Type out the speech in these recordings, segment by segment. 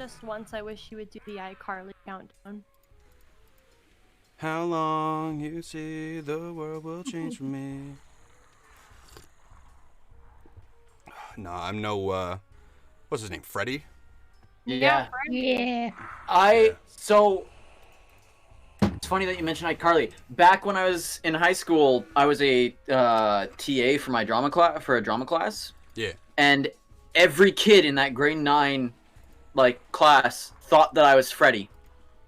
Just once, I wish you would do the iCarly countdown. How long you see the world will change for me. No, I'm no, what's his name, Freddy? Yeah. Yeah. So, it's funny that you mentioned iCarly. Back when I was in high school, I was a TA for my drama class. Yeah. And every kid in that grade 9 class thought that I was Freddy.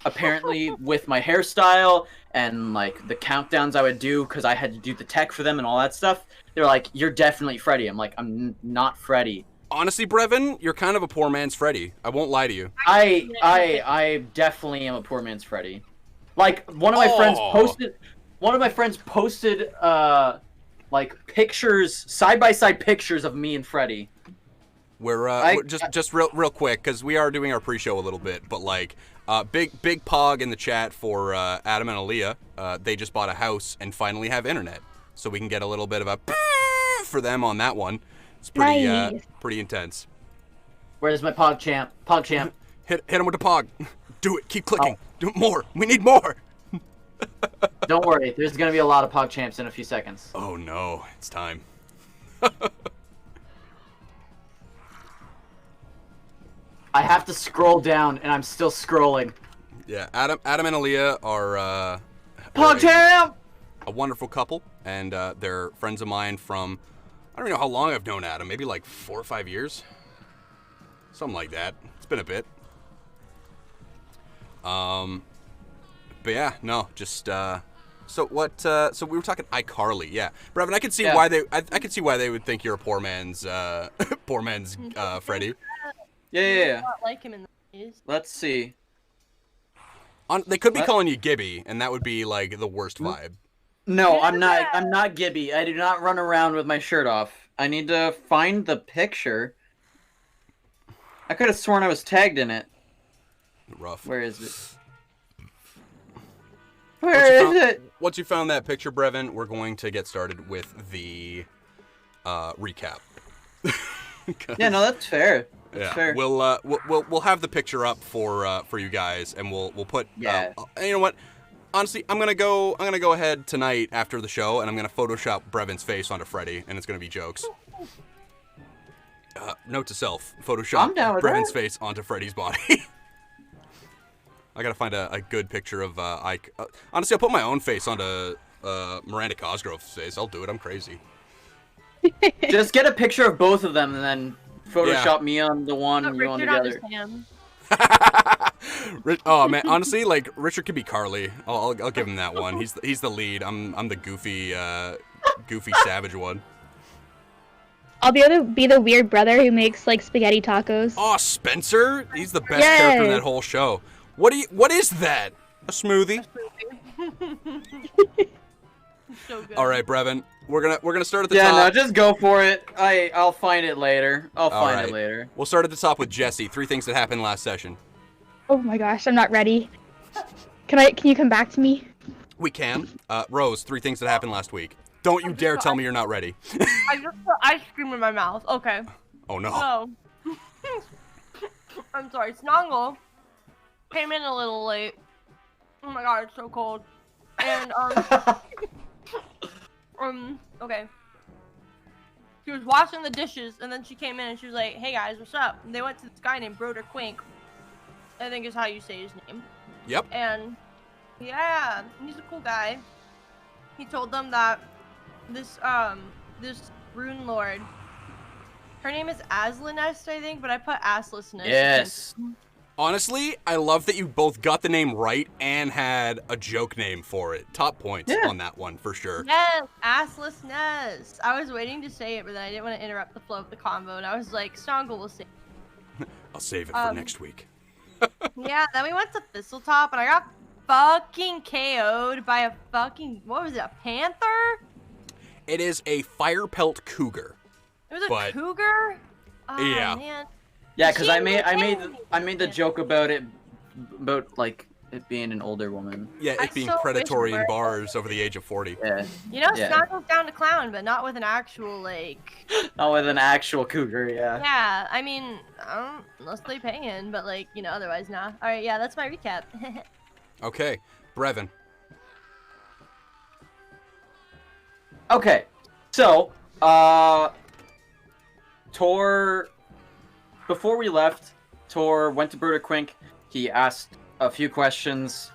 Apparently with my hairstyle and like the countdowns I would do because I had to do the tech for them and all that stuff. They're like, "You're definitely Freddy." I'm like, "I'm not Freddy." Honestly, Brevin, you're kind of a poor man's Freddy. I won't lie to you. I definitely am a poor man's Freddy. Like one of my friends posted like pictures, side by side pictures of me and Freddy. We're just real quick because we are doing our pre-show a little bit, but like big pog in the chat for Adam and Aaliyah. They just bought a house and finally have internet, so we can get a little bit of a for them on that one. It's pretty Nice. pretty intense. Where's my pog champ? Pog champ. Hit him with the pog. Do it. Keep clicking. Do more. We need more. Don't worry, there's gonna be a lot of pog champs in a few seconds. Oh no, it's time. I have to scroll down, and I'm still scrolling. Yeah, Adam and Aaliyah are Pog champ! a wonderful couple, and they're friends of mine from, I don't even know how long I've known Adam, maybe like 4 or 5 years? Something like that. It's been a bit. But yeah, no, just, so what, so we were talking iCarly, yeah. Brevin, I could see why I could see why they would think you're a poor man's, Freddy. Yeah. Not like him in the movies. Let's see. They could be calling you Gibby, and that would be like the worst vibe. No, I'm not Gibby. I do not run around with my shirt off. I need to find the picture. I could have sworn I was tagged in it. Rough. Where is it? Where is it? Once you found that picture, Brevin, we're going to get started with the recap. Yeah, no, that's fair. That's fair. We'll have the picture up for you guys, and we'll put. Yeah. You know what? Honestly, I'm gonna go ahead tonight after the show, and I'm gonna Photoshop Brevin's face onto Freddy, and it's gonna be jokes. Note to self: Photoshop Brevin's face onto Freddy's body. I gotta find a good picture of Ike. Honestly, I'll put my own face onto Miranda Cosgrove's face. I'll do it. I'm crazy. Just get a picture of both of them, and then Photoshop me on the one and you on the other. Oh man, honestly, like Richard could be Carly. I'll give him that one. He's the lead. I'm the goofy savage one. I'll be the weird brother who makes like spaghetti tacos. Oh, Spencer, he's the best character in that whole show. What is that? A smoothie? So good. All right, Brevin, we're gonna start at the top. top. Yeah, no, just go for it. I'll find it later. I'll find it later. We'll start at the top with Jessie. 3 things that happened last session. Oh my gosh, I'm not ready. Can you come back to me? We can. Rose, 3 things that happened last week. Don't you dare tell me you're not ready. I just put ice cream in my mouth. Okay. Oh no. So, I'm sorry. Snongle came in a little late. Oh my god, it's so cold. And okay. She was washing the dishes, and then she came in and she was like, "Hey guys, what's up?" And they went to this guy named Broder Quink. I think is how you say his name. Yep. And yeah, he's a cool guy. He told them that this Runelord, her name is Aslinest, I think, but I put Asslessness. Yes. Honestly, I love that you both got the name right and had a joke name for it. Top points on that one, for sure. Yes, Asslessness. I was waiting to say it, but then I didn't want to interrupt the flow of the convo, and I was like, Snongle will say it. I'll save it for next week. Yeah, then we went to Thistletop, and I got fucking KO'd by a fucking, what was it, a panther? It is a fire pelt cougar. It was a cougar? Oh, yeah. Man. Yeah, because I made the joke about it, about like it being an older woman. Yeah, I it being so wish predatory in Wright- bars over the age of 40. Yeah. You know, Yeah. Snongle down to clown, but not with an actual, like... Not with an actual cougar, yeah. Yeah, I mean, unless they paying, but, like, you know, otherwise, nah. Alright, yeah, that's my recap. Okay, Brevin. Okay, so, Tor, before we left, Tor went to Bruder Quink. He asked a few questions,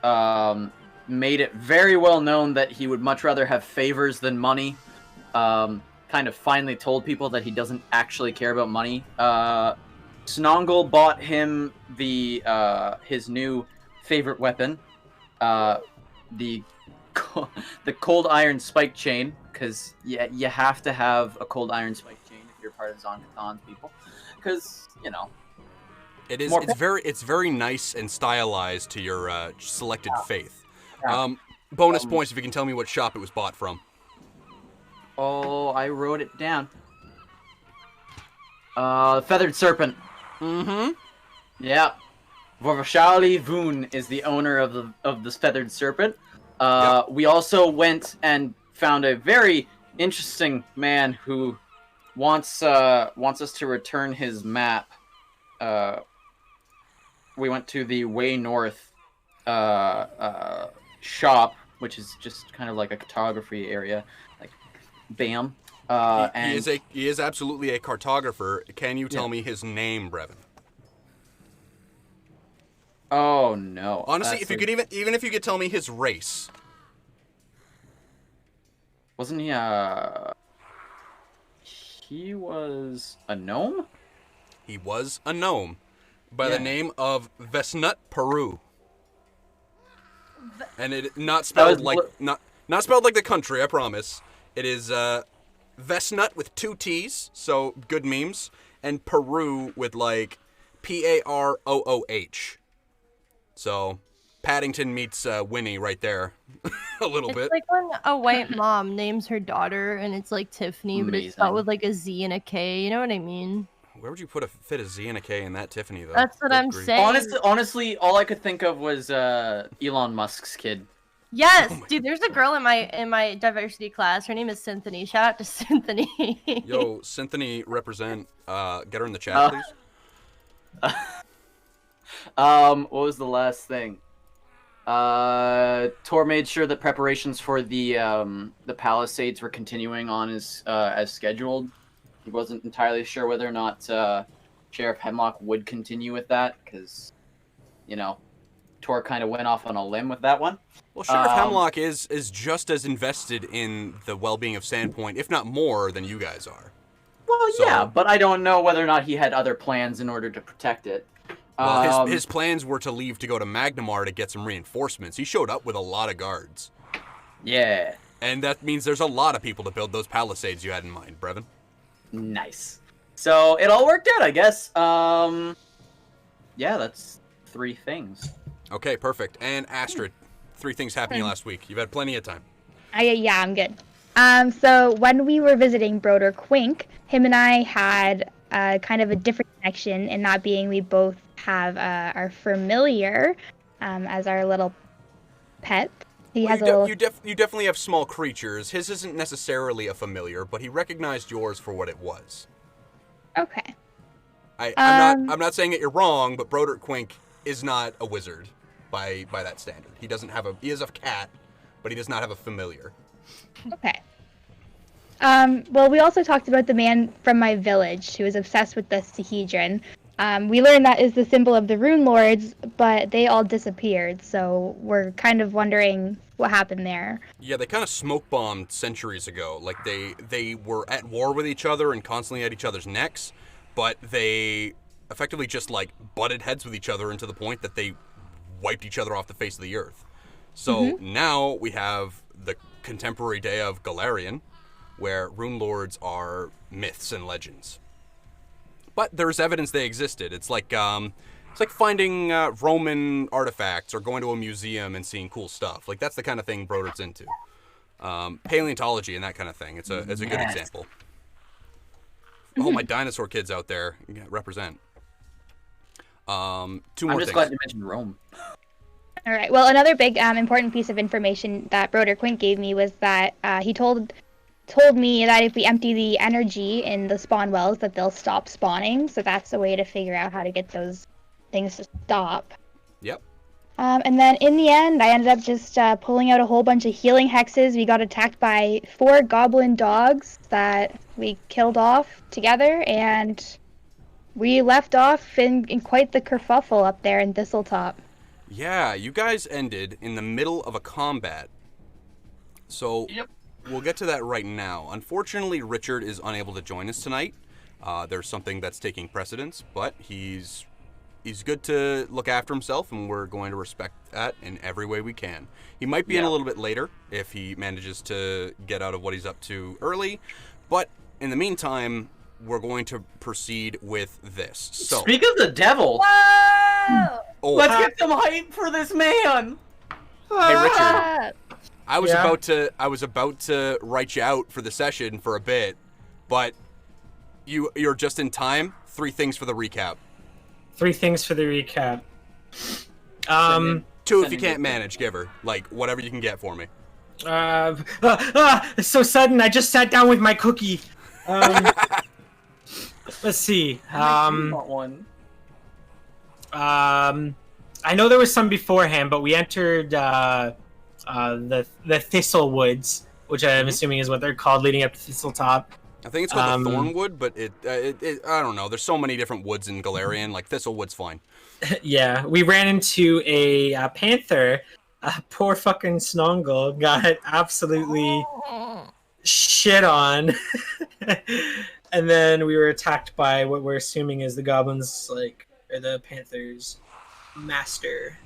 made it very well known that he would much rather have favors than money. Kind of finally told people that he doesn't actually care about money. Snongle bought him the his new favorite weapon, the cold iron spike chain, because you have to have a cold iron spike chain if you're part of Zonkathon's people, because you know. It's very nice and stylized to your selected faith. Bonus points if you can tell me what shop it was bought from. Oh, I wrote it down. Feathered Serpent. Mm-hmm. Yeah. Vorvashali Voon is the owner of this Feathered Serpent. Yep. We also went and found a very interesting man who wants us to return his map. We went to the Way North shop, which is just kind of like a cartography area, like bam. He is absolutely a cartographer. Can you tell me his name, Brevin? Oh no! Honestly, if you could even if you could tell me his race. Wasn't he He was a gnome? He was a gnome by the name of Vesnut Peru. And it not spelled like not spelled like the country, I promise. It is Vesnut with 2 T's, so good memes, and Peru with like Parooh. So Paddington meets Winnie right there. A little bit. It's like when a white mom names her daughter and it's like Tiffany, but it's spelled with like a Z and a K. You know what I mean? Where would you fit a Z and a K in that Tiffany, though? That's what I'm saying. Honestly, all I could think of was Elon Musk's kid. Yes, dude. There's a girl in my diversity class. Her name is Cynthony. Shout out to Cynthony. Yo, Cynthony, represent. Get her in the chat, please. What was the last thing? Tor made sure that preparations for the Palisades were continuing on as scheduled. He wasn't entirely sure whether or not Sheriff Hemlock would continue with that, because, you know, Tor kind of went off on a limb with that one. Well, Sheriff Hemlock is just as invested in the well-being of Sandpoint, if not more, than you guys are. Well, So- yeah, but I don't know whether or not he had other plans in order to protect it. Well, his plans were to leave to go to Magnamar to get some reinforcements. He showed up with a lot of guards. Yeah. And that means there's a lot of people to build those palisades you had in mind, Brevin. Nice. So it all worked out, I guess. Yeah, that's 3 things. Okay, perfect. And Astrid, 3 things happening last week. You've had plenty of time. Yeah, I'm good. So when we were visiting Broder Quink, him and I had kind of a different connection in that being we both have our familiar as our little pet. He has a little... You definitely have small creatures. His isn't necessarily a familiar, but he recognized yours for what it was. Okay. I'm not saying that you're wrong, but Broder Quink is not a wizard by that standard. He is a cat, but he does not have a familiar. Okay. Well, we also talked about the man from my village who was obsessed with the Sahedron. We learned that is the symbol of the Runelords, but they all disappeared, so we're kind of wondering what happened there. Yeah, they kind of smoke-bombed centuries ago. Like, they were at war with each other and constantly at each other's necks, but they effectively just, like, butted heads with each other into the point that they wiped each other off the face of the earth. So now we have the contemporary day of Galarian, where Runelords are myths and legends. But there's evidence they existed. It's like finding Roman artifacts or going to a museum and seeing cool stuff. Like, that's the kind of thing Broder's into. Paleontology and that kind of thing. It's a good example. Oh, my dinosaur kids out there, represent. 2 more I'm just things. glad you mentioned Rome. All right. Well, another big important piece of information that Broder Quint gave me was that he told me that if we empty the energy in the spawn wells, that they'll stop spawning. So that's a way to figure out how to get those things to stop. Yep. And then in the end, I ended up just pulling out a whole bunch of healing hexes. We got attacked by 4 goblin dogs that we killed off together, and we left off in quite the kerfuffle up there in Thistletop. Yeah, you guys ended in the middle of a combat. So we'll get to that right now. Unfortunately, Richard is unable to join us tonight. There's something that's taking precedence, but he's good to look after himself, and we're going to respect that in every way we can. He might be in a little bit later if he manages to get out of what he's up to early, but in the meantime, we're going to proceed with this. So, speak of the devil. Whoa! Let's get some hype for this man. Hey, Richard. I was about to write you out for the session for a bit, but you're just in time. 3 things for the recap. 3 things for the recap. 2 if you can't manage, give her. Like, whatever you can get for me. It's so sudden. I just sat down with my cookie. Let's see. I know there was some beforehand, but we entered the Thistle Woods, which I'm assuming is what they're called, leading up to Thistletop. I think it's called the Thornwood, but it I don't know. There's so many different woods in Galarian. Like, Thistlewood's fine. Yeah, we ran into a panther. Poor fucking Snongle got absolutely shit on. And then we were attacked by what we're assuming is the goblins, or the panther's master.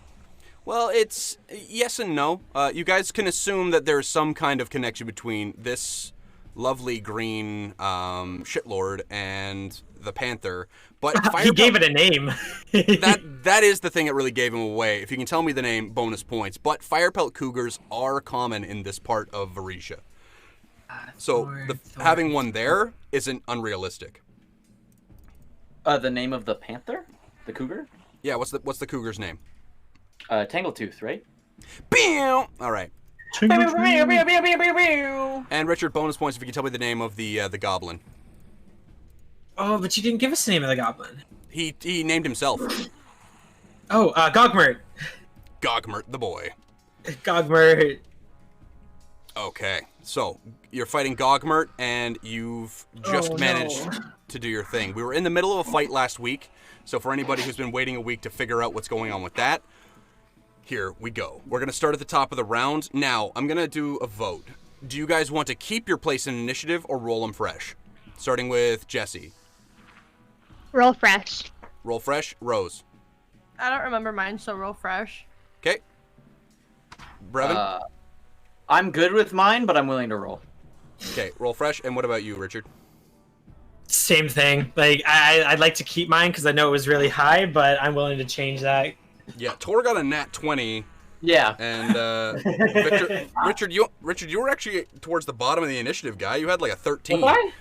Well, it's yes and no. You guys can assume that there's some kind of connection between this lovely green shitlord and the panther, but he gave it a name. that is the thing that really gave him away. If you can tell me the name, bonus points. But firepelt cougars are common in this part of Varisha, so having one there isn't unrealistic. The name of the panther, the cougar. Yeah, what's the cougar's name? Tangletooth, right? Bam! All right. And Richard, bonus points if you can tell me the name of the goblin. Oh, but you didn't give us the name of the goblin. He named himself. Oh, Gogmert. Gogmert the boy. Gogmert. Okay, so you're fighting Gogmert, and you've just managed to do your thing. We were in the middle of a fight last week, so for anybody who's been waiting a week to figure out what's going on with that, here we go. We're going to start at the top of the round. Now, I'm going to do a vote. Do you guys want to keep your place in initiative or roll them fresh? Starting with Jessie. Roll fresh. Roll fresh. Rose. I don't remember mine, so roll fresh. Okay. Brevin? I'm good with mine, but I'm willing to roll. Okay, roll fresh. And what about you, Richard? Same thing. I'd like to keep mine because I know it was really high, but I'm willing to change that. Yeah, Tor got a nat 20. Yeah. And Richard, you were actually towards the bottom of the initiative, guy. You had like a 13. What?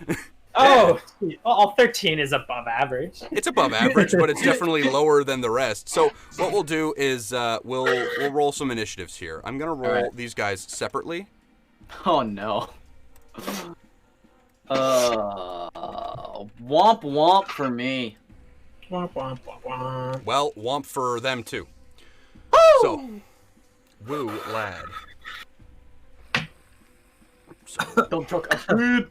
Oh, well, 13 is above average. It's above average, but it's definitely lower than the rest. So what we'll do is we'll roll some initiatives here. I'm gonna roll these guys separately. Oh no. Womp womp for me. Womp womp womp womp. Well, womp for them too. Woo! So, woo lad. So, Don't choke Astrid.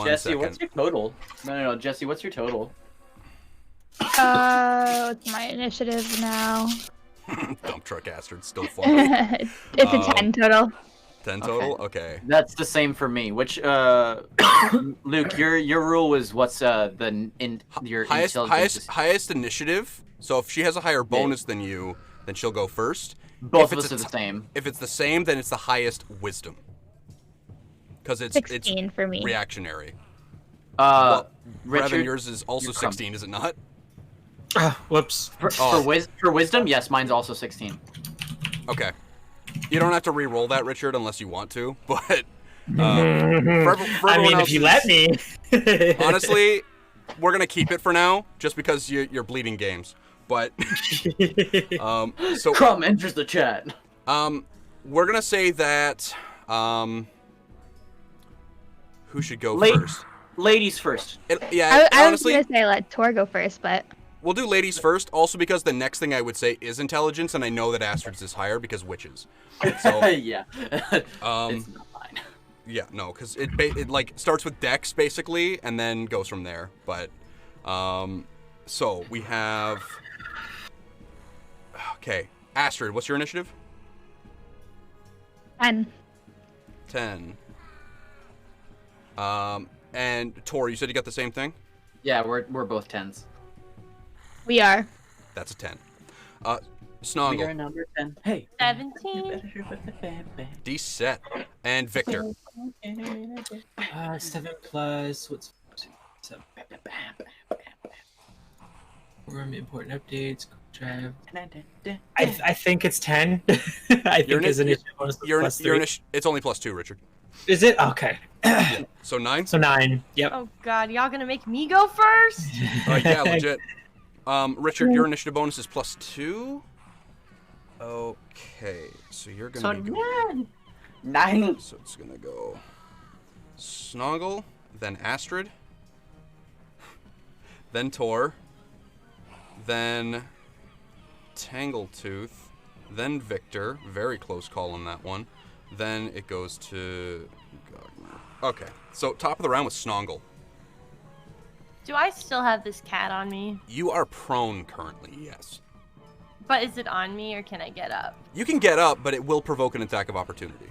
Jessie, what's your total? No, Jessie, what's your total? What's my initiative now? Dump truck Astrid, still funny. It's a 10 total. 10 total? Okay. That's the same for me. Which, Luke, your rule was what's your intelligence? Highest initiative. So if she has a higher bonus than you, then she'll go first. Both of us are the same. If it's the same, then it's the highest wisdom. Because it's 16 for me. Reactionary. Richard, Brevin, yours is also 16, is it not? Whoops. For wisdom, yes, mine's also 16. Okay. You don't have to re-roll that, Richard, unless you want to. But I mean, if you let me. Honestly, we're gonna keep it for now, just because you're bleeding games. But so Crumb enters the chat. we're gonna say that who should go first? Ladies first. Yeah, I honestly, was gonna say let Tor go first, but we'll do ladies first. Also, because the next thing I would say is intelligence, and I know that Astrid's is higher because witches. So Yeah. It's not mine. yeah, no, because it like starts with dex basically, and then goes from there. But so we have. Okay, Astrid, what's your initiative? 10. 10. And Tor, you said you got the same thing? Yeah, we're both 10s. We are. That's a 10. We are Snongle, number 10. Hey. 17. D set, and Victor. 7 plus what's 7? Room important updates. Drive. I think it's 10. I think his initiative was plus 3. It's only plus 2, Richard. Is it? Okay. Yeah. So 9? So 9. Yep. Oh god, y'all gonna make me go first? Yeah, legit. Richard, your initiative bonus is plus 2. Okay, so you're gonna be going. 9. So it's gonna go Snongle, then Astrid, then Tor, then Tangletooth, then Victor. Very close call on that one. Then it goes to. Okay, so top of the round with Snongle. Do I still have this cat on me? You are prone currently, yes. But is it on me or can I get up? You can get up, but it will provoke an attack of opportunity.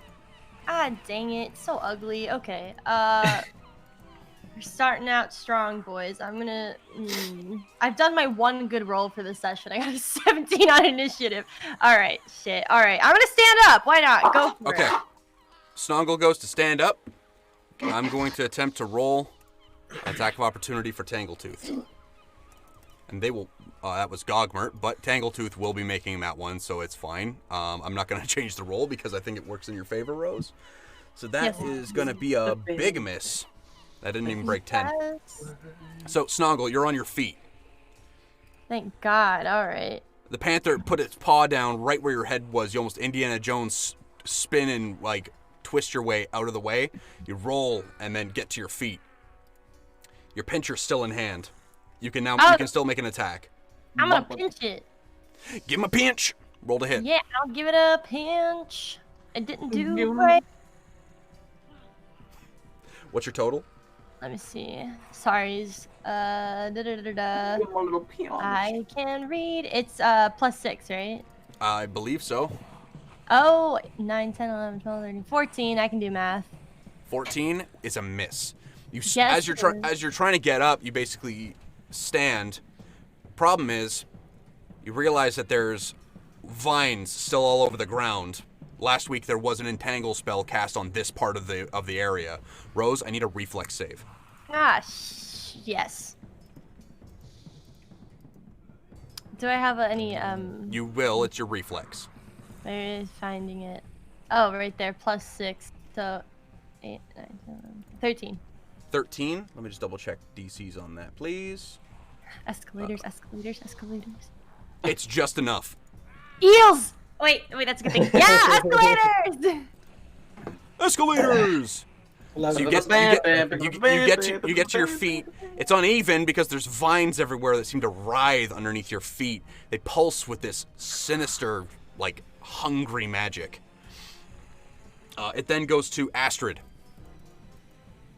Ah, dang it. It's so ugly. Okay. We're starting out strong, boys. I'm gonna... I've done my one good roll for this session. I got a 17 on initiative. Alright, shit. Alright, I'm gonna stand up. Why not? Go for it. Okay. Snongle goes to stand up. I'm going to attempt to roll attack of opportunity for Tangletooth. And they will... that was Gogmert, but Tangletooth will be making that one, so it's fine. I'm not going to change the roll because I think it works in your favor, Rose. So that is going to be a big miss. That didn't even break 10. Yes. So, Snongle, you're on your feet. Thank God. Alright. The panther put its paw down right where your head was. You almost Indiana Jones spin and, like, twist your way out of the way. You roll and then get to your feet. Your pincher's still in hand. You can now you can still make an attack. I'm gonna pinch it. Give him a pinch. Roll to hit. Yeah, I'll give it a pinch. It didn't do right. What's your total? Let me see. Sorry. I can read. It's +6, right? I believe so. Oh, 9, 10, 11, 12, 13, 14. I can do math. 14 is a miss. Yes, as you're trying to get up, you basically stand. Problem is, you realize that there's vines still all over the ground. Last week there was an entangle spell cast on this part of the area. Rose, I need a reflex save. Yes. Do I have any You will. It's your reflex. Where is finding it? Oh, right there. +6. So 8, 9, 10, 11, 13. 13. Let me just double check DCs on that, please. Escalators. It's just enough. Eels! Wait, that's a good thing. Yeah, escalators! Escalators! So you get to your feet. It's uneven because there's vines everywhere that seem to writhe underneath your feet. They pulse with this sinister, like, hungry magic. It then goes to Astrid.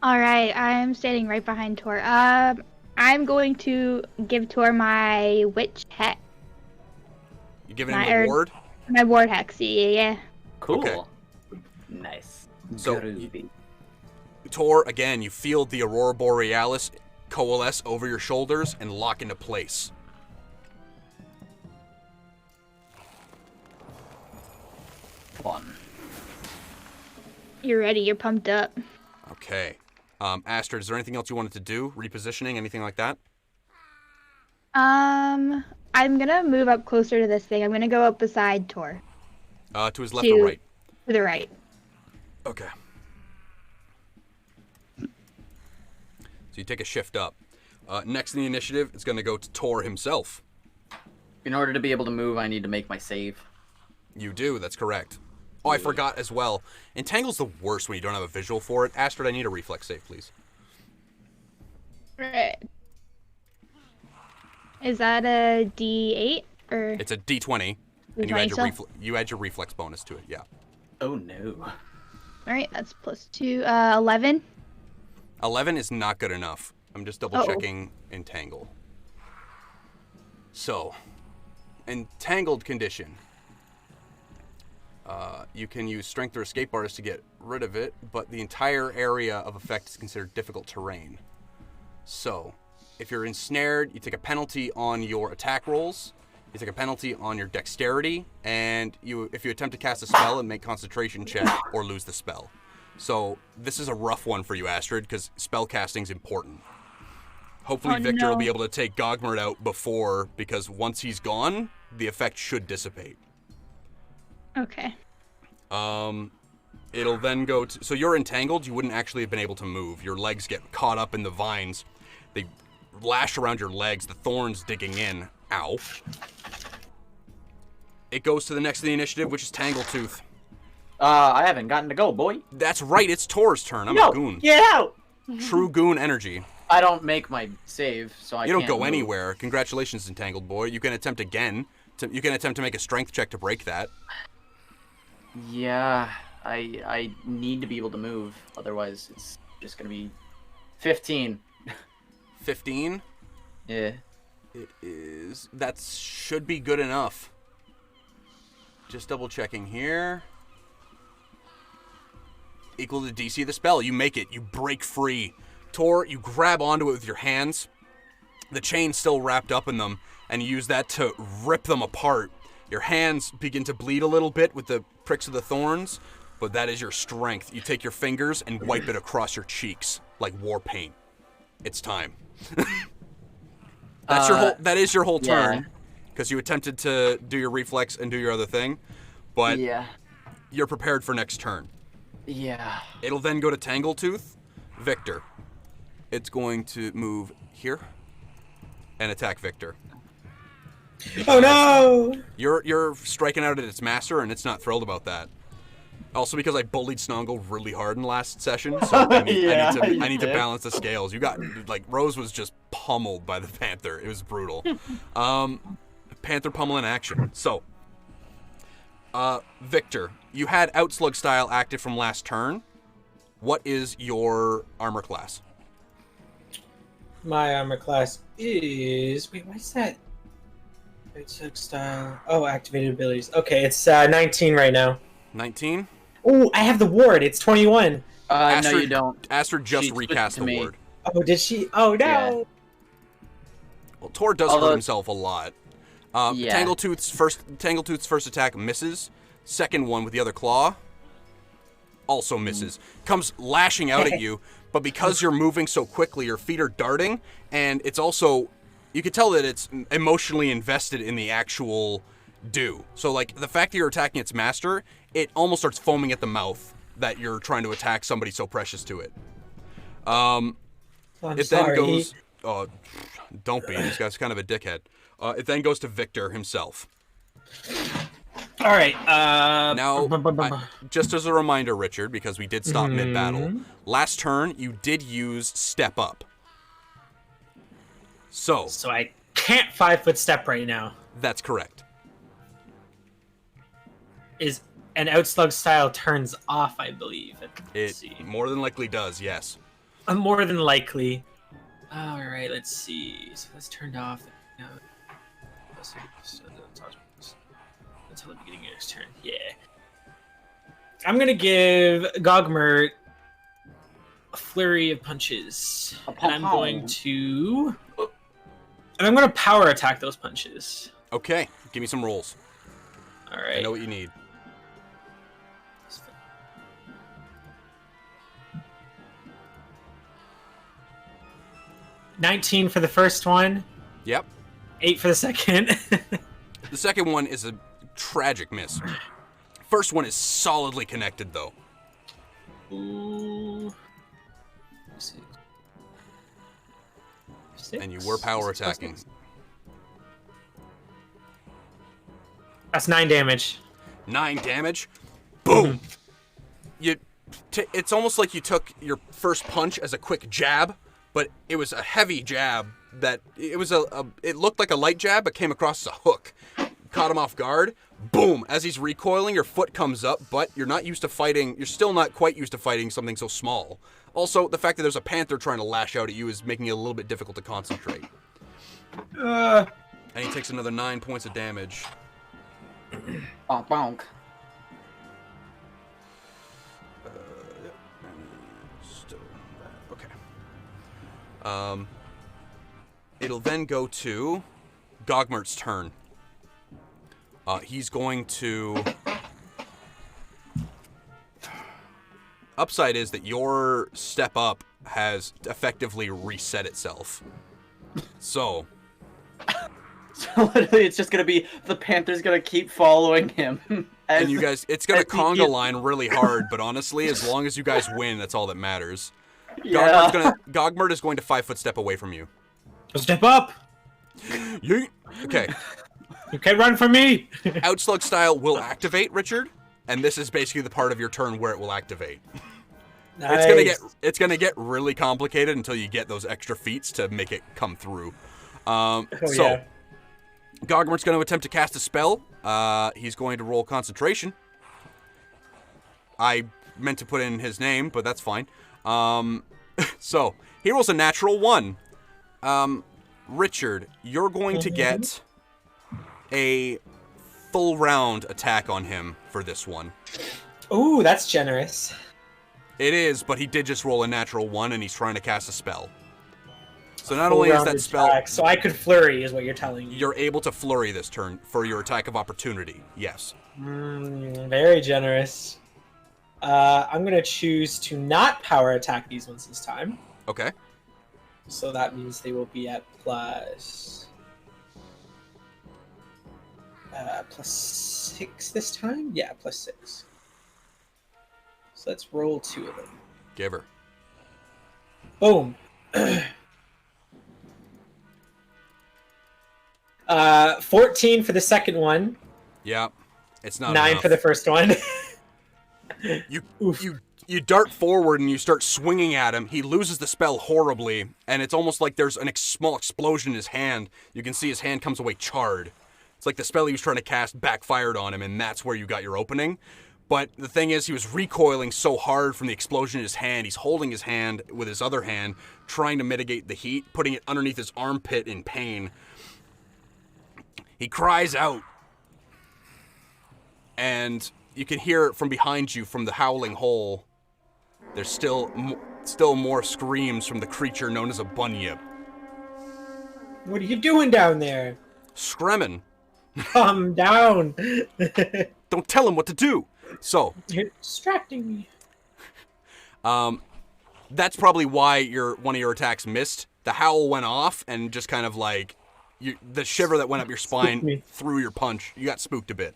Alright, I'm standing right behind Tor. I'm going to give Tor my witch hex. You giving him a ward? My ward hex, yeah. Cool. Okay. Nice. So, Tor, again, you feel the Aurora Borealis coalesce over your shoulders and lock into place. Fun. You're ready, you're pumped up. Okay. Astrid, is there anything else you wanted to do? Repositioning, anything like that? I'm gonna move up closer to this thing. I'm gonna go up beside Tor. To his left or right? To the right. Okay. So you take a shift up. Next in the initiative, it's going to go to Tor himself. In order to be able to move, I need to make my save. You do, that's correct. Oh, I forgot as well. Entangle's the worst when you don't have a visual for it. Astrid, I need a reflex save, please. Right. Is that a D8 or? It's a D20, and you add your reflex bonus to it. Yeah. Oh no. All right, that's +2. 11. 11 is not good enough. I'm just double checking Entangle. So, Entangled condition. You can use Strength or Escape bars to get rid of it, but the entire area of effect is considered difficult terrain. So, if you're ensnared, you take a penalty on your attack rolls, you take a penalty on your dexterity, and if you attempt to cast a spell and make concentration check or lose the spell. So, this is a rough one for you, Astrid, because spell casting's important. Hopefully Victor will be able to take Gogmert out before, because once he's gone, the effect should dissipate. Okay. It'll then go to... So you're entangled, you wouldn't actually have been able to move. Your legs get caught up in the vines. They lash around your legs, the thorns digging in. Ow. It goes to the next of the initiative, which is Tangletooth. I haven't gotten to go, boy. That's right, it's Tor's turn. I'm a goon. Get out! True goon energy. I don't make my save, so I can't You don't go move. anywhere. Congratulations, Entangled Boy. You can attempt again. You can attempt to make a strength check to break that. Yeah, I need to be able to move. Otherwise, it's just going to be 15. 15? Yeah. It is... That should be good enough. Just double checking here. Equal to DC of the spell. You make it. You break free. Tor, you grab onto it with your hands. The chain's still wrapped up in them, and you use that to rip them apart. Your hands begin to bleed a little bit with the pricks of the thorns, but that is your strength. You take your fingers and wipe it across your cheeks like war paint. It's time. That is your whole turn, because you attempted to do your reflex and do your other thing, but you're prepared for next turn. Yeah. It'll then go to Tangletooth. Victor. It's going to move here and attack Victor. Oh no! You're striking out at its master, and it's not thrilled about that. Also, because I bullied Snongle really hard in last session, so I need to balance the scales. You got, like, Rose was just pummeled by the Panther. It was brutal. Panther pummel in action. So, Victor, you had Outslug style active from last turn. What is your armor class? My armor class is... Wait, what's that? Outslug style... Oh, activated abilities. Okay, it's 19 right now. 19? Oh, I have the ward. It's 21. Astrid, no, you don't. Astrid just recast the ward. Oh, did she? Oh, no. Yeah. Well, Tor does hurt himself a lot. Tangletooth's first attack misses. Second one with the other claw also misses. Comes lashing out at you, but because you're moving so quickly, your feet are darting, and it's also... You can tell that it's emotionally invested in the actual do. So, like, the fact that you're attacking its master, it almost starts foaming at the mouth that you're trying to attack somebody so precious to it. Then goes... Oh, don't be. This guy's kind of a dickhead. It then goes to Victor himself. All right. Now, just as a reminder, Richard, because we did stop mid-battle, last turn you did use Step Up. So I can't 5-foot step right now. That's correct. Is an Outslug style turns off, I believe. It more than likely does, yes. More than likely. All right, let's see. So that's turned off. Until the beginning of next turn. Yeah. I'm going to give Gogmert a flurry of punches. And I'm going to... And I'm going to power attack those punches. Okay, give me some rolls. All right. I know what you need. $19 for the first one. Yep. 8 for the second. The second one is a tragic miss. First one is solidly connected, though. Ooh. 6. And you were power attacking. That's 9 damage. 9 damage. Boom. It's almost like you took your first punch as a quick jab, but it was a heavy jab. That it was it looked like a light jab, but came across as a hook. Caught him off guard. Boom! As he's recoiling, your foot comes up, but you're not used to fighting. You're still not quite used to fighting something so small. Also, the fact that there's a panther trying to lash out at you is making it a little bit difficult to concentrate. And he takes another 9 points of damage. Bonk bonk. Still okay. It'll then go to Gogmert's turn. He's going to... Upside is that your step up has effectively reset itself. So... So literally it's just going to be the panther's going to keep following him. And you guys, it's going to conga line really hard, but honestly, as long as you guys win, that's all that matters. Yeah. Gogmert is going to 5-foot step away from you. Step up! Yeet. Okay. You can't run from me! Outslug style will activate, Richard, and this is basically the part of your turn where it will activate. Nice. It's gonna get really complicated until you get those extra feats to make it come through. So, Gogmert's going to attempt to cast a spell. He's going to roll concentration. I meant to put in his name, but that's fine. So, he rolls a natural 1. Richard, you're going to get a full round attack on him for this one. Ooh, that's generous. It is, but he did just roll a natural 1, and he's trying to cast a spell. So not only is that spell... So I could flurry, is what you're telling me. You're able to flurry this turn for your attack of opportunity, yes. Very generous. I'm going to choose to not power attack these ones this time. Okay. So that means they will be at plus 6 this time? Yeah, plus 6. So let's roll 2 of them. Give her. Boom. 14 for the second one. Yeah, it's not 9 enough. for the first one. You dart forward and you start swinging at him. He loses the spell horribly, and it's almost like there's a small explosion in his hand. You can see his hand comes away charred. It's like the spell he was trying to cast backfired on him, and that's where you got your opening. But the thing is, he was recoiling so hard from the explosion in his hand. He's holding his hand with his other hand, trying to mitigate the heat, putting it underneath his armpit in pain. He cries out, and you can hear it from behind you, from the howling hole. There's still more screams from the creature known as a bunyip. What are you doing down there? Screaming. Calm down. Don't tell him what to do. So, You're distracting me. That's probably why one of your attacks missed. The howl went off, and just kind of like the shiver that went up your spine through your punch. You got spooked a bit.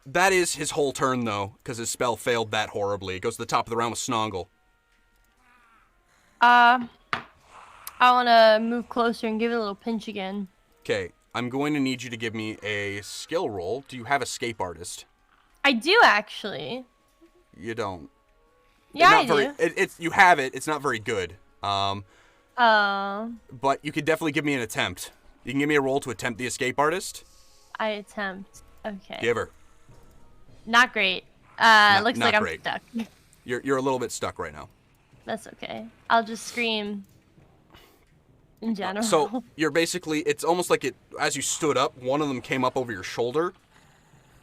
That is his whole turn, though, because his spell failed that horribly. It goes to the top of the round with Snongle. I want to move closer and give it a little pinch again. Okay, I'm going to need you to give me a skill roll. Do you have Escape Artist? I do, actually. You don't. Yeah, I do. You have it. It's not very good. But you could definitely give me an attempt. You can give me a roll to attempt the Escape Artist. I attempt. Okay. Give her. Not great. Looks like I'm stuck. You're a little bit stuck right now. That's okay. I'll just scream in general. So you're basically, it's almost like as you stood up, one of them came up over your shoulder,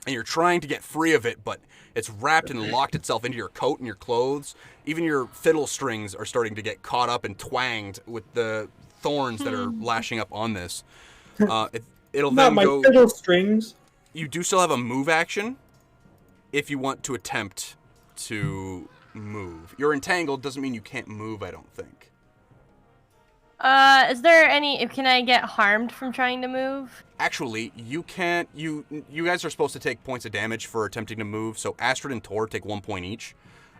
and you're trying to get free of it, but it's wrapped and locked itself into your coat and your clothes. Even your fiddle strings are starting to get caught up and twanged with the thorns that are lashing up on this. It'll then go... my fiddle strings. You do still have a move action if you want to attempt to move. You're entangled doesn't mean you can't move, I don't think. Is there any... Can I get harmed from trying to move? Actually, you can't... You guys are supposed to take points of damage for attempting to move, so Astrid and Tor take 1 point each.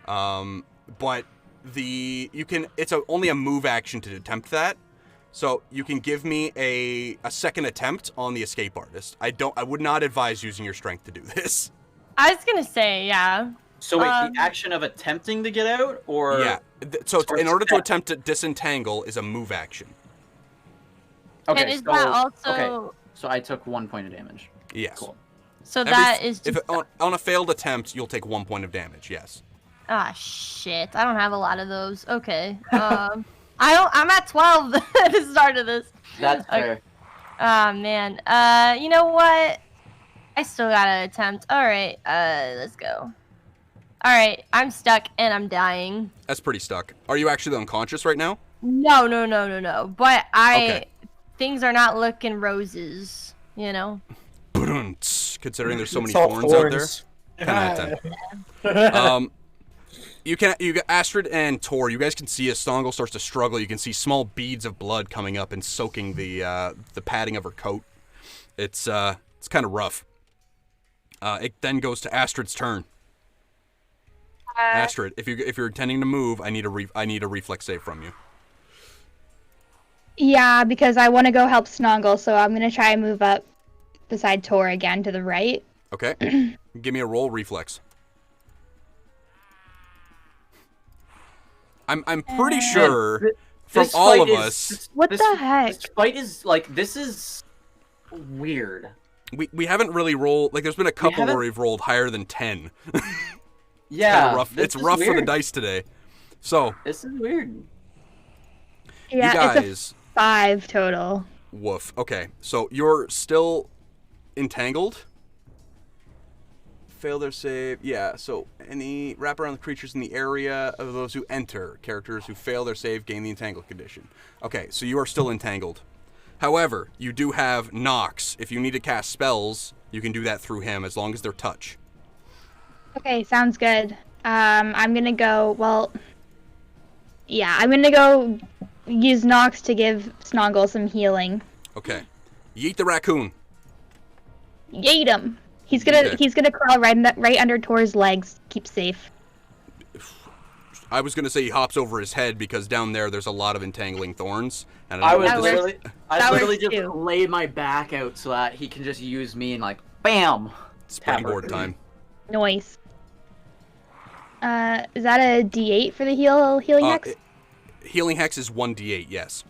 But it's only a move action to attempt that. So you can give me a second attempt on the escape artist. I would not advise using your strength to do this. I was gonna say, yeah. So wait, the action of attempting to get out, or yeah. So in order to attempt to disentangle is a move action. Okay, and is that also? Okay, so I took 1 point of damage. Yes. Cool. So that is just... on a failed attempt, you'll take 1 point of damage. Yes. Ah, shit. I don't have a lot of those. Okay. I'm at 12 at the start of this. That's fair. Ah, man. You know what? I still gotta attempt. Alright, let's go. Alright, I'm stuck and I'm dying. That's pretty stuck. Are you actually unconscious right now? No. But okay. Things are not looking roses, you know? Considering there's so many thorns out there. 10 out of 10. You Astrid and Tor, you guys can see as Snongle starts to struggle, you can see small beads of blood coming up and soaking the padding of her coat. It's kind of rough. It then goes to Astrid's turn. Astrid, if you're intending to move, I need a reflex save from you. Yeah, because I want to go help Snongle, so I'm gonna try and move up beside Tor again to the right. Okay. Give me a roll reflex. I'm pretty sure from all of us. What the heck? This fight is this is weird. We haven't really rolled, there's been a couple where we've rolled higher than 10. Yeah, rough. It's rough for the dice today. So this is weird. Yeah, you guys, it's a 5 total. Woof. Okay, so you're still entangled. Fail their save. Yeah, so any wrap around the creatures in the area of those who enter. Characters who fail their save gain the entangled condition. Okay, so you are still entangled. However, you do have Nox. If you need to cast spells, you can do that through him as long as they're touch. Okay, sounds good. I'm gonna go, I'm gonna go use Nox to give Snongle some healing. Okay. Yeet the raccoon. Yeet him. He's gonna crawl right under Tor's legs. Keep safe. I was gonna say he hops over his head because down there's a lot of entangling thorns. And I literally just lay my back out so that he can just use me and bam. Springboard time. Noise. Is that a D8 for the healing hex? Healing hex is 1d8. Yes.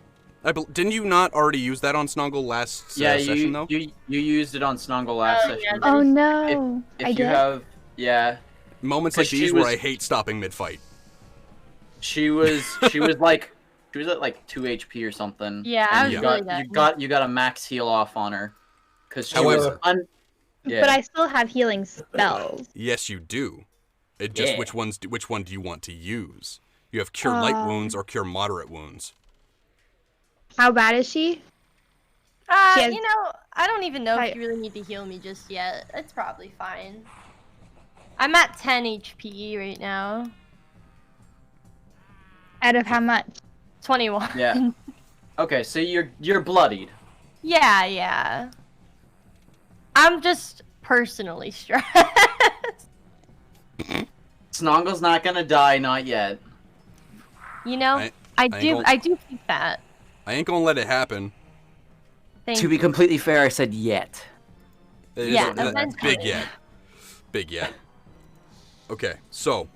Didn't you not already use that on Snongle last session though? you used it on Snongle last session. Yeah, oh no! If you have moments like these where I hate stopping mid-fight. She was at 2 HP or something. Yeah, I was really that. You got a max heal off on her, because she However, was But I still have healing spells. Yes, you do. It just which one do you want to use? You have cure light wounds or cure moderate wounds. How bad is she? I don't even know if you really need to heal me just yet. It's probably fine. I'm at 10 HP right now. Out of how much? 21. Yeah. Okay, so you're bloodied. Yeah. I'm just personally stressed. Snongle's not gonna die, not yet. I do think that. I ain't gonna let it happen. To be completely fair, I said yet. Big yet. Big yet. Okay, so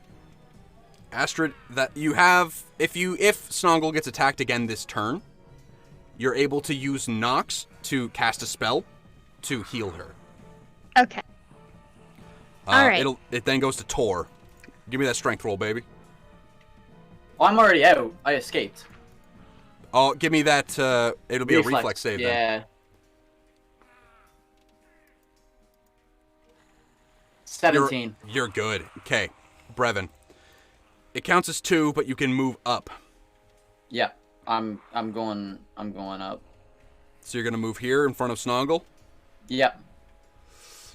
Astrid, that you have if Snongle gets attacked again this turn, you're able to use Nox to cast a spell to heal her. Okay. All right. It then goes to Tor. Give me that strength roll, baby. Well, I'm already out. I escaped. Oh, give me that. It'll be a reflex save then. Yeah. 17. You're good. Okay, Brevin. It counts as 2, but you can move up. Yeah, I'm going up. So you're gonna move here in front of Snongle? Yep.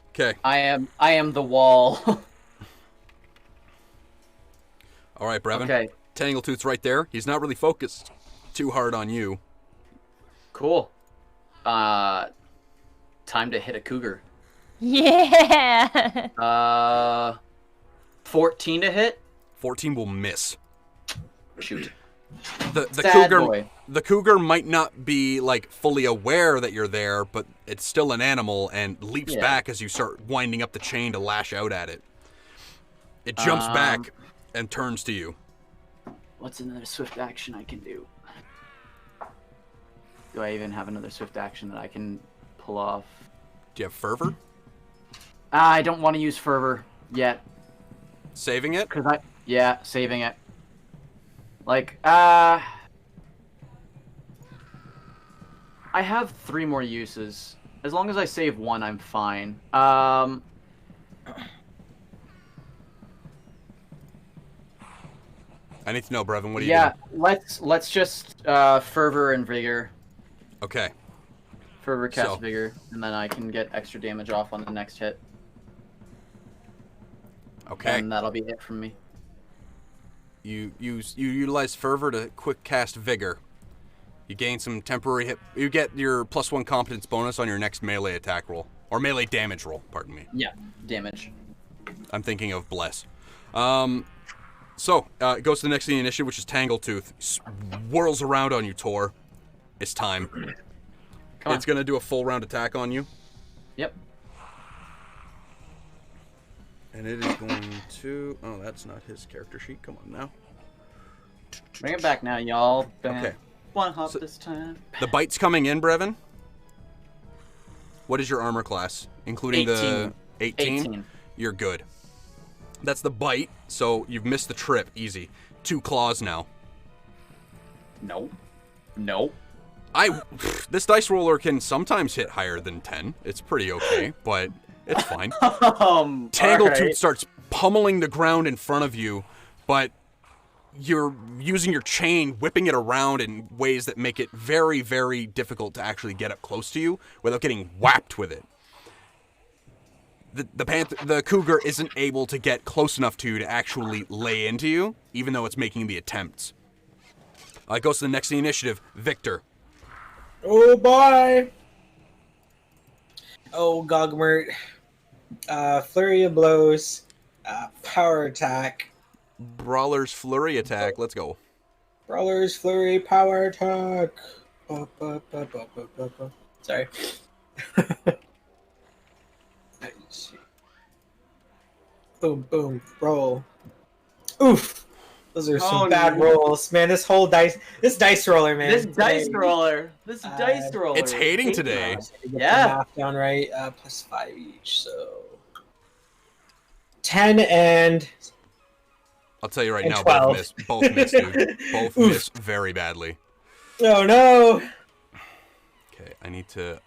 Okay. I am the wall. All right, Brevin. Okay. Tangletooth's right there. He's not really focused too hard on you. Cool. Time to hit a cougar. Yeah. 14 to hit. 14 will miss. Shoot. The Sad cougar boy. the cougar might not be like fully aware that you're there, but it's still an animal and leaps back as you start winding up the chain to lash out at it. It jumps back and turns to you. What's another swift action I can do? Do I even have another swift action that I can pull off? Do you have fervor? I don't want to use fervor yet. Saving it? Yeah, saving it. Like, I have 3 more uses. As long as I save 1, I'm fine. I need to know, Brevin, what do you do? Yeah, let's just fervor and vigor. Okay. Fervor cast vigor, and then I can get extra damage off on the next hit. Okay. And that'll be it from me. You utilize fervor to quick cast vigor. You gain some temporary hit. You get your +1 competence bonus on your next melee attack roll, or melee damage roll. Pardon me. Yeah, damage. I'm thinking of bless. So it goes to the next thing in the initiative, which is Tangletooth. Whirls around on you, Tor. It's time. Come on. It's gonna do a full round attack on you. Yep. And it is going to... Oh, that's not his character sheet. Come on now. Bring it back now, y'all. Okay. One hop this time. The bite's coming in, Brevin. What is your armor class? Including 18. the... 18? 18. You're good. That's the bite, so you've missed the trip. Easy. 2 claws now. No. No. This dice roller can sometimes hit higher than 10. It's pretty okay, but it's fine. Tangletooth starts pummeling the ground in front of you, but you're using your chain, whipping it around in ways that make it very, very difficult to actually get up close to you without getting whacked with it. The cougar isn't able to get close enough to you to actually lay into you, even though it's making the attempts. It goes to the next in the initiative, Victor. Oh boy! Oh, Gogmert. Flurry of blows. Power attack. Brawler's flurry attack. Let's go. Brawler's flurry power attack. Sorry. Boom, boom, roll. Oof. Those are some bad rolls, man. This dice roller, man. This dice roller. It's hating today. Yeah. Math down right. +5 each, so 10 and. I'll tell you right and now, 12. both miss, dude. Both miss very badly. Oh no. Okay, I need to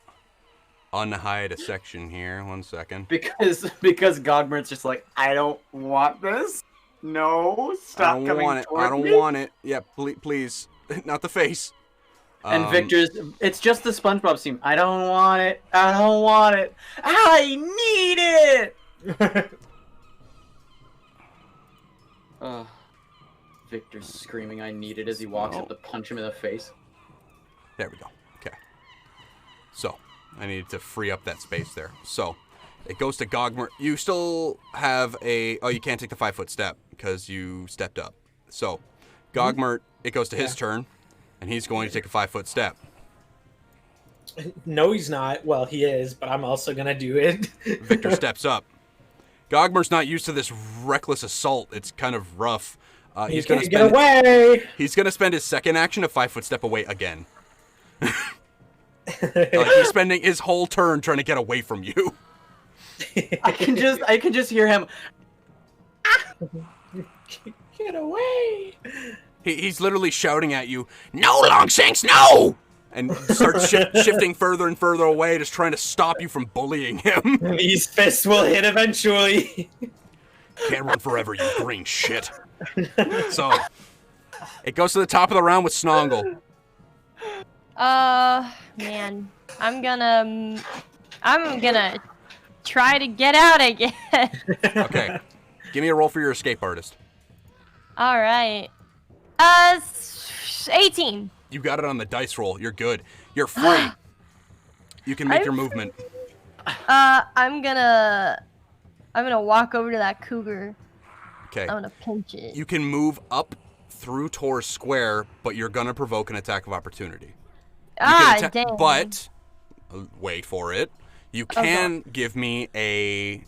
unhide a section here. 1 second. Because Gogmert's just like, I don't want this. No, stop coming toward me. I don't want it. Yeah, please. Not the face. And Victor's, it's just the SpongeBob scene. I don't want it. I don't want it. I need it! Victor's screaming, I need it, as he walks up to punch him in the face. There we go. Okay. So, I need to free up that space there. So, it goes to Gogmer. You still have a... Oh, you can't take the 5-foot step because you stepped up. So, Gogmer, it goes to his turn, and he's going to take a 5-foot step. No, he's not. Well, he is, but I'm also going to do it. Victor steps up. Gogmer's not used to this reckless assault. It's kind of rough. He's going to get away. He's going to spend his second action a 5-foot step away again. He's spending his whole turn trying to get away from you. I can just hear him. Get away! He's literally shouting at you, "No, Longshanks, no!" And starts shifting further and further away, just trying to stop you from bullying him. These fists will hit eventually. Can't run forever, you green shit. So, it goes to the top of the round with Snongle. Man, I'm gonna try to get out again. Okay, give me a roll for your escape artist. All right. 18. You got it on the dice roll. You're good. You're free. You can make your movement. I'm gonna walk over to that cougar. Okay. I'm gonna pinch it. You can move up through Tor's square, but you're gonna provoke an attack of opportunity. Dang. But wait for it. You can give me a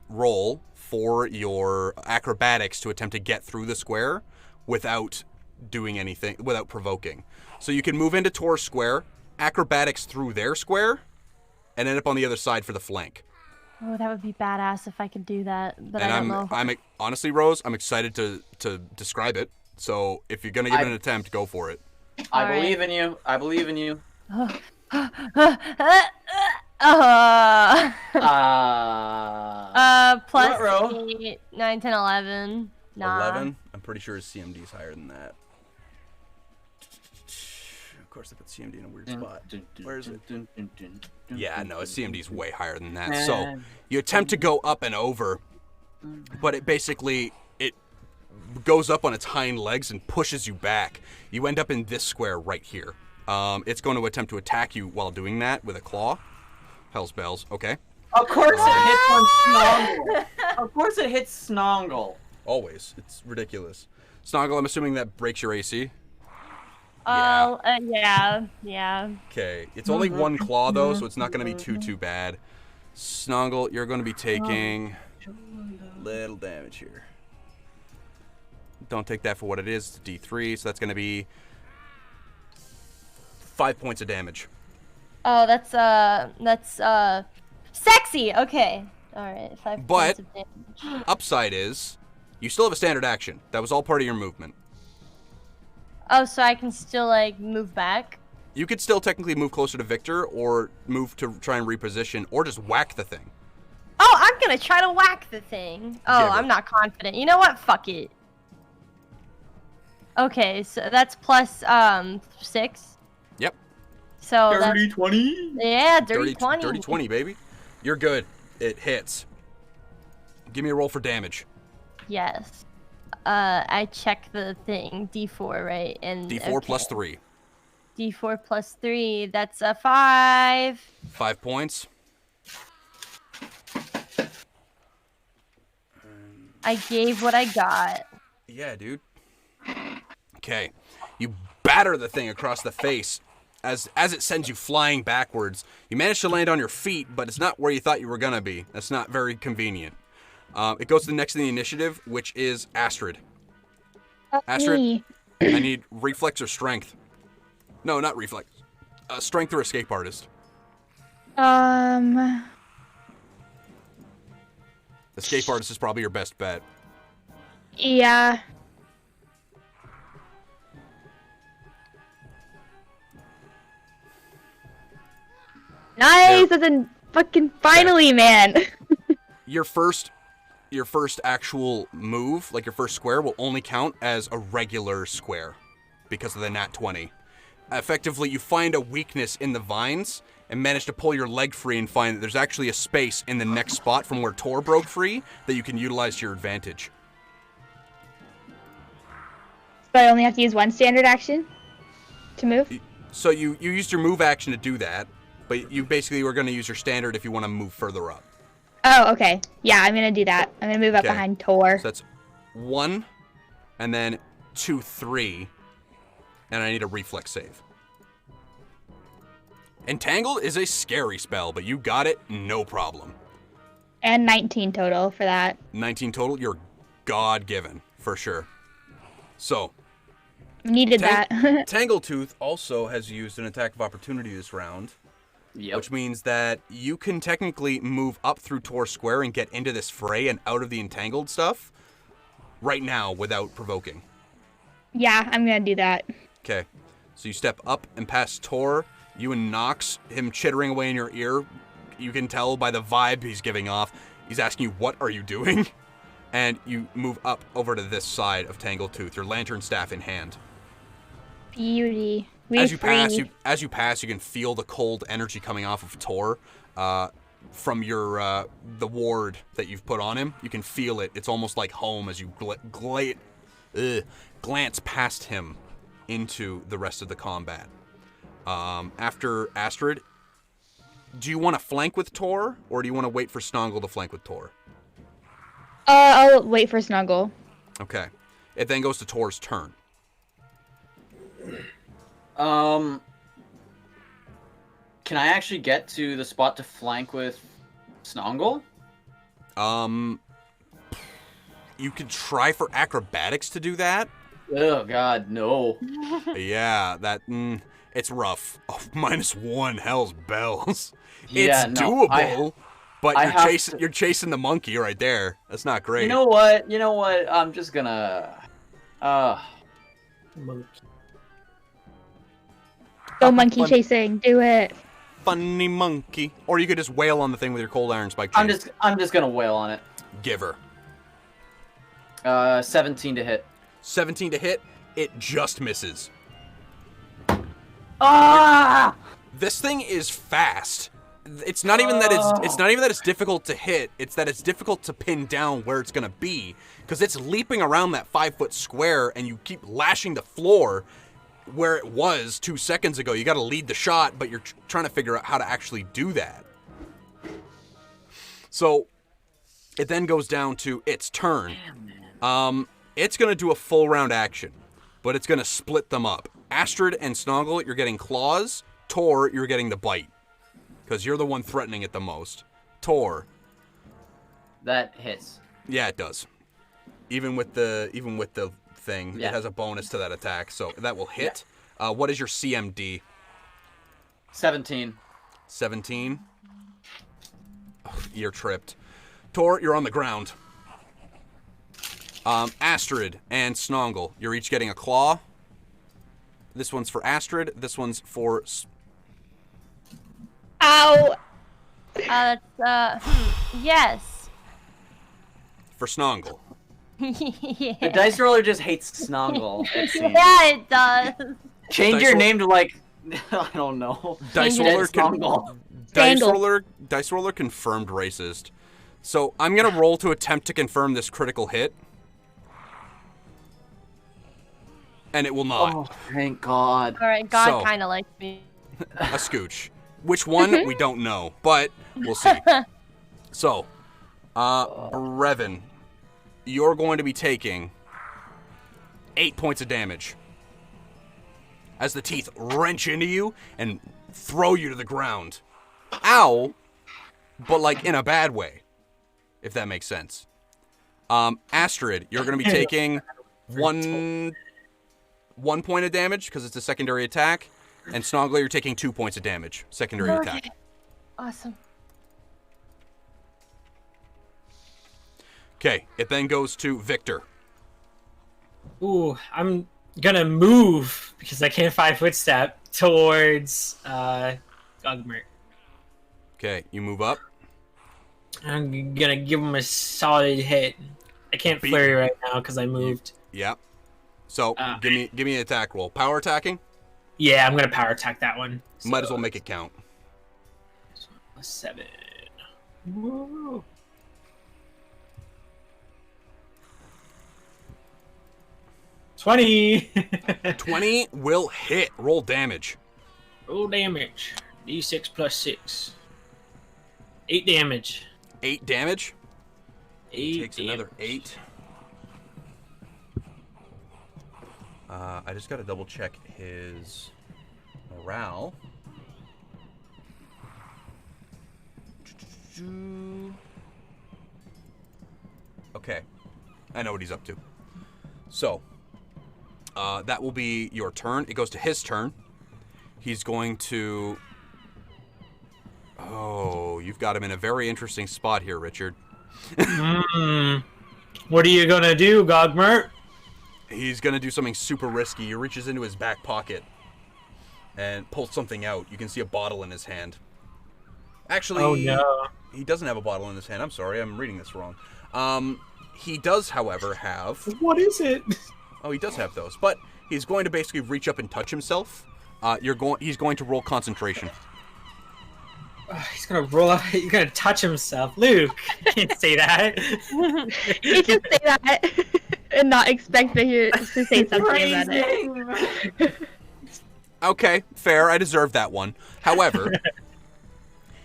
roll for your acrobatics to attempt to get through the square without doing anything, without provoking. So you can move into Tor's square, acrobatics through their square, and end up on the other side for the flank. Oh, that would be badass if I could do that, but And I don't know. I'm honestly, Rose, I'm excited to describe it. So if you're gonna give it an attempt, go for it. I believe in you. I believe in you. Plus Ruh-roh. 8, 9, 10, 11. Nah. 11? I'm pretty sure his CMD is higher than that. Of course, they put CMD in a weird spot. Where is it? Yeah, no, his CMD is way higher than that. So you attempt to go up and over, but it basically, it goes up on its hind legs and pushes you back. You end up in this square right here. It's going to attempt to attack you while doing that with a claw. Hell's bells. Okay. Of course it hits on Snongle. Of course it hits Snongle. Always. It's ridiculous. Snongle, I'm assuming that breaks your AC? Yeah. Okay. It's only one claw, though, so it's not going to be too bad. Snongle, you're going to be taking little damage here. Don't take that for what it is. It's D3, so that's going to be 5 points of damage. Oh, that's sexy. Okay. All right. 5 points of damage. Upside is, you still have a standard action. That was all part of your movement. Oh, so I can still like move back? You could still technically move closer to Victor, or move to try and reposition, or just whack the thing. Oh, I'm gonna try to whack the thing. Oh, Give it. I'm not confident. You know what? Fuck it. Okay, so that's plus 6. Yep. So Dirty that's, 20. yeah, dirty 20. Dirty 20, baby. You're good. It hits. Give me a roll for damage. Yes. I check the thing. D4, right? And D4 plus 3. D4 plus 3. That's a 5. 5 points. I gave what I got. Yeah, dude. Okay. You batter the thing across the face. As it sends you flying backwards, you manage to land on your feet, but it's not where you thought you were gonna be. That's not very convenient. It goes to the next in the initiative, which is Astrid. Astrid, Me. I need reflex or strength. No, not reflex. Strength or escape artist. Escape artist is probably your best bet. Yeah. Nice, that's a fucking finally, man. Your first actual move, like your first square, will only count as a regular square because of the nat 20. Effectively, you find a weakness in the vines and manage to pull your leg free and find that there's actually a space in the next spot from where Tor broke free that you can utilize to your advantage. So I only have to use one standard action to move? So you used your move action to do that, but you basically were going to use your standard if you want to move further up. Oh, okay. Yeah, I'm gonna do that. I'm gonna move up Okay. behind Tor. So that's 1, and then 2, 3, and I need a reflex save. Entangled is a scary spell, but you got it, no problem. And 19 total for that. 19 total, you're God-given, for sure. So, Needed that. Tangletooth also has used an attack of opportunity this round, which means that you can technically move up through Tor Square and get into this fray and out of the entangled stuff right now without provoking. Yeah, I'm gonna do that. Okay, so you step up and past Tor. You and Nox, him chittering away in your ear. You can tell by the vibe he's giving off. He's asking you, what are you doing? And you move up over to this side of Tangletooth, your lantern staff in hand. Beauty. As you pass, you can feel the cold energy coming off of Tor from your the ward that you've put on him. You can feel it. It's almost like home as you glance past him into the rest of the combat. After Astrid, do you want to flank with Tor, or do you want to wait for Snongle to flank with Tor? I'll wait for Snuggle. Okay. It then goes to Tor's turn. Can I actually get to the spot to flank with Snongle? You could try for acrobatics to do that. Oh God, no. Yeah, it's rough. Oh, -1, hell's bells. Yeah, it's no, doable, but you're chasing the monkey right there. That's not great. You know what? I'm just gonna. Monkey. Go monkey chasing. Do it. Funny monkey. Or you could just wail on the thing with your cold iron spike chain. I'm just gonna wail on it. Give her. 17 to hit. 17 to hit. It just misses. Ah! This thing is fast. It's not even that it's difficult to hit. It's that it's difficult to pin down where it's gonna be, because it's leaping around that 5-foot square, and you keep lashing the floor where it was 2 seconds ago. You got to lead the shot, but you're trying to figure out how to actually do that. So it then goes down to its turn. It's gonna do a full round action, but it's gonna split them up. Astrid and Snongle, you're getting claws. Tor, you're getting the bite, because you're the one threatening it the most. Tor. That hits. Yeah, it does. Even with the thing, Yeah. It has a bonus to that attack, so that will hit. Yeah. What is your CMD? 17. 17. Oh, you're tripped. Tor, you're on the ground. Astrid and Snongle, you're each getting a claw. This one's for Astrid. This one's for... Ow! Yes. For Snongle. Yeah. The dice roller just hates Snongle. It seems. Yeah, it does. Change your name to like I don't know. Dice Snongle. roller confirmed racist. So I'm gonna roll to attempt to confirm this critical hit. And it will not. Oh, thank God. All right, God So- kind of likes me. A scooch. Which one, we don't know, but we'll see. So, Brevin, you're going to be taking 8 points of damage as the teeth wrench into you and throw you to the ground. Ow, but like in a bad way, if that makes sense. Astrid, you're going to be taking one point of damage because it's a secondary attack. And Snongle, you're taking 2 points of damage. Secondary attack. Awesome. Okay, it then goes to Victor. Ooh, I'm gonna move because I can't 5-foot step towards Gugmert. Okay, you move up. I'm gonna give him a solid hit. I can't flurry right now because I moved. Yep. So give me an attack roll. Power attacking? Yeah, I'm gonna power attack that one. Might as well make it count. 7. Woo. $20. 20 will hit. Roll damage. Roll damage. D6 plus 6. 8 damage. 8 damage. 8 Takes damage. another 8. I just gotta double check his morale. Okay, I know what he's up to. So, that will be your turn. It goes to his turn. He's going to... Oh, you've got him in a very interesting spot here, Richard. What are you gonna do, Gogmert? He's going to do something super risky. He reaches into his back pocket and pulls something out. You can see a bottle in his hand. Actually, Oh no. he doesn't have a bottle in his hand. I'm sorry, I'm reading this wrong. He does, however, have... What is it? Oh, he does have those. But he's going to basically reach up and touch himself. He's going to roll concentration. He's gonna roll up. He's gonna touch himself. Luke, you can't say that. You can say that and not expect to say something about it. Okay, fair. I deserve that one. However,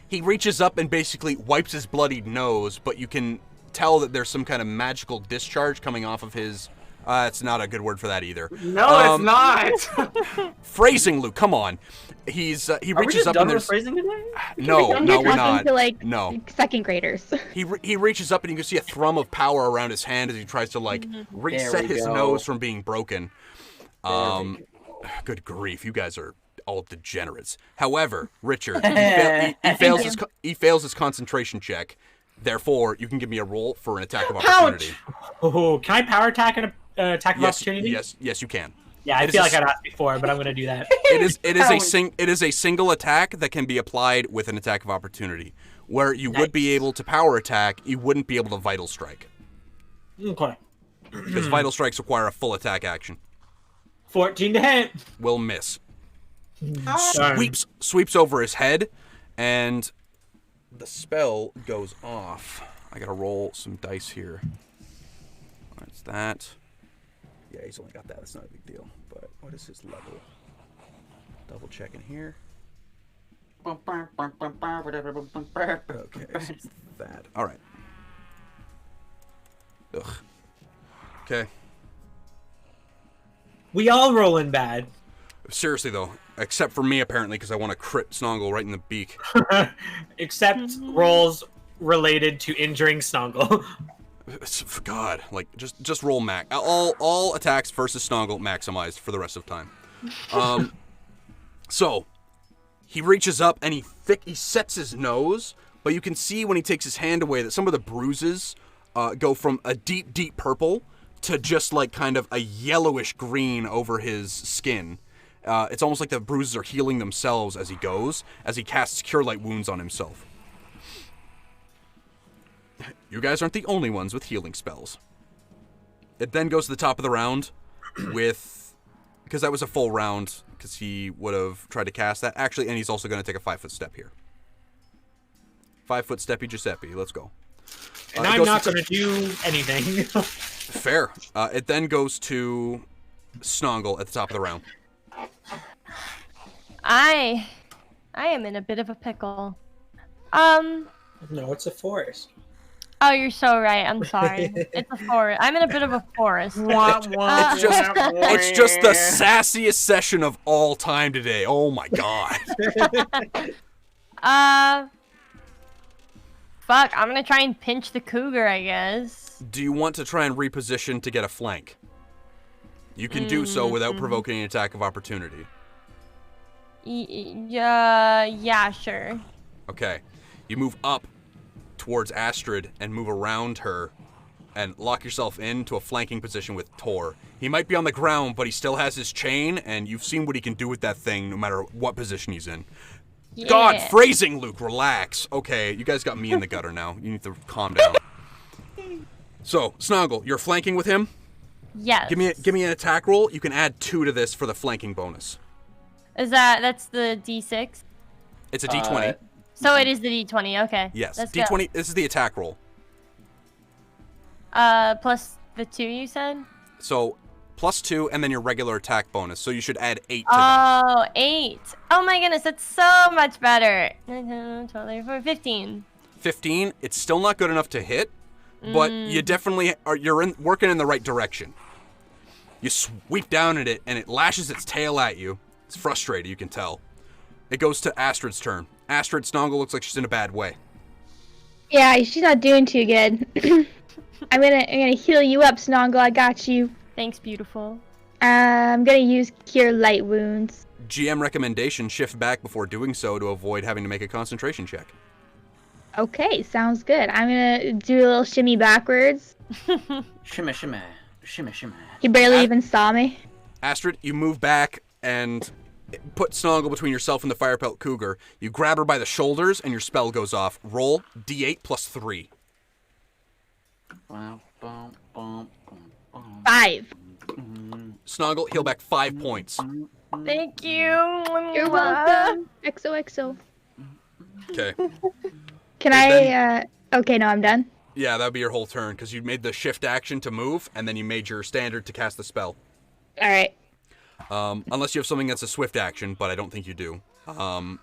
he reaches up and basically wipes his bloodied nose, but you can tell that there's some kind of magical discharge coming off of his It's not a good word for that either. No, it's not. Phrasing, Luke. Come on. He reaches up and there's phrasing today? no, we're not. To, like, No. second graders. He reaches up and you can see a thrum of power around his hand as he tries to like reset his nose from being broken. Good grief, you guys are all degenerates. However, Richard, he fails his concentration check. Therefore, you can give me a roll for an attack of opportunity. Oh, can I power attack an attack of opportunity? Yes, you can. Yeah, I feel like I'd asked before, but I'm going to do that. It is a single attack that can be applied with an attack of opportunity. Where you would be able to power attack, you wouldn't be able to vital strike. Okay. Because vital strikes require a full attack action. 14 to hit. Will miss. Sweeps over his head, and the spell goes off. I gotta roll some dice here. That's that. Yeah, he's only got that. That's not a big deal. But what is his level? Double checking here. Okay, so that. All right. Ugh. Okay. We all roll in bad. Seriously though, except for me apparently, because I want to crit Snongle right in the beak. Except rolls related to injuring Snongle. God, like just roll max. All attacks versus Snongle maximized for the rest of time. So he reaches up and he sets his nose, but you can see when he takes his hand away that some of the bruises go from a deep purple to just like kind of a yellowish green over his skin. It's almost like the bruises are healing themselves as he casts Cure Light Wounds on himself. You guys aren't the only ones with healing spells. It then goes to the top of the round with, because that was a full round, because he would have tried to cast that. Actually, and he's also going to take a 5-foot step here. 5-foot steppy Giuseppe, let's go. And I'm not going to do anything. Fair. It then goes to Snongle at the top of the round. I am in a bit of a pickle. No, it's a forest. Oh, you're so right. I'm sorry. It's a forest. I'm in a bit of a forest. It's just the sassiest session of all time today. Oh my god. Fuck. I'm gonna try and pinch the cougar, I guess. Do you want to try and reposition to get a flank? You can do so without provoking an attack of opportunity. Yeah, sure. Okay. You move up towards Astrid and move around her and lock yourself into a flanking position with Tor. He might be on the ground, but he still has his chain, and you've seen what he can do with that thing no matter what position he's in. Yeah. God, phrasing, Luke, relax. Okay, you guys got me in the gutter now. You need to calm down. So, Snongle, you're flanking with him? Yes. Give me an attack roll. You can add 2 to this for the flanking bonus. That's the D6? It's a D20. So it is the D20, okay. Yes, Let's D20, go. this is the attack roll. Plus the 2 you said? So, plus 2 and then your regular attack bonus. So you should add 8 to that. Oh, 8. Oh my goodness, that's so much better. 15. 15, it's still not good enough to hit, but you definitely you're working in the right direction. You sweep down at it and it lashes its tail at you. It's frustrated, you can tell. It goes to Astrid's turn. Astrid, Snongle looks like she's in a bad way. Yeah, she's not doing too good. I'm gonna heal you up, Snongle. I got you. Thanks, beautiful. I'm gonna use Cure Light Wounds. GM recommendation: shift back before doing so to avoid having to make a concentration check. Okay, sounds good. I'm gonna do a little shimmy backwards. Shimmy, shimmy, shimmy, shimmy. He barely even saw me. Astrid, you move back and put Snongle between yourself and the Fire Pelt Cougar. You grab her by the shoulders and your spell goes off. Roll D8 plus 3. 5. Snongle, heal back 5 points. Thank you. You're welcome. XOXO. Okay. Can I, okay, no, I'm done. Yeah, that would be your whole turn, because you made the shift action to move, and then you made your standard to cast the spell. Alright. Unless you have something that's a swift action, but I don't think you do.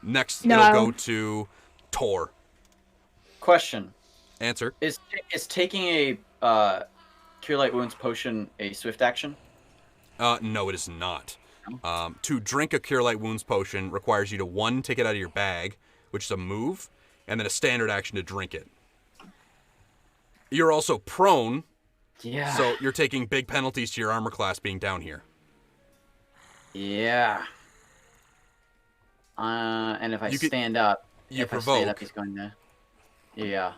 Next, No. it'll go to Tor. Question. Answer. Is taking a Cure Light Wounds potion a swift action? No, it is not. To drink a Cure Light Wounds potion requires you to, 1, take it out of your bag, which is a move, and then a standard action to drink it. You're also prone, so you're taking big penalties to your armor class being down here. Yeah. And if I stand up, I stand up, he's going to... Yeah.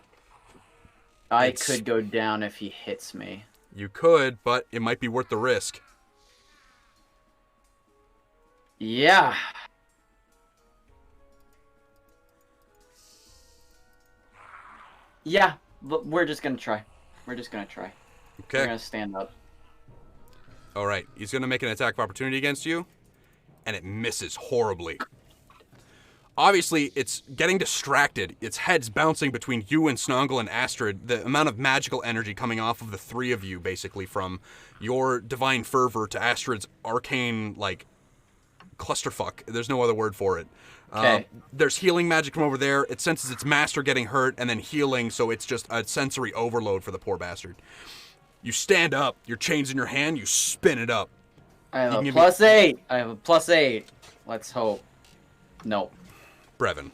I could go down if he hits me. You could, but it might be worth the risk. Yeah. Yeah, but we're just gonna try. We're just gonna try. Okay. We're gonna stand up. All right. He's gonna make an attack of opportunity against you, and it misses horribly. Obviously, it's getting distracted. Its head's bouncing between you and Snongle and Astrid. The amount of magical energy coming off of the three of you, basically, from your divine fervor to Astrid's arcane, like, clusterfuck. There's no other word for it. Okay. There's healing magic from over there. It senses its master getting hurt and then healing, so it's just a sensory overload for the poor bastard. You stand up, your chain's in your hand, you spin it up. I have a +8. I have a +8. Let's hope. No. Brevin.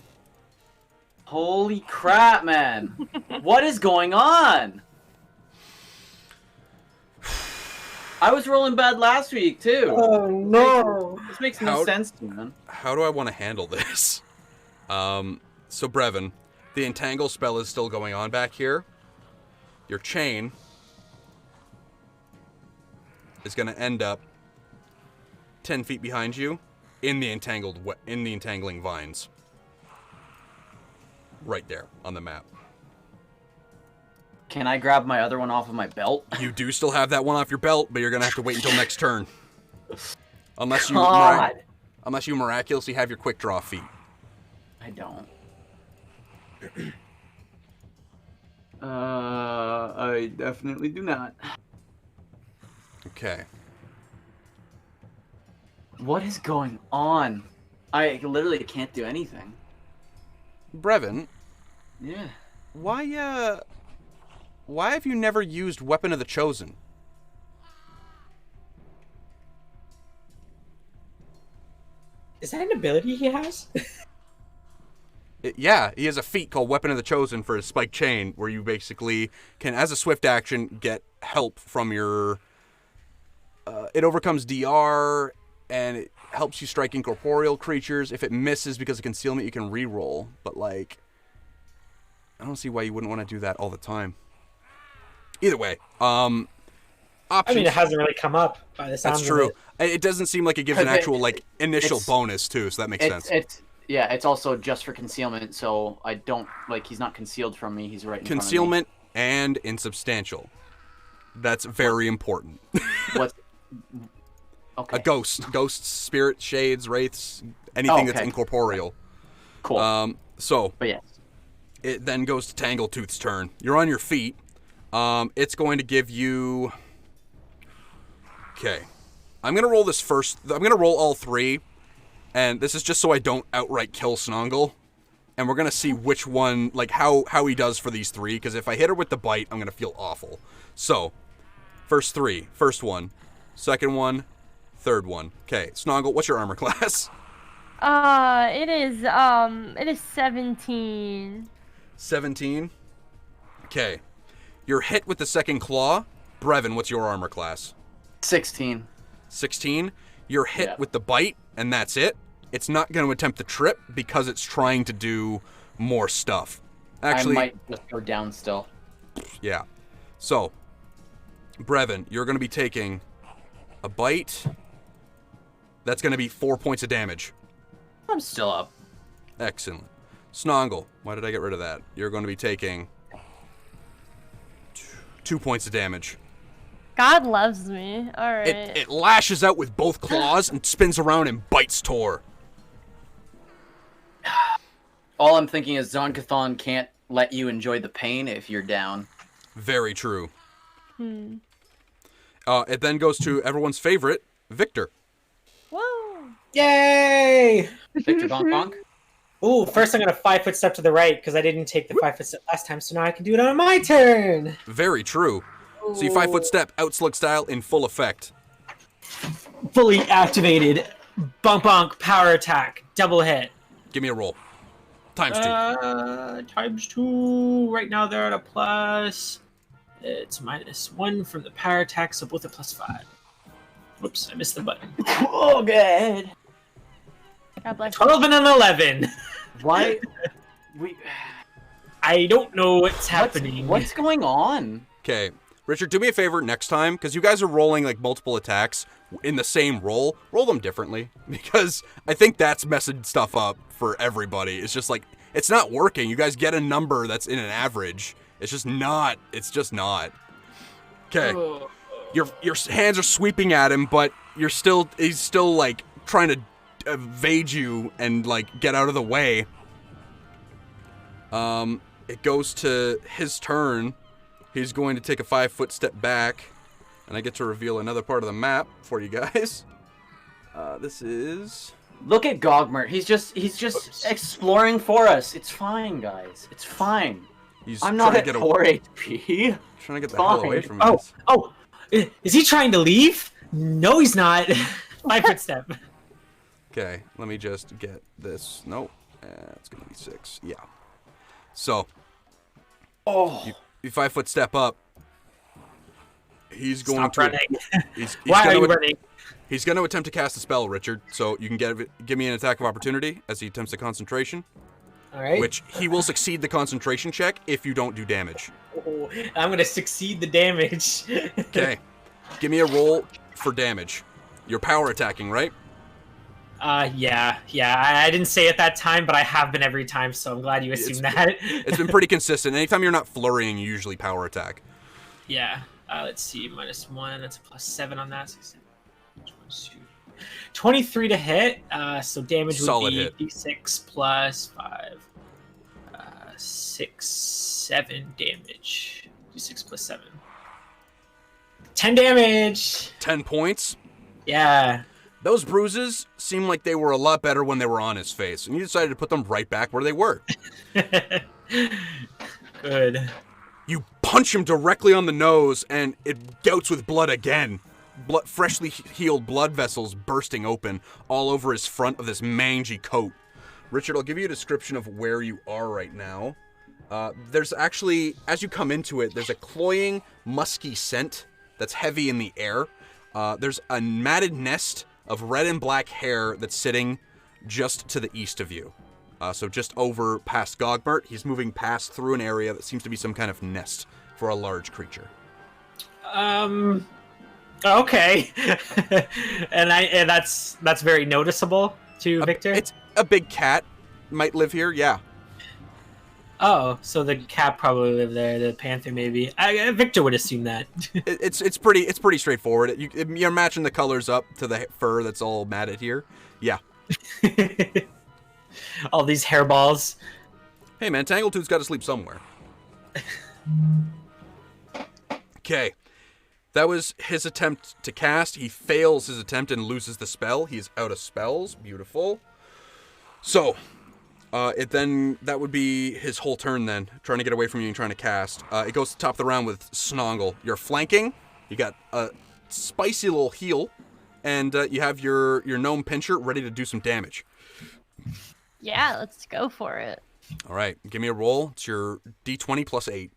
Holy crap, man. What is going on? I was rolling bad last week, too. Oh, no. This makes no sense to me, man. How do I want to handle this? So Brevin, the entangle spell is still going on back here. Your chain is going to end up 10 feet behind you in the entangling vines. Right there on the map. Can I grab my other one off of my belt? You do still have that one off your belt, but you're going to have to wait until next turn. Unless you miraculously have your quick draw feat. I don't. I definitely do not. Okay. What is going on? I literally can't do anything. Brevin. Yeah. Why have you never used Weapon of the Chosen? Is that an ability he has? Yeah, he has a feat called Weapon of the Chosen for his spiked chain, where you basically can, as a swift action, get help from your... it overcomes DR, and it helps you strike incorporeal creatures. If it misses because of concealment, you can reroll. But, like, I don't see why you wouldn't want to do that all the time. Either way, options. I mean, it hasn't really come up by the sounds That's true. of it. It doesn't seem like it gives an actual, like, initial bonus, too, so that makes sense. It's also just for concealment, so I don't, like, he's not concealed from me, he's right in Concealment front and insubstantial. That's very important. What? Okay. A ghost. Ghosts, spirits, shades, wraiths, anything that's incorporeal. Cool. But yes. It then goes to Tangletooth's turn. You're on your feet. It's going to give you... Okay. I'm going to roll this first. I'm going to roll all three. And this is just so I don't outright kill Snongle. And we're going to see which one, like, how he does for these three. Because if I hit her with the bite, I'm going to feel awful. So, first three. First one. Second one. Third one. Okay, Snongle, what's your armor class? It is 17. 17? Okay. You're hit with the second claw. Brevin, what's your armor class? 16. 16? You're hit with the bite, and that's it. It's not going to attempt the trip because it's trying to do more stuff. Actually, I might just go down still. Yeah. So, Brevin, you're going to be taking a bite. That's going to be 4 points of damage. I'm still up. Excellent. Snongle, why did I get rid of that? You're going to be taking 2 points of damage. God loves me. All right. It lashes out with both claws and spins around and bites Tor. All I'm thinking is Zonkathon can't let you enjoy the pain if you're down. Very true. It then goes to everyone's favorite, Victor. Whoa! Yay! Victor Bonk Bonk? Ooh, first I'm going to 5-foot step to the right because I didn't take the 5-foot step last time, so now I can do it on my turn. Very true. So you 5-foot step, outslug style in full effect. Fully activated. Bunk bunk power attack. Double hit. Give me a roll. Times 2. Times 2. Right now they're at a plus. It's -1 from the power attack, so both are +5. Whoops, I missed the button. Oh, good. God bless 12 and an 11. Why? I don't know what's happening. What's going on? Okay. Richard, do me a favor next time, because you guys are rolling like multiple attacks in the same roll. Roll them differently, because I think that's messing stuff up for everybody. It's just like, it's not working. You guys get a number that's in an average. It's just not. Okay. Your hands are sweeping at him, but he's still like trying to evade you and like get out of the way. It goes to his turn. He's going to take a 5-foot step back, and I get to reveal another part of the map for you guys. This is... Look at Gogmert. He's just exploring for us. It's fine, guys. It's fine. I'm not at 4 HP. Trying to get the hell away from me. Oh, is he trying to leave? No, he's not. 5-foot step. Okay, let me just get this. Nope. It's going to be 6. Yeah. So, you 5-foot step up. He's going to... Why are you running? He's going to attempt to cast a spell, Richard. So you can give me an attack of opportunity as he attempts a concentration. All right. Which he will succeed the concentration check if you don't do damage. Oh, I'm going to succeed the damage. Okay. Give me a roll for damage. You're power attacking, right? Yeah. I didn't say it that time, but I have been every time, so I'm glad you assumed that. It's been pretty consistent. Anytime you're not flurrying, you usually power attack. Yeah. Let's see. -1. That's a +7 on that. 23 to hit. So damage would be D6 plus 5. 6, 7 damage. D6 plus 7. 10 damage. 10 points? Yeah. Those bruises seem like they were a lot better when they were on his face, and you decided to put them right back where they were. Good. You punch him directly on the nose, and it gouts with blood again. Freshly healed blood vessels bursting open all over his front of this mangy coat. Richard, I'll give you a description of where you are right now. There's actually, as you come into it, there's a cloying, musky scent that's heavy in the air. There's a matted nest of red and black hair that's sitting just to the east of you. So just over past Gogmert, he's moving past through an area that seems to be some kind of nest for a large creature. Okay. and that's very noticeable to Victor? It's a big cat might live here, yeah. Oh, so the cat probably lived there, the panther maybe. Victor would assume that. It's pretty straightforward. You're matching the colors up to the fur that's all matted here. Yeah. All these hairballs. Hey man, Tangletooth's got to sleep somewhere. Okay. That was his attempt to cast. He fails his attempt and loses the spell. He's out of spells. Beautiful. So, that would be his whole turn then, trying to get away from you and trying to cast. It goes to top of the round with Snongle. You're flanking. You got a spicy little heal, and you have your gnome pincher ready to do some damage. Yeah, let's go for it. All right, give me a roll. It's your D20 plus 8.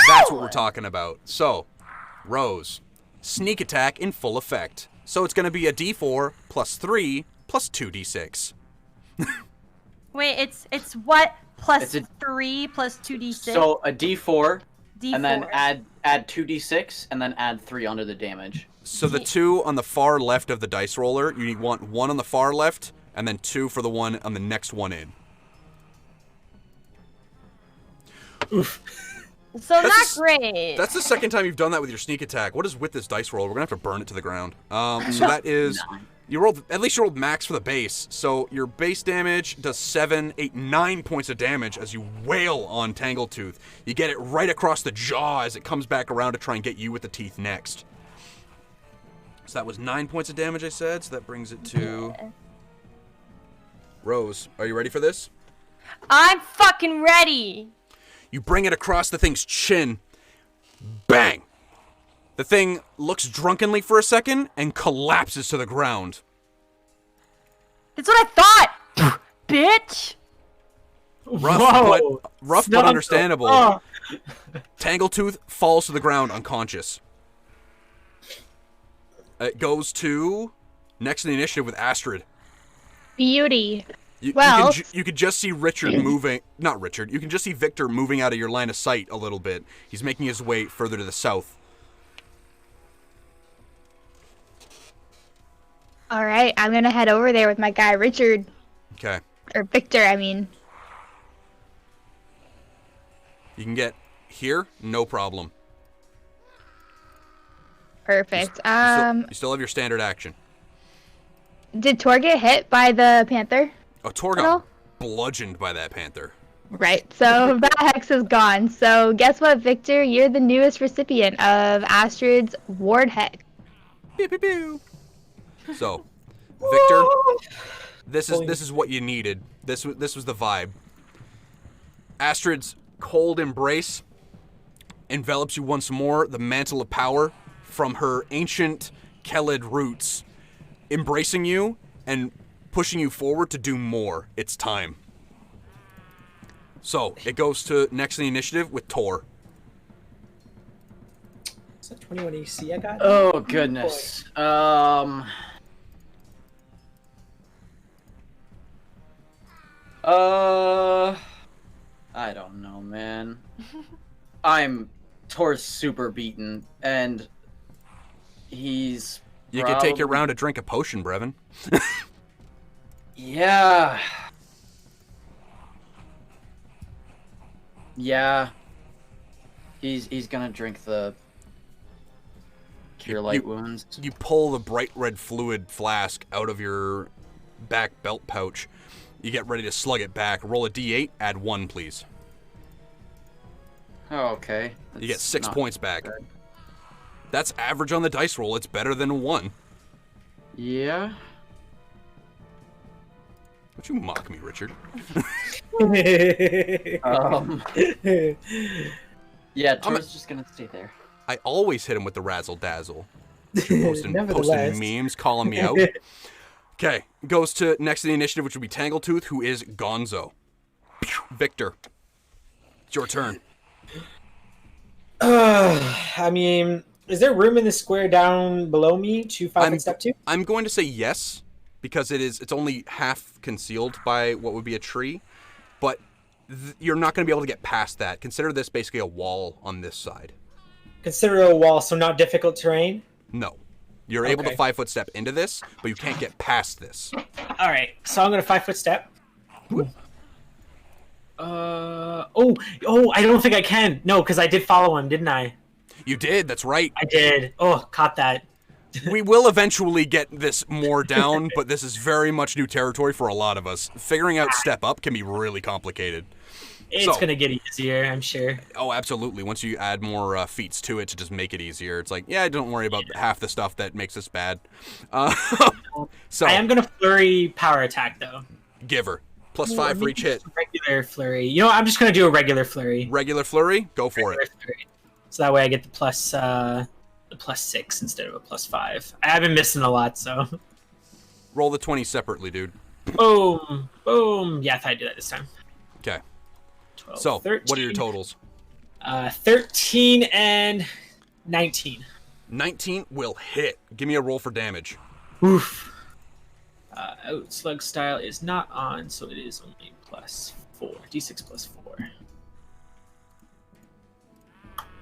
That's what we're talking about. So, Rose, sneak attack in full effect. So it's going to be a D4 plus 3 plus 2D6. Wait, it's what? Plus 3 plus 2D6? So a D4, and then add 2D6, and then add 3 onto the damage. So the 2 on the far left of the dice roller, you want 1 on the far left, and then 2 for the one on the next one in. Oof. So that's great. That's the second time you've done that with your sneak attack. What is with this dice roll? We're gonna have to burn it to the ground. So that is, you rolled max for the base. So your base damage does 7, 8, 9 points of damage as you wail on Tangletooth. You get it right across the jaw as it comes back around to try and get you with the teeth next. So that was 9 points of damage, I said. So that brings it to Rose. Are you ready for this? I'm fucking ready. You bring it across the thing's chin. Bang! The thing looks drunkenly for a second and collapses to the ground. That's what I thought, bitch. Rough but understandable. Oh. Tangletooth falls to the ground unconscious. It goes to next in the initiative with Astrid. Beauty. You could just see Richard moving. Not Richard. You can just see Victor moving out of your line of sight a little bit. He's making his way further to the south. All right, I'm gonna head over there with my guy Richard. Okay. Or Victor, I mean. You can get here, no problem. Perfect. You still have your standard action. Did Tor get hit by the panther? Oh, Tor got bludgeoned by that panther. Right, so that hex is gone. So guess what, Victor? You're the newest recipient of Astrid's ward hex. Pew, pew, pew. So, Victor, this is what you needed. This was the vibe. Astrid's cold embrace envelops you once more, the mantle of power from her ancient Kelid roots, embracing you and pushing you forward to do more. It's time. So, it goes to next in the initiative with Tor. Is that 21 AC I got? Oh, goodness. I don't know, man. Tor's super beaten, and he's You could take your round to drink a potion, Brevin. Yeah. Yeah. He's gonna drink the Cure Light Wounds. You pull the bright red fluid flask out of your back belt pouch. You get ready to slug it back. Roll a d8, add 1, please. Oh, okay. You get 6 points back. Bad. That's average on the dice roll. It's better than a 1. Yeah. Don't you mock me, Richard. Yeah, Tor's just gonna stay there. I always hit him with the razzle dazzle. Posting memes, calling me out. Okay, goes to next in the initiative, which would be Tangletooth, who is Gonzo. Victor, it's your turn. I mean, is there room in the square down below me to 5-foot step to? I'm going to say yes, because it's only half concealed by what would be a tree, but you're not going to be able to get past that. Consider this basically a wall on this side. Consider a wall, so not difficult terrain? No. You're able to 5-foot step into this, but you can't get past this. All right, so I'm going to 5-foot step. I don't think I can. No, because I did follow him, didn't I? You did, that's right. I did. Oh, caught that. We will eventually get this more down, but this is very much new territory for a lot of us. Figuring out step up can be really complicated. It's going to get easier, I'm sure. Oh, absolutely. Once you add more feats to it to just make it easier, it's like, yeah, don't worry about half the stuff that makes us bad. So I am going to flurry power attack, though. Give her. +5 for each hit. Regular flurry. You know what? I'm just going to do a regular flurry. Regular flurry? Go for it. Flurry. So that way I get the +6 instead of a +5. I've been missing a lot, so. Roll the 20 separately, dude. Boom. Boom. Yeah, I thought I'd do that this time. Okay. 12, so, 13, what are your totals? 13 and 19. 19 will hit. Give me a roll for damage. Oof. Slug style is not on, so it is only +4. D6 +4.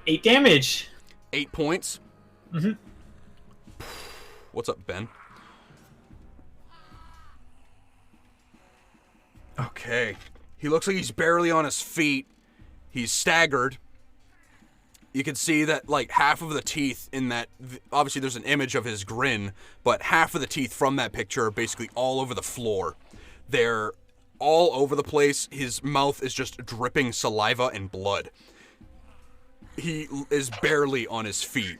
8 damage. 8 points? Mm-hmm. What's up, Ben? Okay. He looks like he's barely on his feet. He's staggered. You can see that, like, half of the teeth in that... Obviously, there's an image of his grin, but half of the teeth from that picture are basically all over the floor. They're all over the place. His mouth is just dripping saliva and blood. He is barely on his feet.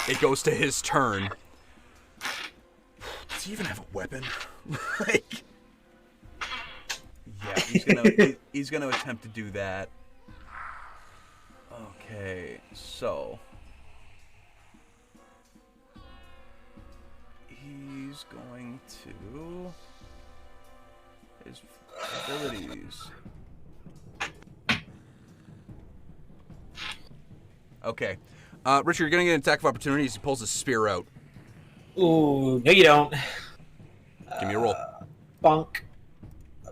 It goes to his turn. Does he even have a weapon? Like... Yeah, he's gonna attempt to do that. Okay, so he's going to his abilities. Okay, Richard, you're gonna get an attack of opportunity as he pulls his spear out. Ooh, no, you don't. Give me a roll. Bonk.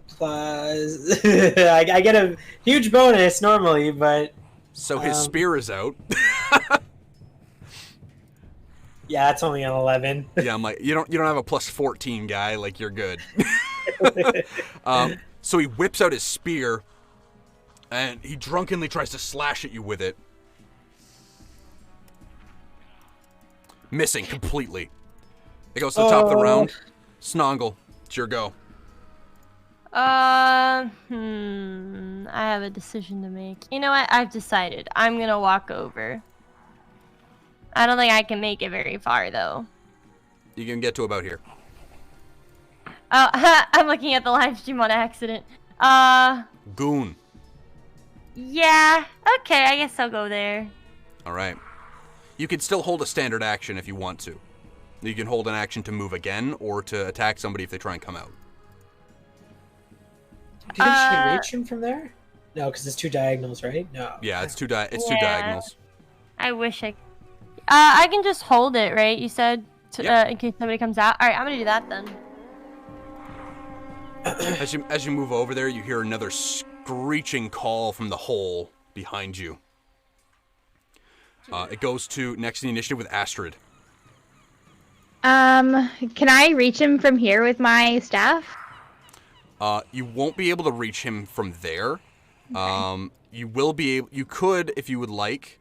Plus, I get a huge bonus normally, but So his spear is out. yeah, it's only an 11. Yeah, I'm like, you don't have a plus 14 guy, like you're good. So he whips out his spear, and he drunkenly tries to slash at you with it. Missing completely. It goes to the top of the round. Snongle, it's your go. I have a decision to make. You know what? I've decided. I'm gonna walk over. I don't think I can make it very far, though. You can get to about here. Oh, I'm looking at the live stream on accident. Goon. Yeah. Okay, I guess I'll go there. All right. You can still hold a standard action if you want to. You can hold an action to move again or to attack somebody if they try and come out. Do you think she can reach him from there? No, because it's 2 diagonals, right? No. Yeah, it's two diagonals. I wish I can just hold it, right? You said Yep. in case somebody comes out. All right, I'm gonna do that then. As you move over there, you hear another screeching call from the hole behind you. It goes to next in the initiative with Astrid. Can I reach him from here with my staff? You won't be able to reach him from there. You will be able. You could, if you would like,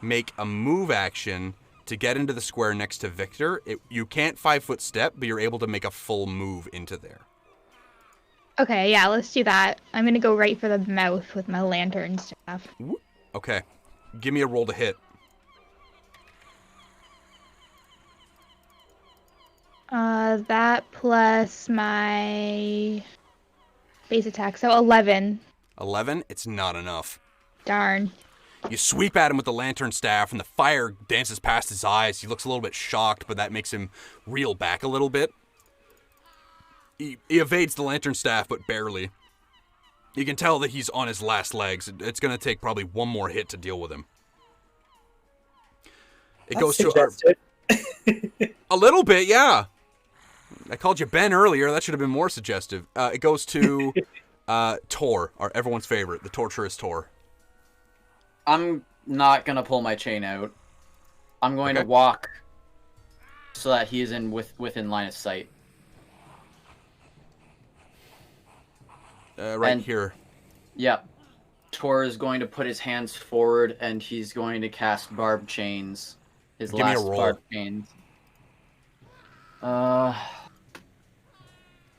make a move action to get into the square next to Victor. You can't 5-foot step, but you're able to make a full move into there. Okay, yeah, let's do that. I'm gonna go right for the mouth with my lantern staff. Okay, give me a roll to hit. That plus my base attack, so 11. 11? It's not enough. Darn. You sweep at him with the lantern staff, and the fire dances past his eyes. He looks a little bit shocked, but that makes him reel back a little bit. He evades the lantern staff, but barely. You can tell that he's on his last legs. It's going to take probably one more hit to deal with him. It goes to a little bit, yeah. I called you Ben earlier. That should have been more suggestive. It goes to Tor, everyone's favorite, the torturous Tor. I'm not gonna pull my chain out. I'm going to walk so that he is within line of sight. Right here. Yep. Tor is going to put his hands forward and he's going to cast Barb Chains. His Give me a last roll. Barb Chains.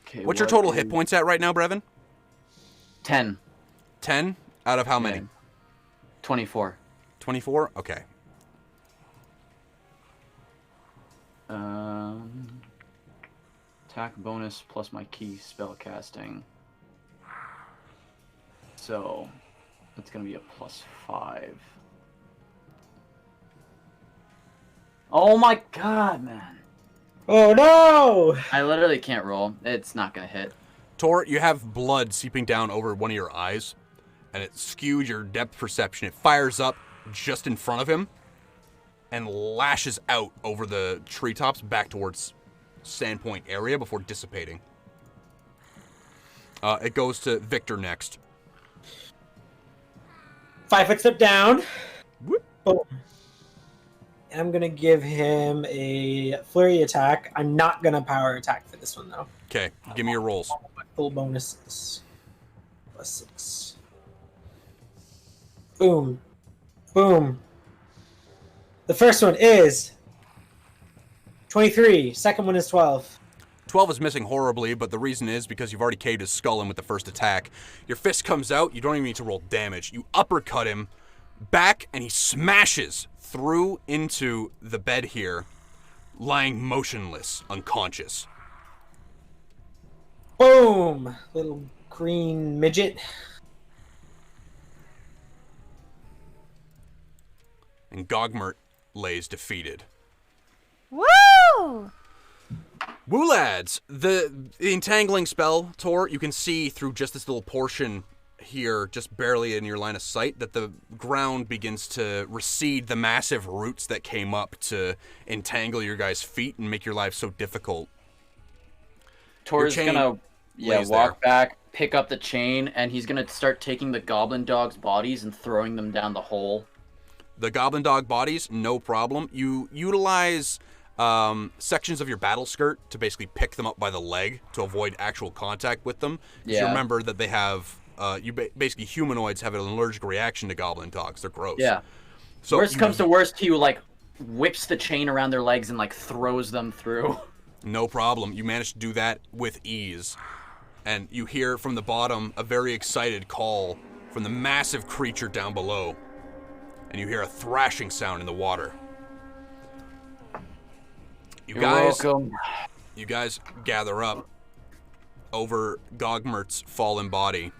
Okay, What's your total hit points at right now, Brevin? 10. 10 out of how many? 24. 24? Okay. Attack bonus plus my key spell casting. So that's gonna be a +5. Oh my god, man. Oh no! I literally can't roll. It's not gonna hit. Tor, you have blood seeping down over one of your eyes, and it skewed your depth perception. It fires up just in front of him and lashes out over the treetops back towards Sandpoint area before dissipating. It goes to Victor next. 5-foot step down. Whoop. Boom. And I'm gonna give him a flurry attack. I'm not gonna power attack for this one though. Okay, give me your rolls. Full bonuses. +6. Boom. Boom. The first one is 23. Second one is 12. 12 is missing horribly, but the reason is because you've already caved his skull in with the first attack. Your fist comes out, you don't even need to roll damage. You uppercut him back, and he smashes through into the bed here, lying motionless, unconscious. Boom! Little green midget. and Gogmert lays defeated. Woo! Woo, lads! The entangling spell, Tor, you can see through just this little portion here, just barely in your line of sight, that the ground begins to recede the massive roots that came up to entangle your guys' feet and make your life so difficult. Tor's gonna walk back, pick up the chain, and he's gonna start taking the goblin dog's bodies and throwing them down the hole. The goblin dog bodies, no problem. You utilize sections of your battle skirt to basically pick them up by the leg to avoid actual contact with them. Because you remember that they have, basically humanoids have an allergic reaction to goblin dogs. They're gross. Yeah. So worst comes to worst, he like whips the chain around their legs and like throws them through. No problem. You manage to do that with ease. And you hear from the bottom a very excited call from the massive creature down below. And you hear a thrashing sound in the water. You're welcome. You guys gather up over Gogmert's fallen body.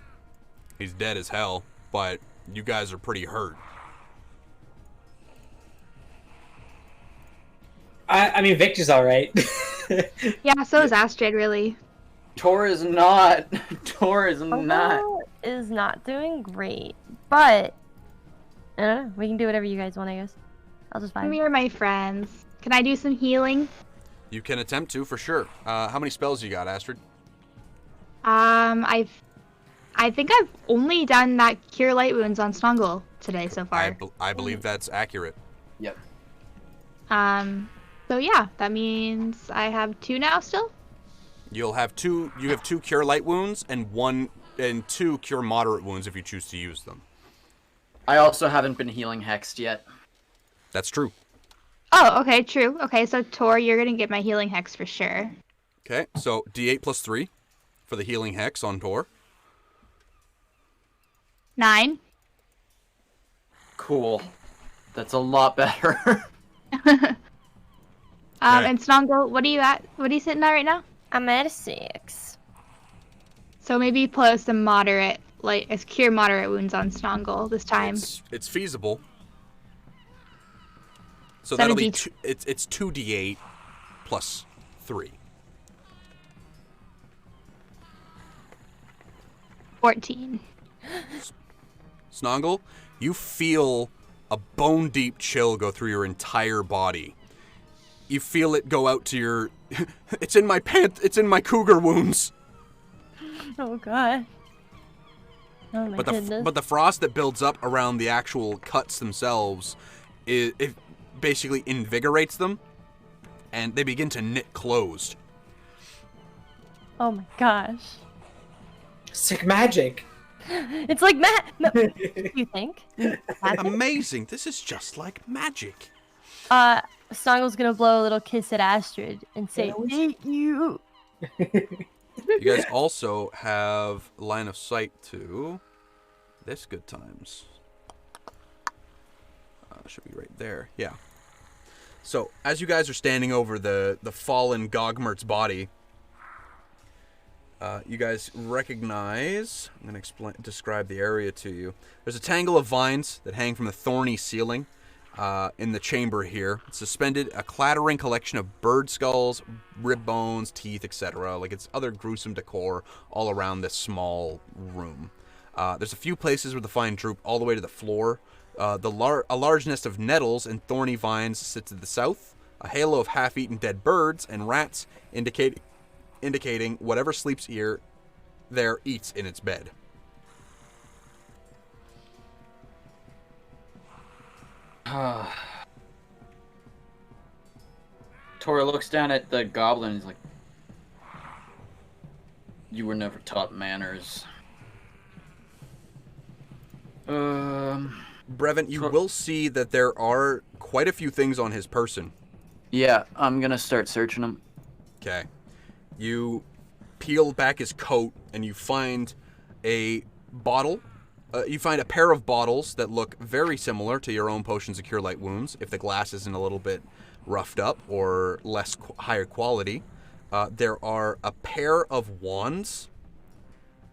He's dead as hell, but you guys are pretty hurt. I mean, Victor's all right. Yeah, so is Astrid, really. Tor is not. Tor is not. Is not doing great, but I don't know. We can do whatever you guys want, I guess. I'll just find. You're my friends. Can I do some healing? You can attempt to, for sure. How many spells you got, Astrid? I think I've only done that Cure Light Wounds on Snongle today so far. I believe that's accurate. Yep. So yeah, that means I have 2 now still? You'll have 2. You have 2 Cure Light Wounds and 2 Cure Moderate Wounds if you choose to use them. I also haven't been healing hexed yet. That's true. Oh, okay, true. Okay, so Tor, you're gonna get my healing hex for sure. Okay, so D8 plus 3 for the healing hex on Tor. 9. Cool. That's a lot better. And Snongle, what are you at? What are you sitting at right now? I'm at a 6. So maybe put some moderate, like, as Cure Moderate Wounds on Snongle this time. It's feasible. So That'll that'll be be it's 2d8 plus 3. 14. Snongle, you feel a bone-deep chill go through your entire body. You feel it go out to your... It's in my cougar wounds. Oh, God. Oh, my goodness. But the frost that builds up around the actual cuts themselves, it basically invigorates them, and they begin to knit closed. Oh, my gosh. Sick magic. It's like you think? Amazing. This is just like magic. Snongle's gonna blow a little kiss at Astrid and say, "Thank you." You guys also have line of sight to this good times. Should be right there. Yeah. So as you guys are standing over the fallen Gogmert's body, you guys recognize. I'm gonna describe the area to you. There's a tangle of vines that hang from the thorny ceiling. In the chamber here, it's suspended a clattering collection of bird skulls, rib bones, teeth, etc. Like it's other gruesome decor all around this small room. There's a few places where the vine droop all the way to the floor. A large nest of nettles and thorny vines sits to the south. A halo of half-eaten dead birds and rats indicating whatever sleeps here there eats in its bed. Tora looks down at the goblin and is like, "You were never taught manners." Brevin, you will see that there are quite a few things on his person. Yeah, I'm gonna start searching him. Okay. You peel back his coat and you find a bottle. You find a pair of bottles that look very similar to your own potions of Cure Light Wounds, if the glass isn't a little bit roughed up or less higher quality. There are a pair of wands,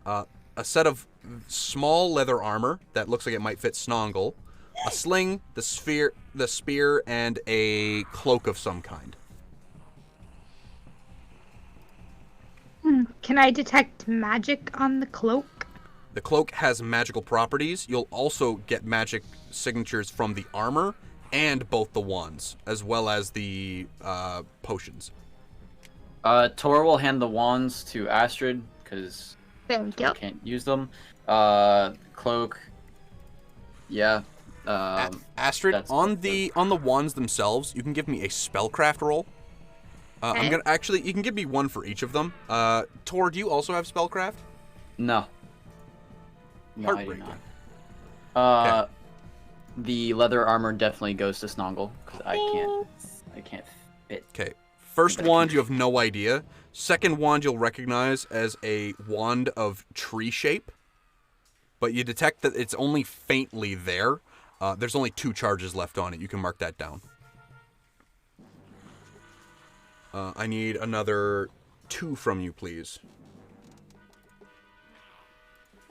a set of small leather armor that looks like it might fit Snongle, a sling, the spear, and a cloak of some kind. Can I detect magic on the cloak? The cloak has magical properties. You'll also get magic signatures from the armor and both the wands, as well as the potions. Tor will hand the wands to Astrid, because Thank you. can't use them. Cloak. Yeah. Astrid, on the wands themselves, you can give me a spellcraft roll. I'm gonna you can give me one for each of them. Tor, do you also have spellcraft? No. No, I do Heartbreaking. not. The leather armor definitely goes to Snongle, because I can't fit. Okay. First wand, you have no idea. Second wand, you'll recognize as a wand of tree shape, but you detect that it's only faintly there. There's only 2 charges left on it. You can mark that down. I need another 2 from you, please.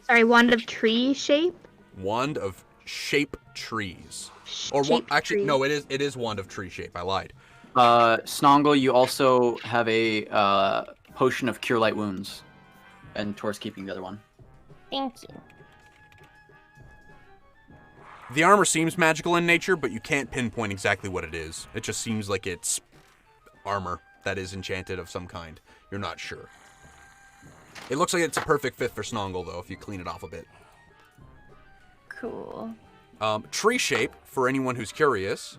Sorry, wand of tree shape? Wand of shape trees. Tree. No, it is wand of tree shape. I lied. Snongle, you also have a potion of cure light wounds, and Tor's keeping the other one. Thank you. The armor seems magical in nature, but you can't pinpoint exactly what it is. It just seems like it's armor that is enchanted of some kind. You're not sure. It looks like it's a perfect fit for Snongle, though, if you clean it off a bit. Cool. Tree shape, for anyone who's curious,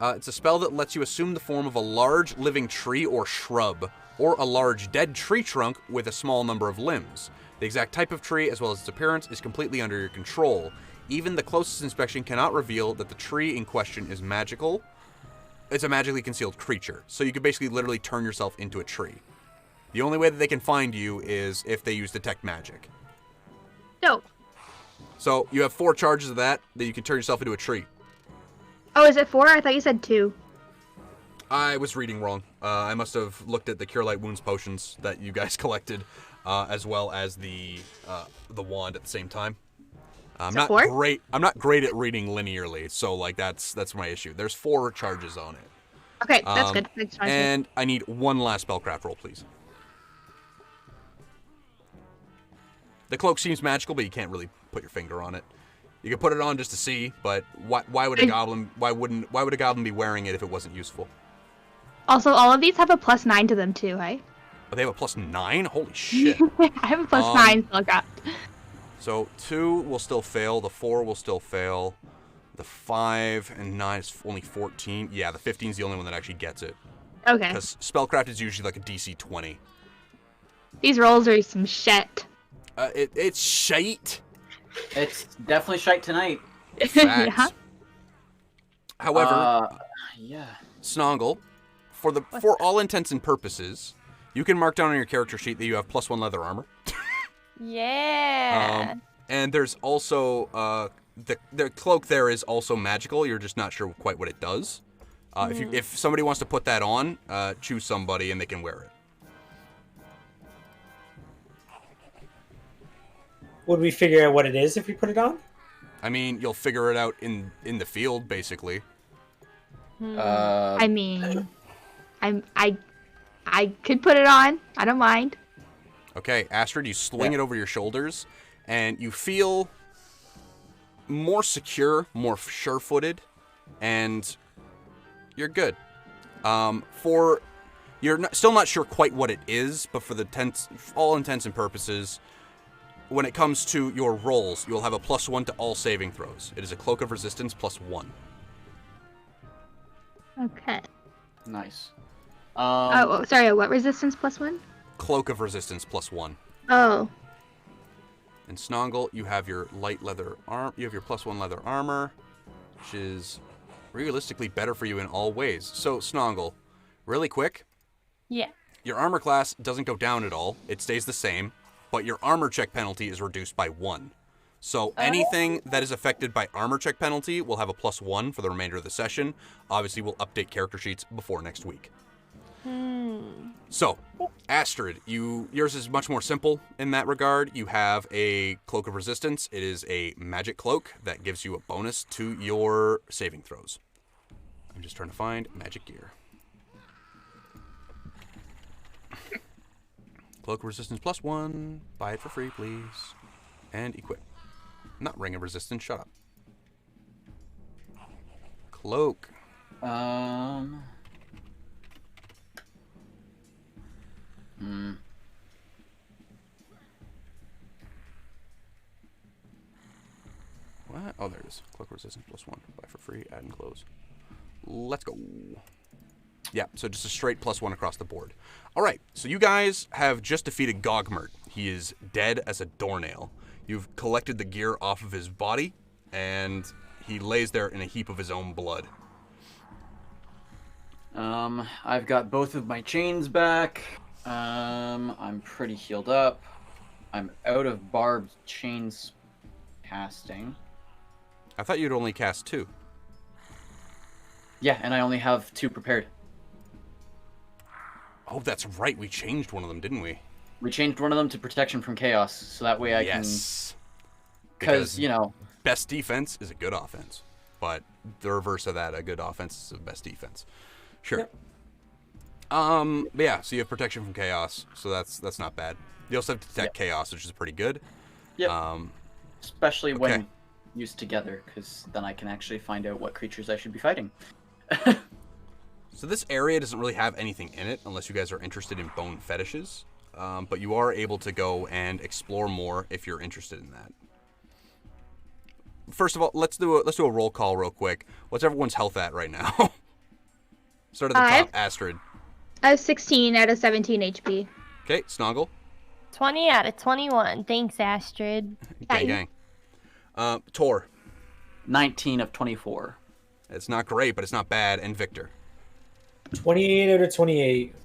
it's a spell that lets you assume the form of a large living tree or shrub, or a large dead tree trunk with a small number of limbs. The exact type of tree, as well as its appearance, is completely under your control. Even the closest inspection cannot reveal that the tree in question is magical. It's a magically concealed creature, so you could basically literally turn yourself into a tree. The only way that they can find you is if they use detect magic. Dope. So you have 4 charges of that you can turn yourself into a tree. Oh, is it 4? I thought you said 2. I was reading wrong. I must have looked at the Cure Light Wounds potions that you guys collected, as well as the wand at the same time. I'm not great at reading linearly, so like that's my issue. There's 4 charges on it. Okay, that's good. Thanks, And I need one last spellcraft roll, please. The cloak seems magical, but you can't really put your finger on it. You could put it on just to see, but why would a goblin? Why would a goblin be wearing it if it wasn't useful? Also, all of these have a +9 to them too, right? Oh, they have a +9? Holy shit! I have a +9 spellcraft. So 2 will still fail. The 4 will still fail. The 5 and 9 is only 14. Yeah, the 15 is the only one that actually gets it. Okay. Because spellcraft is usually like a DC 20. These rolls are some shit. It's shite. It's definitely shite tonight. Facts. Yeah. However, yeah. Snongle, for all intents and purposes, you can mark down on your character sheet that you have +1 leather armor. Yeah. And there's also the cloak there is also magical. You're just not sure quite what it does. If somebody wants to put that on, choose somebody and they can wear it. Would we figure out what it is if we put it on? I mean, you'll figure it out in the field, basically. I mean, I could put it on. I don't mind. Okay, Astrid, you sling it over your shoulders, and you feel more secure, more sure-footed, and you're good. You're still not sure quite what it is, but for all intents and purposes, when it comes to your rolls, you'll have a +1 to all saving throws. It is a cloak of resistance +1. Okay. Nice. Sorry, what resistance +1? Cloak of resistance +1. Oh. And Snongle, you have your light leather arm. You have your +1 leather armor, which is realistically better for you in all ways. So Snongle, really quick. Yeah. Your armor class doesn't go down at all. It stays the same, but your armor check penalty is reduced by 1. So anything that is affected by armor check penalty will have a +1 for the remainder of the session. Obviously, we'll update character sheets before next week. So, Astrid, yours is much more simple in that regard. You have a Cloak of Resistance. It is a magic cloak that gives you a bonus to your saving throws. I'm just trying to find magic gear. Cloak of Resistance +1. Buy it for free, please. And equip. Not Ring of Resistance, shut up. Cloak. What? Oh, there it is. Cloak Resistance +1. Buy for free, add and close. Let's go. Yeah, so just a straight +1 across the board. Alright, so you guys have just defeated Gogmert. He is dead as a doornail. You've collected the gear off of his body, and he lays there in a heap of his own blood. I've got both of my chains back. I'm pretty healed up. I'm out of barbed chains casting. I thought you'd only cast 2. Yeah, and I only have 2 prepared. Oh, that's right. We changed one of them, didn't we? We changed one of them to protection from chaos, so that way I can... Because, you know... Best defense is a good offense. But the reverse of that, a good offense is the best defense. Sure. Yep. But yeah, so you have protection from chaos, so that's not bad. You also have detect chaos, which is pretty good. Yep. Especially when used together, because then I can actually find out what creatures I should be fighting. So this area doesn't really have anything in it, unless you guys are interested in bone fetishes. But you are able to go and explore more if you're interested in that. First of all, let's do a roll call real quick. What's everyone's health at right now? Start at the top, Astrid. I have 16 out of 17 HP. Okay, Snongle. 20 out of 21. Thanks, Astrid. Gang. Tor. 19 of 24. It's not great, but it's not bad. And Victor. 28 out of 28.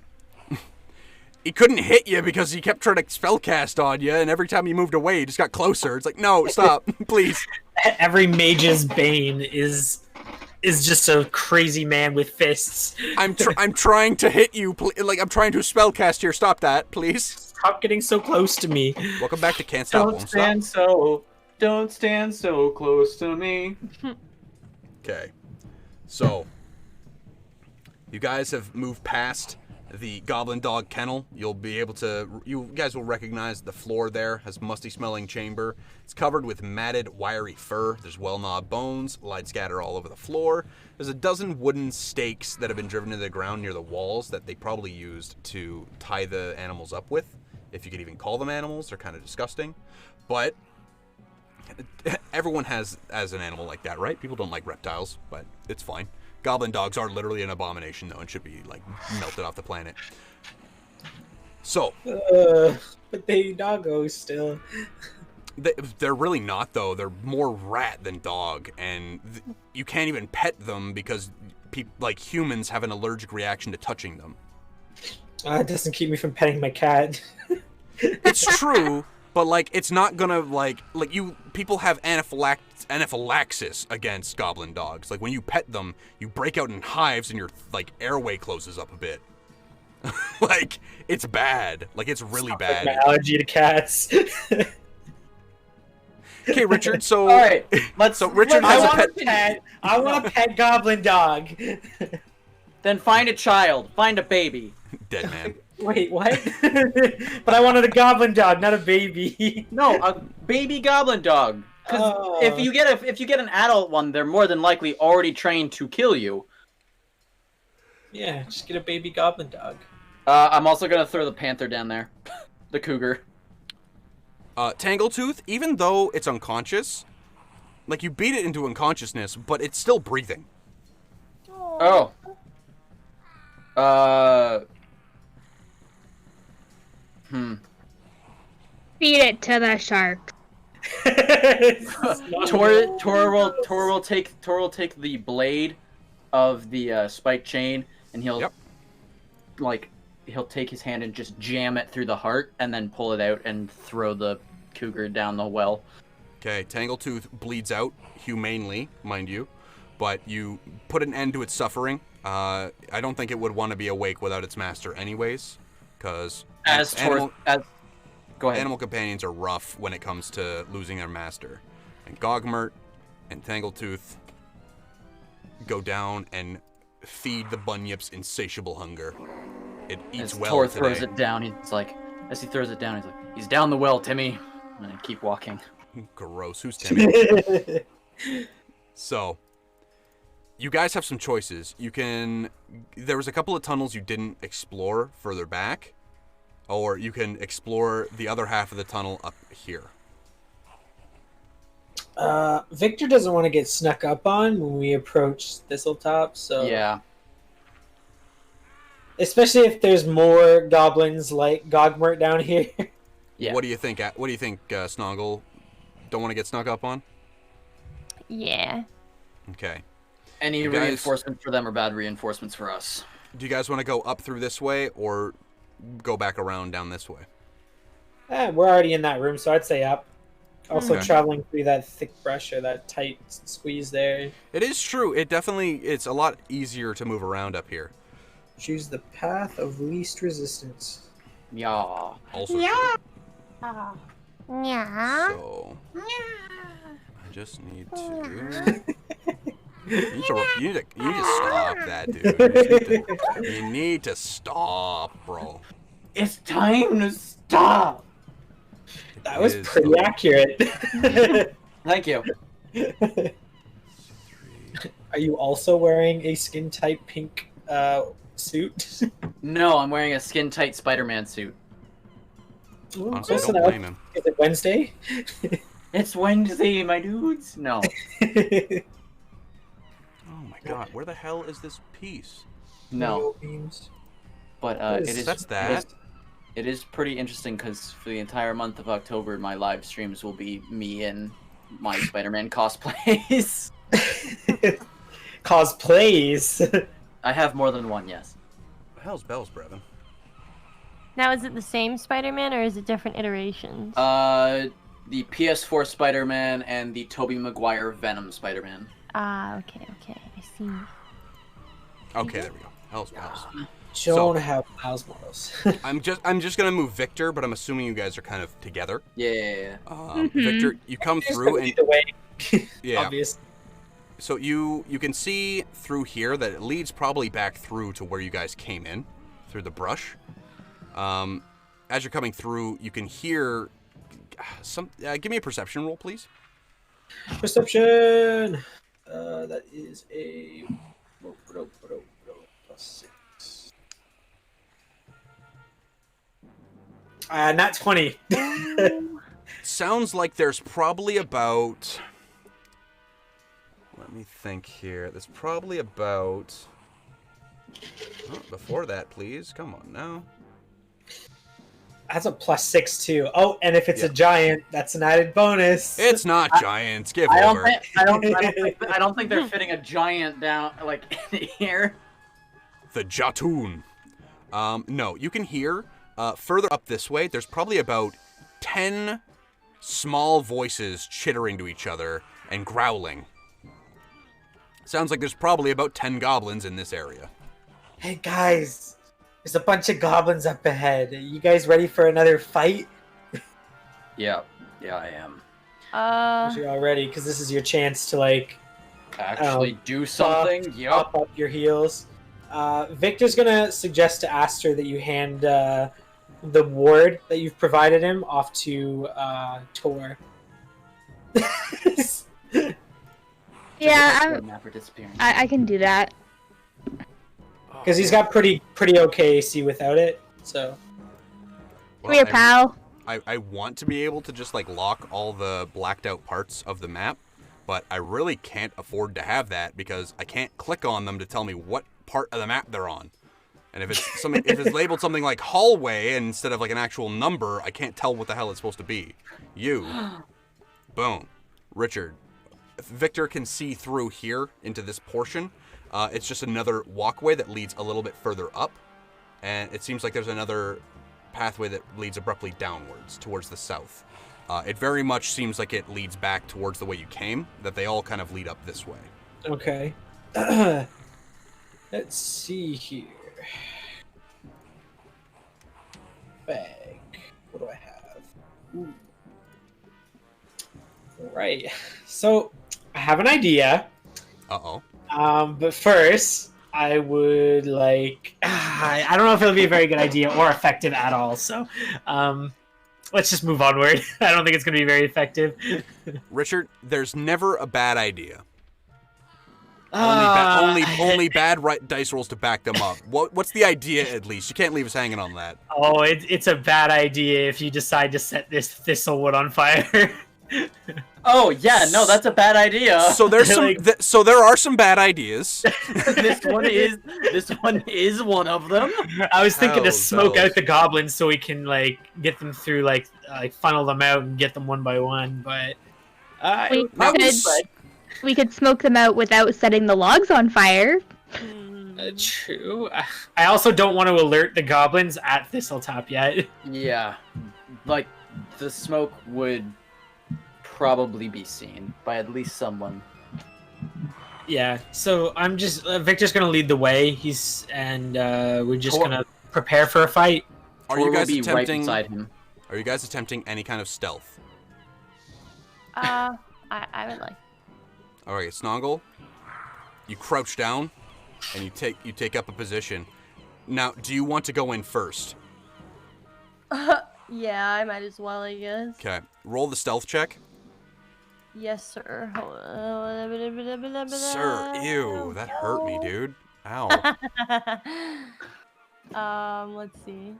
He couldn't hit you because he kept trying to spellcast on you, and every time you moved away, he just got closer. It's like, no, stop, please. Every mage's bane is just a crazy man with fists. I'm trying to hit you, like I'm trying to spellcast here. Stop that, please. Stop getting so close to me. Welcome back to Can't Stop, Won't Stop. Don't stand so close to me. Okay, so you guys have moved past the Goblin Dog Kennel. You guys will recognize the floor there has musty smelling chamber. It's covered with matted, wiry fur. There's well-gnawed bones, lied scatter all over the floor. There's a dozen wooden stakes that have been driven into the ground near the walls that they probably used to tie the animals up with. If you could even call them animals, they're kind of disgusting. But everyone has an animal like that, right? People don't like reptiles, but it's fine. Goblin dogs are literally an abomination, though, and should be, like, melted off the planet. So. But they doggos still. They're really not, though. They're more rat than dog, and you can't even pet them because, humans have an allergic reaction to touching them. It doesn't keep me from petting my cat. It's true, but, it's not gonna, people have anaphylaxis against goblin dogs. Like, when you pet them, you break out in hives and your, airway closes up a bit. It's bad. it's really bad. My allergy to cats. Okay, Richard, so... Alright, Richard has a pet. I want a pet goblin dog. Then find a child. Find a baby. Dead man. Wait, what? But I wanted a goblin dog, not a baby. No, a baby goblin dog. Because if you get an adult one, they're more than likely already trained to kill you. Yeah, just get a baby goblin dog. I'm also gonna throw the panther down there, the cougar. Tangletooth, even though it's unconscious, you beat it into unconsciousness, but it's still breathing. Oh. Feed it to the shark. Tor will take the blade of the spiked chain, and he'll take his hand and just jam it through the heart, and then pull it out and throw the cougar down the well. Okay, Tangletooth bleeds out humanely, mind you. but you put an end to its suffering. I don't think it would want to be awake without its master anyways, because Go ahead. Animal companions are rough when it comes to losing their master. And Gogmert and Tangletooth go down and feed the Bunyip's insatiable hunger. It eats well Tor today. throws it down. He's like, as he throws it down, he's like, he's down the well, Timmy. And I keep walking. Gross. Who's Timmy? So, you guys have some choices. There was a couple of tunnels you didn't explore further back, or you can explore the other half of the tunnel up here. Victor doesn't want to get snuck up on when we approach Thistletop, so Yeah. especially if there's more goblins like Gogmert down here. Yeah. What do you think? Snongle? Don't want to get snuck up on? Yeah. Okay. Any You guys- reinforcements for them are bad reinforcements for us. Do you guys want to go up through this way or go back around down this way? We're already in that room, so I'd say up. Also Okay. traveling through that thick brush or that tight squeeze there. It is true. It's a lot easier to move around up here. Choose the path of least resistance. Yeah. Also Yeah. true. Yeah. So I just need to. You need to stop that, dude. You need to stop, bro. It's time to stop. That was Is pretty the- accurate. Thank you. Are you also wearing a skin tight pink suit? No, I'm wearing a skin tight Spider-Man suit. Ooh, Honestly, I close don't enough. blame him. Is it Wednesday? It's Wednesday, my dudes. No. Oh my god, where the hell is this piece? No. Beams. But What it is- is. That's that? It is pretty interesting because for the entire month of October, my live streams will be me in my Spider-Man cosplays. Cosplays. I have more than one, yes. The hell's bells, Brevin? Now, is it the same Spider-Man or is it different iterations? The PS4 Spider-Man and the Tobey Maguire Venom Spider-Man. Okay, I see. Okay, there we go. Hell's bells. Don't have mouse models. I'm just gonna move Victor, but I'm assuming you guys are kind of together. Yeah. Victor, you come through and the way. yeah. Obvious. So you can see through here that it leads probably back through to where you guys came in, through the brush. As you're coming through, you can hear some. Give me a perception roll, please. Perception. That is a +6. Not 20. Sounds like there's probably about. Let me think here. There's probably about. Oh, before that, please. Come on now. That's a +6 too. Oh, and if it's Yeah. a giant, that's an added bonus. It's not giants. Give I over. don't think they're fitting a giant down like in here. The Jatoon. No, you can hear further up this way. There's probably about 10 small voices chittering to each other and growling. Sounds like there's probably about 10 goblins in this area. Hey guys, there's a bunch of goblins up ahead. Are you guys ready for another fight? Yeah, I am. You're all ready, because this is your chance to like Actually, do something. Yup. pop up your heels. Victor's gonna suggest to Astrid that you hand the ward that you've provided him off to Tor. Yeah, Map for disappearing. I can do that. Because he's got pretty okay AC without it. So Come here, pal. I want to be able to just like lock all the blacked out parts of the map, but I really can't afford to have that because I can't click on them to tell me what part of the map they're on. And if it's something, if it's labeled something like hallway instead of like an actual number, I can't tell what the hell it's supposed to be. Boom. Richard. Victor can see through here into this portion. It's just another walkway that leads a little bit further up. And it seems like there's another pathway that leads abruptly downwards towards the south. It very much seems like it leads back towards the way you came, that they all kind of lead up this way. Okay. Let's see here. Bag. What do I have? Ooh. Right. So I have an idea. Uh-oh. But first, I would like. I don't know if it'll be a very good idea or effective at all. So, let's just move onward. I don't think it's going to be very effective. Richard, there's never a bad idea. Only bad dice rolls to back them up. What's the idea, at least? You can't leave us hanging on that. Oh, it's a bad idea if you decide to set this thistlewood on fire. Oh yeah, no, that's a bad idea. So there's some. So there are some bad ideas. this one is one of them. I was thinking to smoke out the goblins so we can like get them through, like funnel them out and get them one by one. But we could smoke them out without setting the logs on fire. True. I also don't want to alert the goblins at Thistletop yet. Yeah, like the smoke would probably be seen by at least someone. Yeah. So I'm just Victor's gonna lead the way. We're just gonna prepare for a fight. Are you guys attempting? Right beside him. Are you guys attempting any kind of stealth? I would like. All right, Snongle, you crouch down, and you take up a position. Now, do you want to go in first? Yeah, I might as well, I guess. Okay, roll the stealth check. Yes, sir. Sir, ew, that hurt me, dude. Ow. Let's see.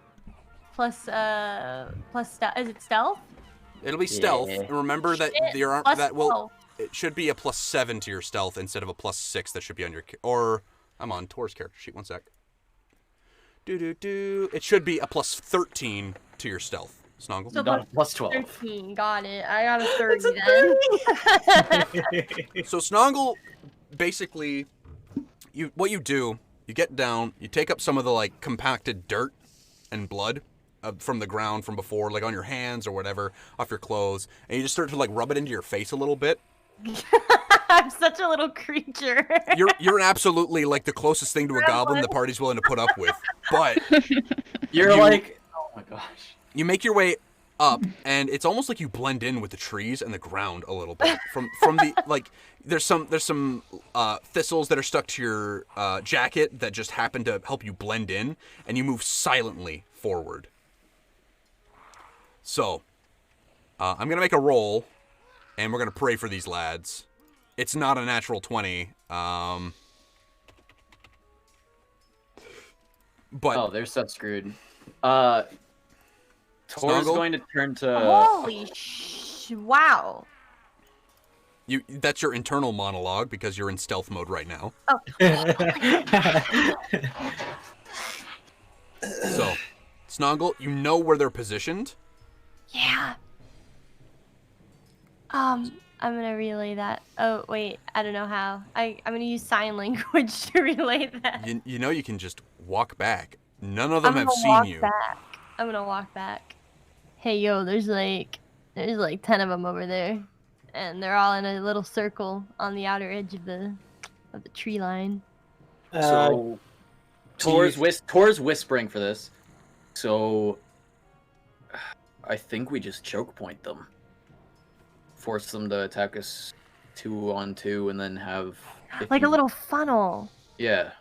Plus stealth. Is it stealth? It'll be stealth. Yeah. Remember that your it should be a +7 to your stealth instead of a +6 that should be on your or I'm on Tor's character sheet. One sec. It should be a +13 to your stealth. Snongle. So got a +12. 13. Got it. I got a 30 then. So Snongle, basically, what you do, you get down, you take up some of the like compacted dirt and blood from the ground from before, like on your hands or whatever, off your clothes, and you just start to like rub it into your face a little bit. I'm such a little creature. You're absolutely like the closest thing to a goblin the party's willing to put up with, but you're like, oh my gosh. You make your way up, and it's almost like you blend in with the trees and the ground a little bit. From the like, there's some thistles that are stuck to your jacket that just happen to help you blend in, and you move silently forward. So, I'm gonna make a roll, and we're gonna pray for these lads. It's not a natural 20. But they're so screwed. Tor's going to turn to. Holy wow. That's your internal monologue because you're in stealth mode right now. Oh. So, Snongle, you know where they're positioned? Yeah. I'm gonna relay that. Oh wait, I don't know how. I'm gonna use sign language to relay that. You know you can just walk back. None of them have seen you. I'm gonna walk back. Hey yo, there's like 10 of them over there, and they're all in a little circle on the outer edge of the tree line. So Tor's whispering for this. So I think we just choke point them. Force them to attack us 2-on-2 and then have like a little funnel. Yeah.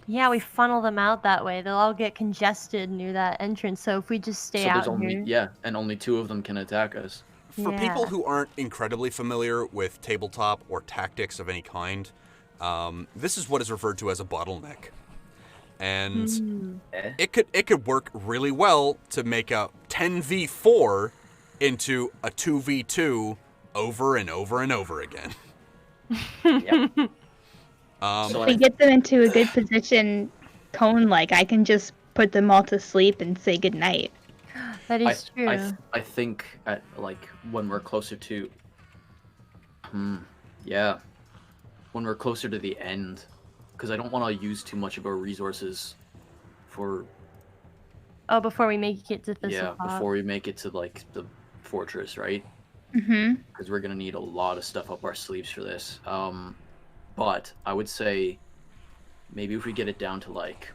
Yeah, we funnel them out that way. They'll all get congested near that entrance. So if we just stay out here. Yeah, and only 2 of them can attack us. For people who aren't incredibly familiar with tabletop or tactics of any kind, this is what is referred to as a bottleneck. And it could work really well to make a 10v4 into a 2v2 over and over and over again. Yep. If we get them into a good position, cone-like, I can just put them all to sleep and say goodnight. That is true. I think at when we're closer to, yeah, when we're closer to the end, because I don't want to use too much of our resources for. Oh, before we make it to Thistletop. Yeah, before we make it to the fortress, right? Mm-hmm. Because we're gonna need a lot of stuff up our sleeves for this. But I would say maybe if we get it down to like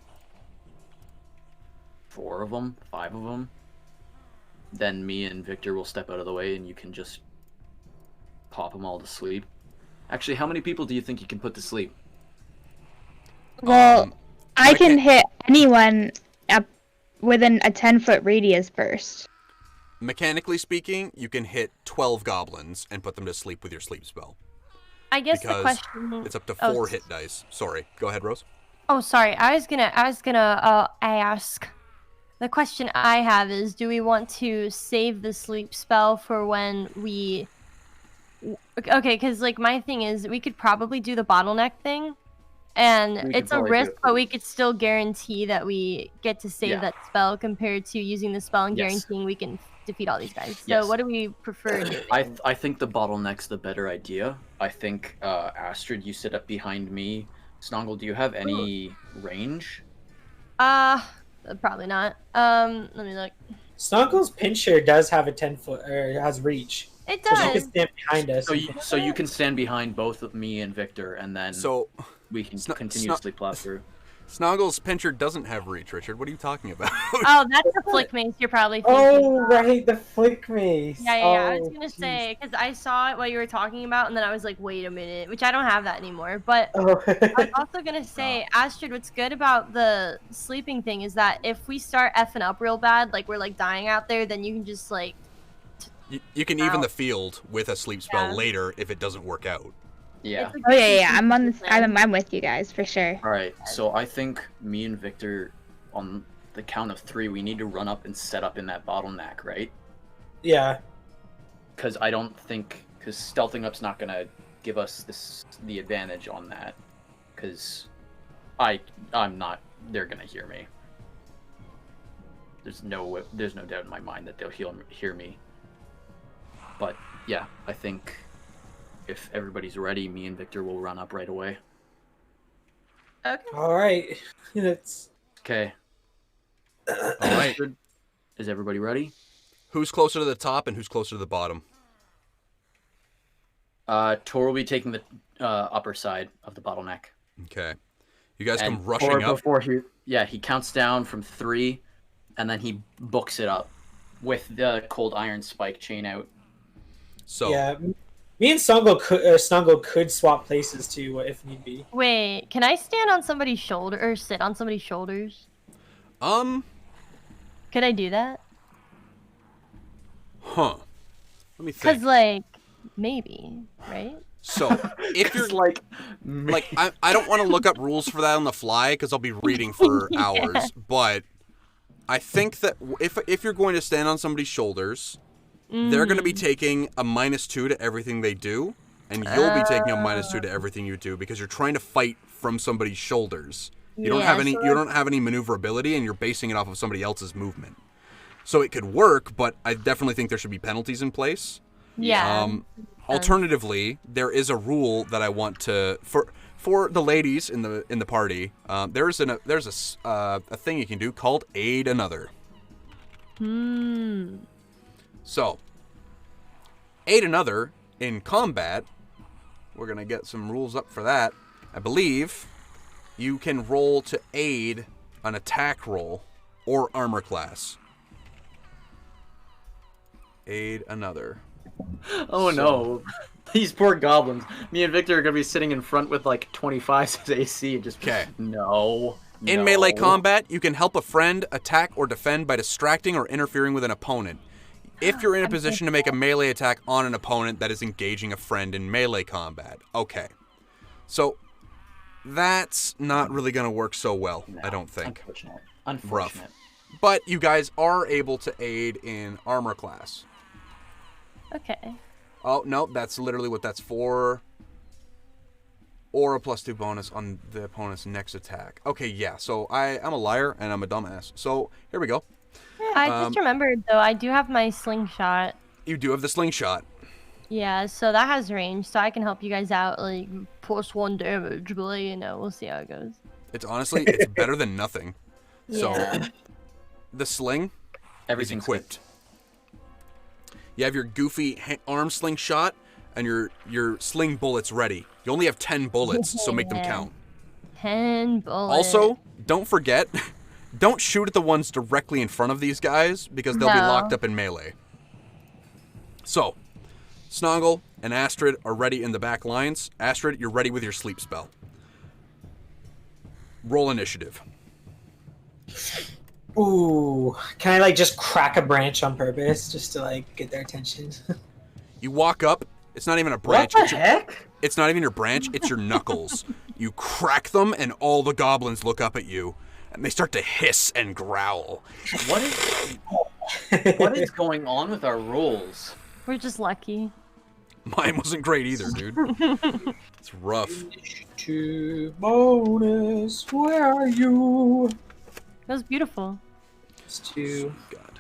4 of them, 5 of them, then me and Victor will step out of the way and you can just pop them all to sleep. Actually, how many people do you think you can put to sleep? Well, I can hit anyone up within a 10-foot radius burst. Mechanically speaking, you can hit 12 goblins and put them to sleep with your sleep spell. I guess Because the question. it's up to 4 hit dice. Sorry. Go ahead, Rose. Oh, sorry. I was gonna ask. The question I have is, do we want to save the sleep spell for when we? Okay, because like my thing is, we could probably do the bottleneck thing, and it's a risk, but we could still guarantee that we get to save that spell compared to using the spell and guaranteeing we can defeat all these guys. So what do we prefer doing? I think the bottleneck's the better idea. I think Astrid, you sit up behind me. Snongle, do you have any range? Probably not. Let me look. Snongle's pincher does have a 10-foot, or has reach. It So she does. can stand behind us. So you can stand behind both of me and Victor, and then we can continuously plow through. Snoggle's pincher doesn't have reach, Richard. What are you talking about? Oh, that's the flick mace you're probably thinking. Oh, right, the flick mace. Yeah. I was gonna say, because I saw it while you were talking about, and then I was like, wait a minute, which I don't have that anymore. But I was also gonna say, Astrid, what's good about the sleeping thing is that if we start effing up real bad, like we're like dying out there, then you can just like. You can even the field with a sleep spell later if it doesn't work out. Yeah. Oh yeah. I'm on this. I'm with you guys for sure. All right. So I think me and Victor, on the count of 3, we need to run up and set up in that bottleneck, right? Yeah. Because I don't think stealthing up's not gonna give us the advantage on that. Because I'm not. They're gonna hear me. There's no doubt in my mind that they'll hear me. But yeah, I think if everybody's ready, me and Victor will run up right away. Okay. All right. Okay. All right. Is everybody ready? Who's closer to the top and who's closer to the bottom? Tor will be taking the upper side of the bottleneck. Okay. You guys come rushing up. He counts down from 3, and then he books it up with the cold iron spike chain out. So yeah, me and Snongle could swap places too if need be. Wait, can I stand on somebody's shoulder or sit on somebody's shoulders? Could I do that? Huh. Let me think. Because like maybe, right? So if you're like I don't want to look up rules for that on the fly because I'll be reading for hours. But I think that if you're going to stand on somebody's shoulders. They're going to be taking a -2 to everything they do, and you'll be taking a -2 to everything you do because you're trying to fight from somebody's shoulders. You don't have any maneuverability, and you're basing it off of somebody else's movement. So it could work, but I definitely think there should be penalties in place. Yeah. Alternatively, there is a rule that I want to for the ladies in the party. There's a thing you can do called aid another. So, aid another in combat, we're going to get some rules up for that. I believe you can roll to aid an attack roll or armor class. Aid another. Oh no. These poor goblins. Me and Victor are going to be sitting in front with like 25 AC and just... Okay. No. In melee combat, you can help a friend attack or defend by distracting or interfering with an opponent. If you're in a position to make a melee attack on an opponent that is engaging a friend in melee combat. Okay. So, that's not really going to work so well, I don't think. Unfortunate. Rough. But you guys are able to aid in armor class. Okay. Oh, no, that's literally what that's for. Or a +2 bonus on the opponent's next attack. Okay, yeah, so I'm a liar and I'm a dumbass. So, here we go. I just remembered, though, I do have my slingshot. You do have the slingshot. Yeah, so that has range, so I can help you guys out, like, +1 damage, but, you know, we'll see how it goes. It's honestly, it's better than nothing. So, the sling is equipped. You have your goofy arm sling shot and your sling bullets ready. You only have 10 bullets, so make them count. 10 bullets. Also, don't forget, don't shoot at the ones directly in front of these guys because they'll be locked up in melee. So, Snongle and Astrid are ready in the back lines. Astrid, you're ready with your sleep spell. Roll initiative. Ooh, can I like just crack a branch on purpose just to like get their attention? You walk up. It's not even a branch. What the heck? It's not even your branch. It's your knuckles. You crack them, and all the goblins look up at you, and they start to hiss and growl. What is going on with our rolls? We're just lucky. Mine wasn't great either, dude. It's rough. To bonus, where are you? That was beautiful. It's 2. God.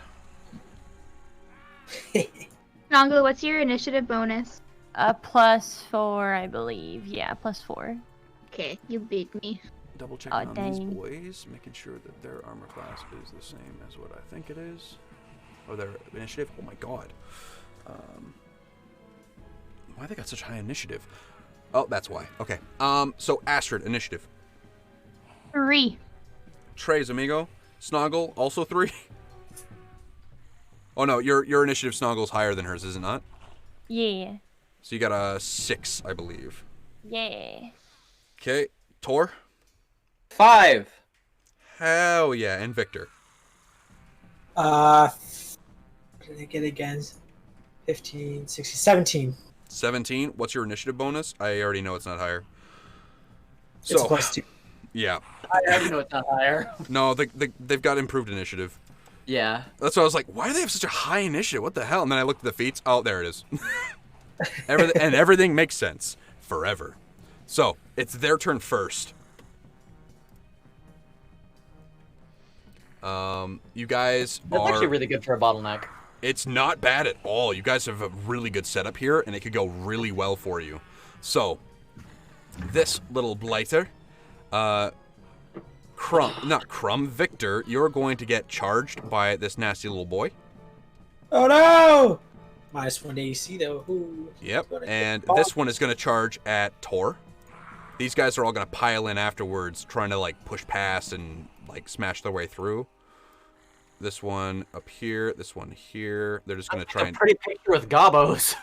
Snongle, what's your initiative bonus? +4, I believe. Yeah, +4. Okay, you beat me. Double checking on these dang. boys, making sure that their armor class is the same as what I think it is. Or their initiative. Oh my god. Why they got such high initiative? Oh, that's why. Okay. So Astrid, initiative. 3. Trey's amigo. Snoggle, also 3. Oh no, your initiative Snoggle's higher than hers, is it not? Yeah. So you got a 6, I believe. Yeah. Okay, Tor. 5. Hell yeah, and Victor. What did I get again? 15, 16, 17. 17. What's your initiative bonus? I already know it's not higher. It's So, +2. yeah. I already know it's not higher. No, they've got improved initiative. Yeah. That's why I was like, why do they have such a high initiative? What the hell? And then I looked at the feats. Oh, there it is. Everything makes sense. Forever. So, it's their turn first. You guys That's are... actually really good for a bottleneck. It's not bad at all. You guys have a really good setup here, and it could go really well for you. So, this little blighter, Victor, you're going to get charged by this nasty little boy. Oh no! -1 to AC though. Ooh. Yep, and this one is going to charge at Tor. These guys are all going to pile in afterwards, trying to like push past and like smash their way through. This one up here, this one here. They're just going to try and... A pretty picture with gobos.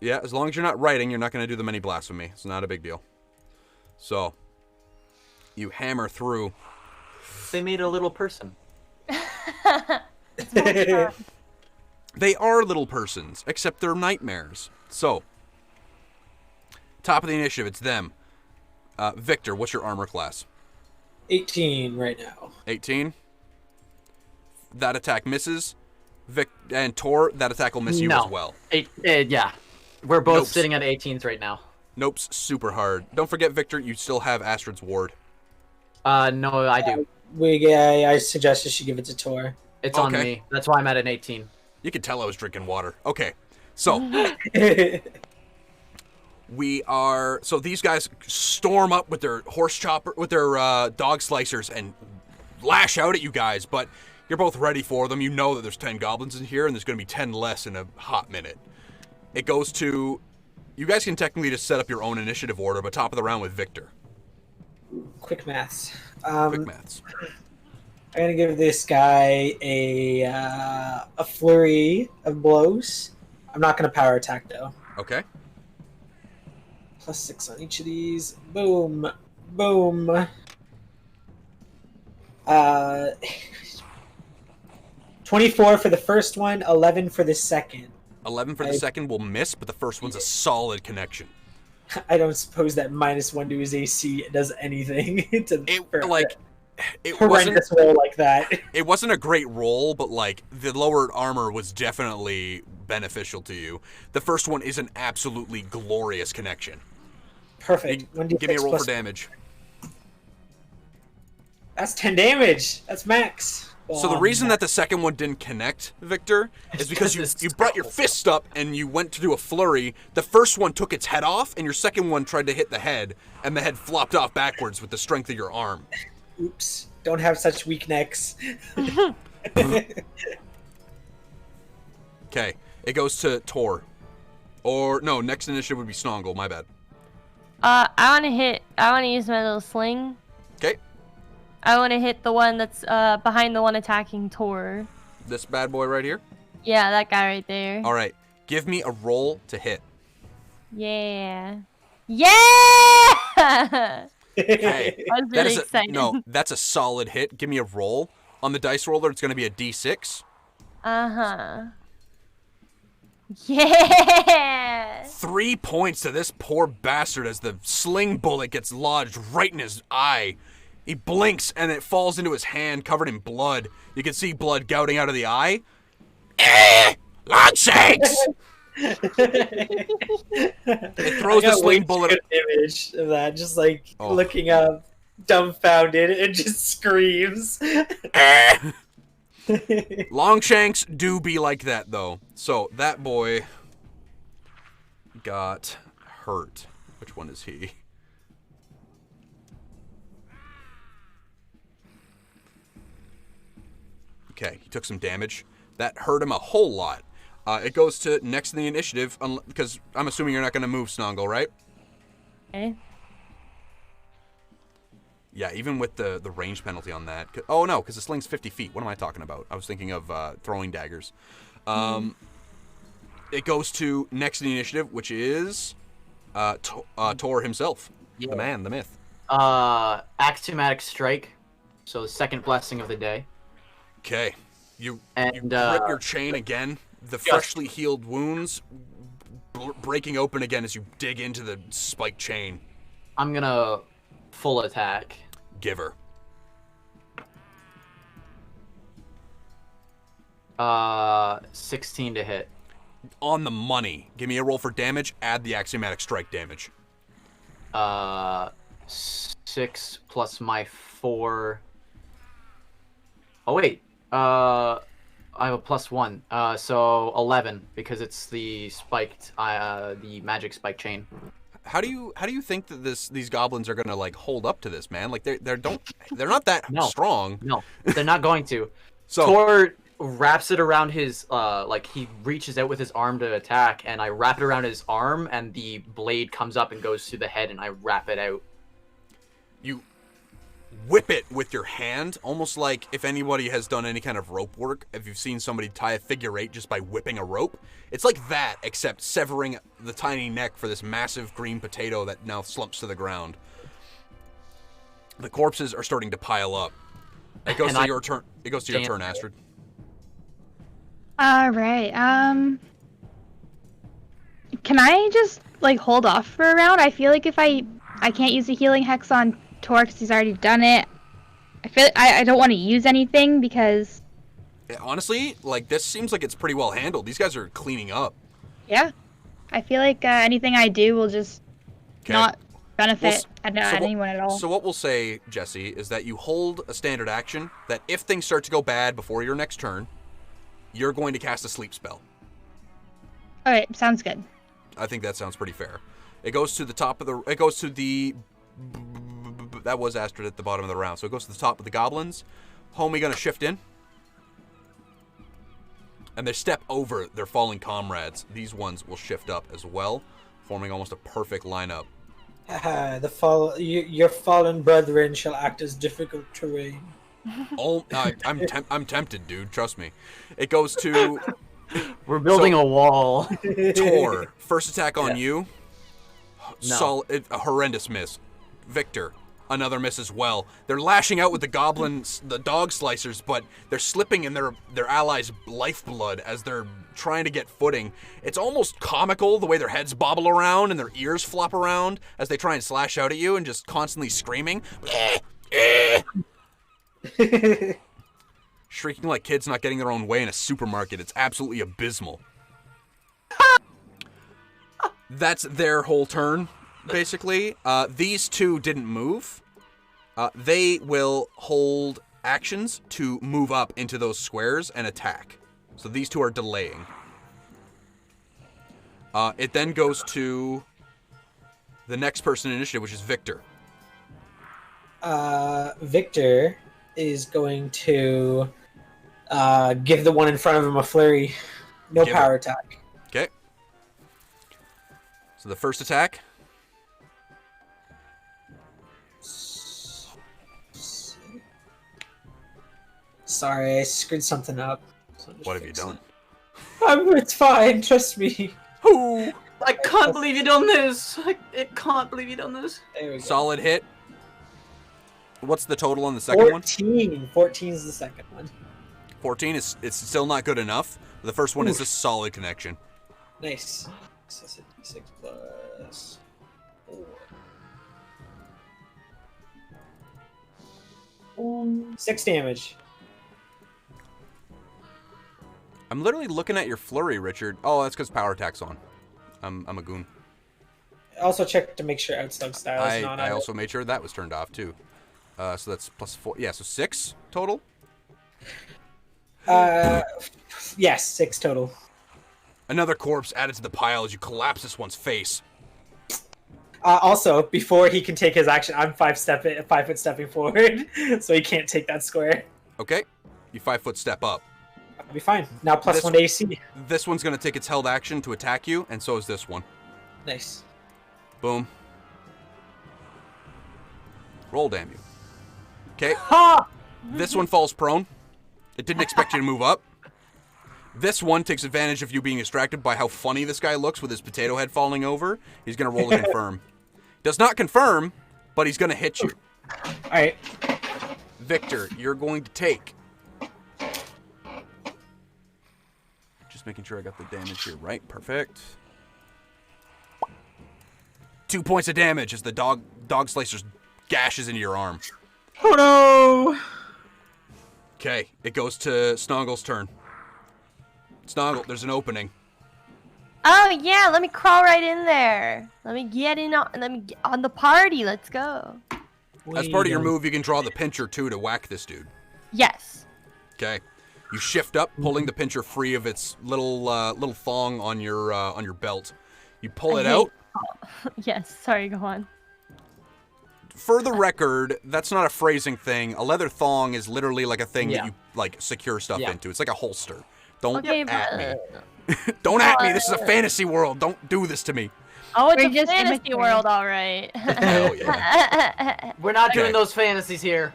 Yeah, as long as you're not writing, you're not going to do them any blasphemy. It's not a big deal. So, you hammer through. They made a little person. They are little persons, except they're nightmares. So, top of the initiative, it's them. Victor, what's your armor class? 18 right now. 18. That attack misses. And Tor, that attack will miss you as well. Yeah. We're both Nopes. sitting at 18s right now. Nope's super hard. Don't forget, Victor, you still have Astrid's ward. No, I do. I suggest you should give it to Tor. It's on me. That's why I'm at an 18. You could tell I was drinking water. Okay, so so these guys storm up with their dog slicers and lash out at you guys, but you're both ready for them. You know that there's 10 goblins in here, and there's going to be 10 less in a hot minute. It goes to... You guys can technically just set up your own initiative order, but top of the round with Victor. Quick maths. Quick maths. I'm going to give this guy a flurry of blows. I'm not going to power attack, though. Okay. +6 on each of these. Boom. Boom. 24 for the first one, 11 for the second. 11 for the second will miss, but the first one's a solid connection. I don't suppose that -1 to his AC does anything to it horrendous wasn't roll like that. It wasn't a great roll, but like the lowered armor was definitely beneficial to you. The first one is an absolutely glorious connection. Perfect. Give me a roll for damage. That's 10 damage. That's max. So the reason that the second one didn't connect, Victor, is because you brought your fist up and you went to do a flurry. The first one took its head off, and your second one tried to hit the head, and the head flopped off backwards with the strength of your arm. Oops. Don't have such weak necks. Okay. It goes to Tor. Or, no, next initiative would be Snongle, my bad. I want to use my little sling. Okay. I want to hit the one that's behind the one attacking Tor. This bad boy right here? Yeah, that guy right there. All right. Give me a roll to hit. Yeah. Yeah! Okay. I was really excited. No, that's a solid hit. Give me a roll. On the dice roller, it's going to be a D6. Uh-huh. Yeah! 3 points to this poor bastard as the sling bullet gets lodged right in his eye. He blinks and it falls into his hand covered in blood. You can see blood gouting out of the eye. Longshanks! It throws the sling bullet. Good image of that, just like looking up, dumbfounded, and just screams. Longshanks do be like that, though. So that boy got hurt. Which one is he? Okay, he took some damage. That hurt him a whole lot. It goes to next in the initiative, because I'm assuming you're not going to move, Snongle, right? Okay. Yeah, even with the range penalty on that. Oh, no, because the sling's 50 feet. What am I talking about? I was thinking of throwing daggers. It goes to next in the initiative, which is Tor himself. Yeah. The man, the myth. Axiomatic Strike. So the second blessing of the day. Okay. You grip your chain again. The freshly healed wounds breaking open again as you dig into the spiked chain. I'm gonna full attack. Give her. 16 to hit. On the money. Give me a roll for damage. Add the axiomatic strike damage. 6 plus my 4. Oh wait. I have a +1. So 11 because it's the spiked, the magic spike chain. How do you think that these goblins are gonna like hold up to this, man? Like they're not that strong. No, they're not going to. So Tor wraps it around his like he reaches out with his arm to attack, and I wrap it around his arm, and the blade comes up and goes to the head, and I wrap it out. You whip it with your hand, almost like if anybody has done any kind of rope work, if you've seen somebody tie a figure eight just by whipping a rope, it's like that, except severing the tiny neck for this massive green potato that now slumps to the ground. The corpses are starting to pile up. It goes to your turn. It goes to your turn, Astrid. All right. Can I just like hold off for a round? I feel like if I can't use a healing hex on Tor because he's already done it. I feel like I don't want to use anything because honestly, like this seems like it's pretty well handled. These guys are cleaning up. Yeah, I feel like anything I do will just not benefit anyone at all. So what we'll say, Jessie, is that you hold a standard action that if things start to go bad before your next turn, you're going to cast a sleep spell. All right, sounds good. I think that sounds pretty fair. It goes to the top of the. It goes to the. That was Astrid at the bottom of the round. So it goes to the top of the goblins. Homie gonna shift in. And they step over their falling comrades. These ones will shift up as well, forming almost a perfect lineup. Your fallen brethren shall act as difficult terrain. Oh, I'm tempted, dude. Trust me. It goes to. We're building a wall. Tor, first attack on you. No. A horrendous miss. Victor, another miss as well. They're lashing out with the goblins, the dog slicers, but they're slipping in their allies' lifeblood as they're trying to get footing. It's almost comical the way their heads bobble around and their ears flop around as they try and slash out at you and just constantly screaming. Shrieking like kids not getting their own way in a supermarket. It's absolutely abysmal. That's their whole turn, basically. These two didn't move. They will hold actions to move up into those squares and attack. So these two are delaying. It then goes to the next person in initiative, which is Victor. Victor is going to give the one in front of him a flurry No Give power it. attack. Okay. So the first attack. Sorry, I screwed something up. So What have you done? It's fine, trust me. Ooh. I can't believe you done this. I can't believe you done this. There we go. Solid hit. What's the total on the second 14. one? 14 is the second one. 14 is it's still not good enough. The first one is a solid connection. Nice. So that's a d6 plus 4. 6 damage. I'm literally looking at your flurry, Richard. Oh, that's because power attack's on. I'm a goon. Also check to make sure Outslug style is not on. I also made sure that was turned off too. So that's plus 4. Yeah, so 6 total. Yes, 6 total. Another corpse added to the pile as you collapse this one's face. Also, before he can take his action, I'm 5 foot stepping forward, so he can't take that square. Okay, you 5-foot step up. I'll be fine. Now plus 1 AC. This one's gonna take its held action to attack you, and so is this one. Nice. Boom. Roll, damn you. Okay. Ha! This one falls prone. It didn't expect you to move up. This one takes advantage of you being distracted by how funny this guy looks with his potato head falling over. He's gonna roll to confirm. Does not confirm, but he's gonna hit you. Alright. Victor, you're going to take. Just making sure I got the damage here right. Perfect. 2 points of damage as the dog slicer gashes into your arm. Oh no! Okay, it goes to Snongle's turn. Snongle, there's an opening. Oh yeah, let me crawl right in there. Let me get on the party. Let's go. As part of your move, you can draw the pincher too to whack this dude. Yes. Okay. You shift up, pulling the pincher free of its little thong on your belt. You pull it out. Yes. Sorry. Go on. For the record, that's not a phrasing thing. A leather thong is literally like a thing that you like secure stuff into. It's like a holster. Don't at me. Don't at me. This is a fantasy world. Don't do this to me. Oh, it's We're a just fantasy immature. world, all right. Hell yeah. We're not doing Okay. those fantasies here.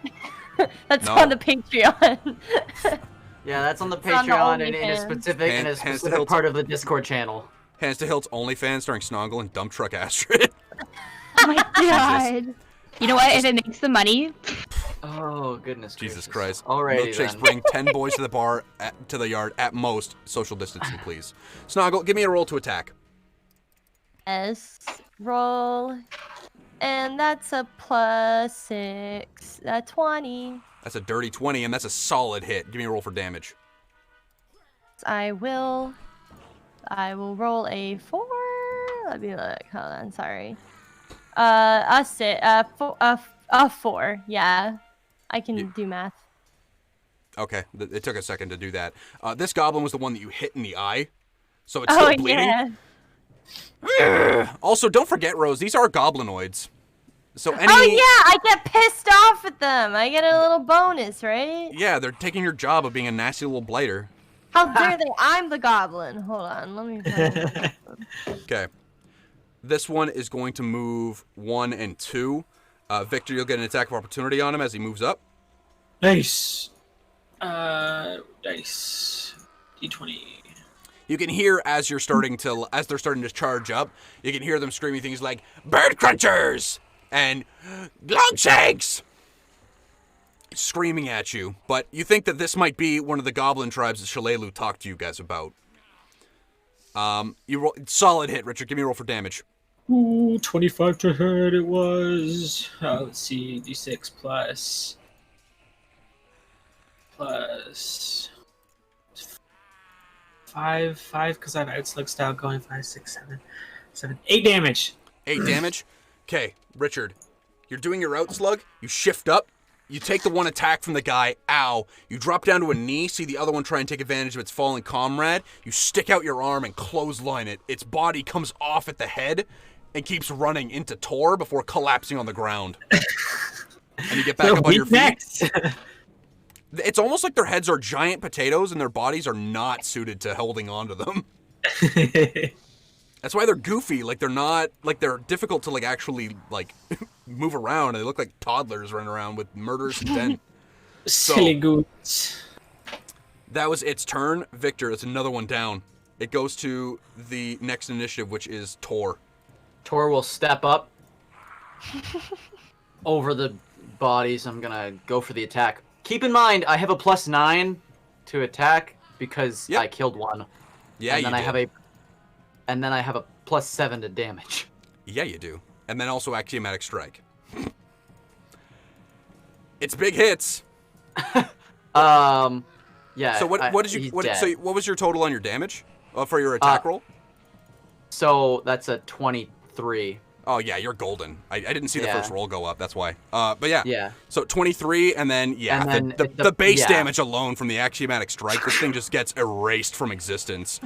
That's No. on the Patreon. Yeah, that's on the It's on the Patreon and in a OnlyFans. specific Hands to specific Hilts. part of the Discord channel. Hands to Hilts OnlyFans starring Snongle and Dump Truck Astrid. Oh my god. You know what? If it makes the money, Oh goodness. Jesus gracious. Christ. Alrighty Milkshakes then. bring 10 boys to the bar, to the yard, at most. Social distancing, please. Snoggle, give me a roll to attack. S roll, and that's a +6. That's 20. That's a dirty 20, and that's a solid hit. Give me a roll for damage. I will roll a 4. Let me look. Hold on. Sorry. A 4. Yeah, I can do math. Okay, it took a second to do that. This goblin was the one that you hit in the eye, so it's still bleeding. Yeah. Also, don't forget, Rose, these are goblinoids. So any... Oh yeah, I get pissed off at them. I get a little bonus, right? Yeah, they're taking your job of being a nasty little blighter. How dare they? I'm the goblin. Hold on, let me. Okay. This one is going to move 1 and 2. Victor, you'll get an attack of opportunity on him as he moves up. Nice. Dice. D20. You can hear as they're starting to charge up, you can hear them screaming things like "Bird Crunchers!" and "Longshanks!" screaming at you. But you think that this might be one of the goblin tribes that Shalelu talked to you guys about. You roll solid hit, Richard. Give me a roll for damage. Ooh, 25 to hit it was. Let's see, D6 plus 5 because I have Outslug style going 5, 6, 7, 8 damage. 8 damage. Okay, Richard, you're doing your outslug. You shift up. You take the one attack from the guy. Ow. You drop down to a knee, see the other one try and take advantage of its fallen comrade. You stick out your arm and clothesline it. Its body comes off at the head and keeps running into Tor before collapsing on the ground. And you get back up on your feet. Next. It's almost like their heads are giant potatoes and their bodies are not suited to holding on to them. That's why they're goofy. Like, they're not, like, they're difficult to, like, actually, like, move around. They look like toddlers running around with murderous intent. Silly goods. That was its turn. Victor, it's another one down. It goes to the next initiative, which is Tor. Tor will step up over the bodies. I'm gonna go for the attack. Keep in mind, I have a +9 to attack because I killed one. Yeah, and then you I did. have a, and then I have a +7 to damage. Yeah, you do. And then also axiomatic strike. It's big hits. Yeah. So what was your total on your damage for your attack roll? So that's a 23. Oh yeah, you're golden. I didn't see the first roll go up. That's why. But yeah. Yeah. So 23, and then the base damage alone from the axiomatic strike, this thing just gets erased from existence.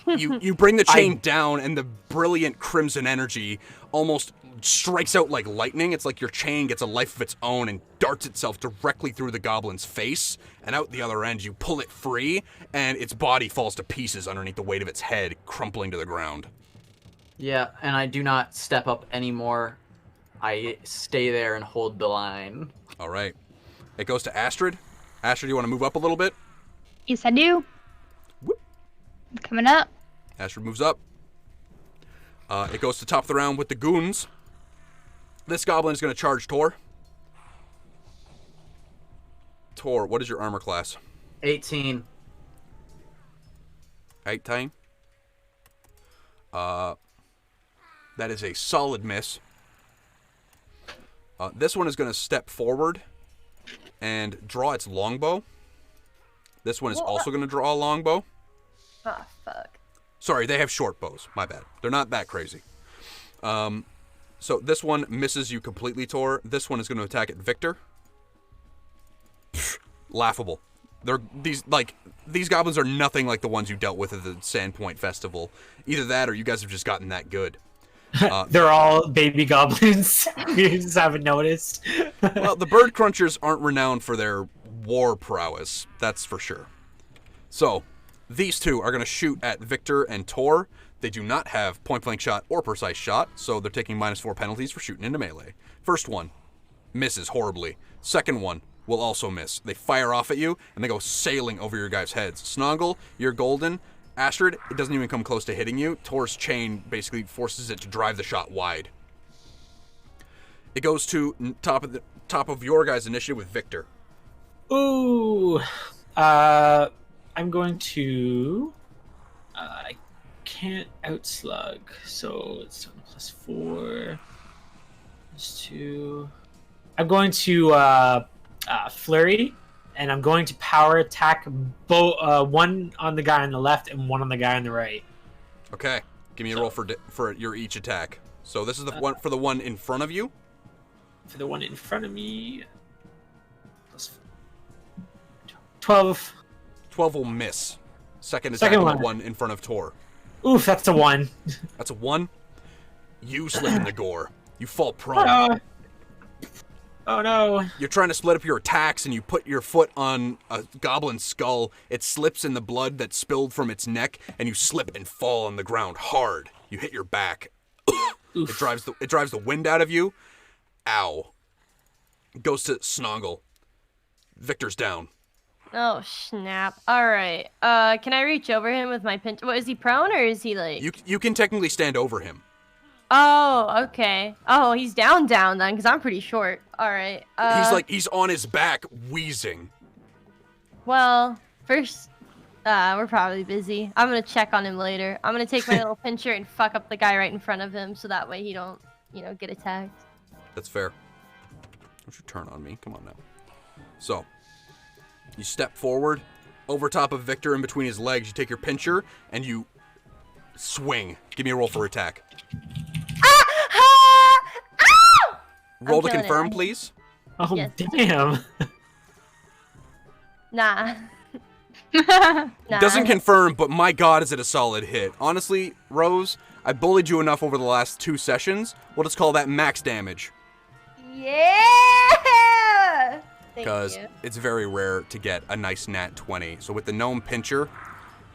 You bring the chain down, and the brilliant crimson energy almost strikes out like lightning. It's like your chain gets a life of its own and darts itself directly through the goblin's face, and out the other end you pull it free, and its body falls to pieces underneath the weight of its head, crumpling to the ground. Yeah, and I do not step up anymore. I stay there and hold the line. All right. It goes to Astrid. Astrid, you want to move up a little bit? Yes, I do. Whoop. Coming up. Astrid moves up. It goes to top of the round with the goons. This goblin is going to charge Tor. Tor, what is your armor class? 18. 18. That is a solid miss. This one is going to step forward and draw its longbow. This one is also going to draw a longbow. Oh, fuck. Sorry, they have short bows. My bad. They're not that crazy. So this one misses you completely, Tor. This one is going to attack at Victor. Pfft, laughable. These goblins are nothing like the ones you dealt with at the Sandpoint Festival. Either that, or you guys have just gotten that good. They're all baby goblins. You just haven't noticed. Well, the bird crunchers aren't renowned for their war prowess. That's for sure. So, these two are going to shoot at Victor and Tor. They do not have point-blank shot or precise shot, so they're taking -4 penalties for shooting into melee. First one misses horribly. Second one will also miss. They fire off at you, and they go sailing over your guys' heads. Snongle, you're golden. Astrid, it doesn't even come close to hitting you. Tor's chain basically forces it to drive the shot wide. It goes to top of your guys' initiative with Victor. Ooh. I'm going to... I can't outslug, so it's +4. +2. I'm going to flurry, and I'm going to power attack both one on the guy on the left and one on the guy on the right. Okay, give me a roll for your each attack. So this is the one for the one in front of you. For the one in front of me, +12. 12 will miss. Second attack on the one in front of Tor. Oof, that's a 1. That's a 1. You slip in the gore. You fall prone. Oh no. You're trying to split up your attacks, and you put your foot on a goblin's skull. It slips in the blood that spilled from its neck, and you slip and fall on the ground hard. You hit your back. It drives the wind out of you. Ow. Goes to Snongle. Victor's down. Oh, snap. All right. Can I reach over him with my pinch? What, is he prone, or is he like... You can technically stand over him. Oh, okay. Oh, he's down then, because I'm pretty short. All right. He's on his back, wheezing. Well, first, we're probably busy. I'm going to check on him later. I'm going to take my little pincher and fuck up the guy right in front of him, so that way he don't, get attacked. That's fair. Don't you turn on me. Come on now. So, you step forward, over top of Victor in between his legs. You take your pincher, and you swing. Give me a roll for attack. Roll to confirm, please. Oh, yes. Damn. Nah. Doesn't confirm, but my god, is it a solid hit. Honestly, Rose, I bullied you enough over the last 2 sessions. We'll just call that max damage. Yeah! because it's very rare to get a nice nat 20. So with the gnome pincher,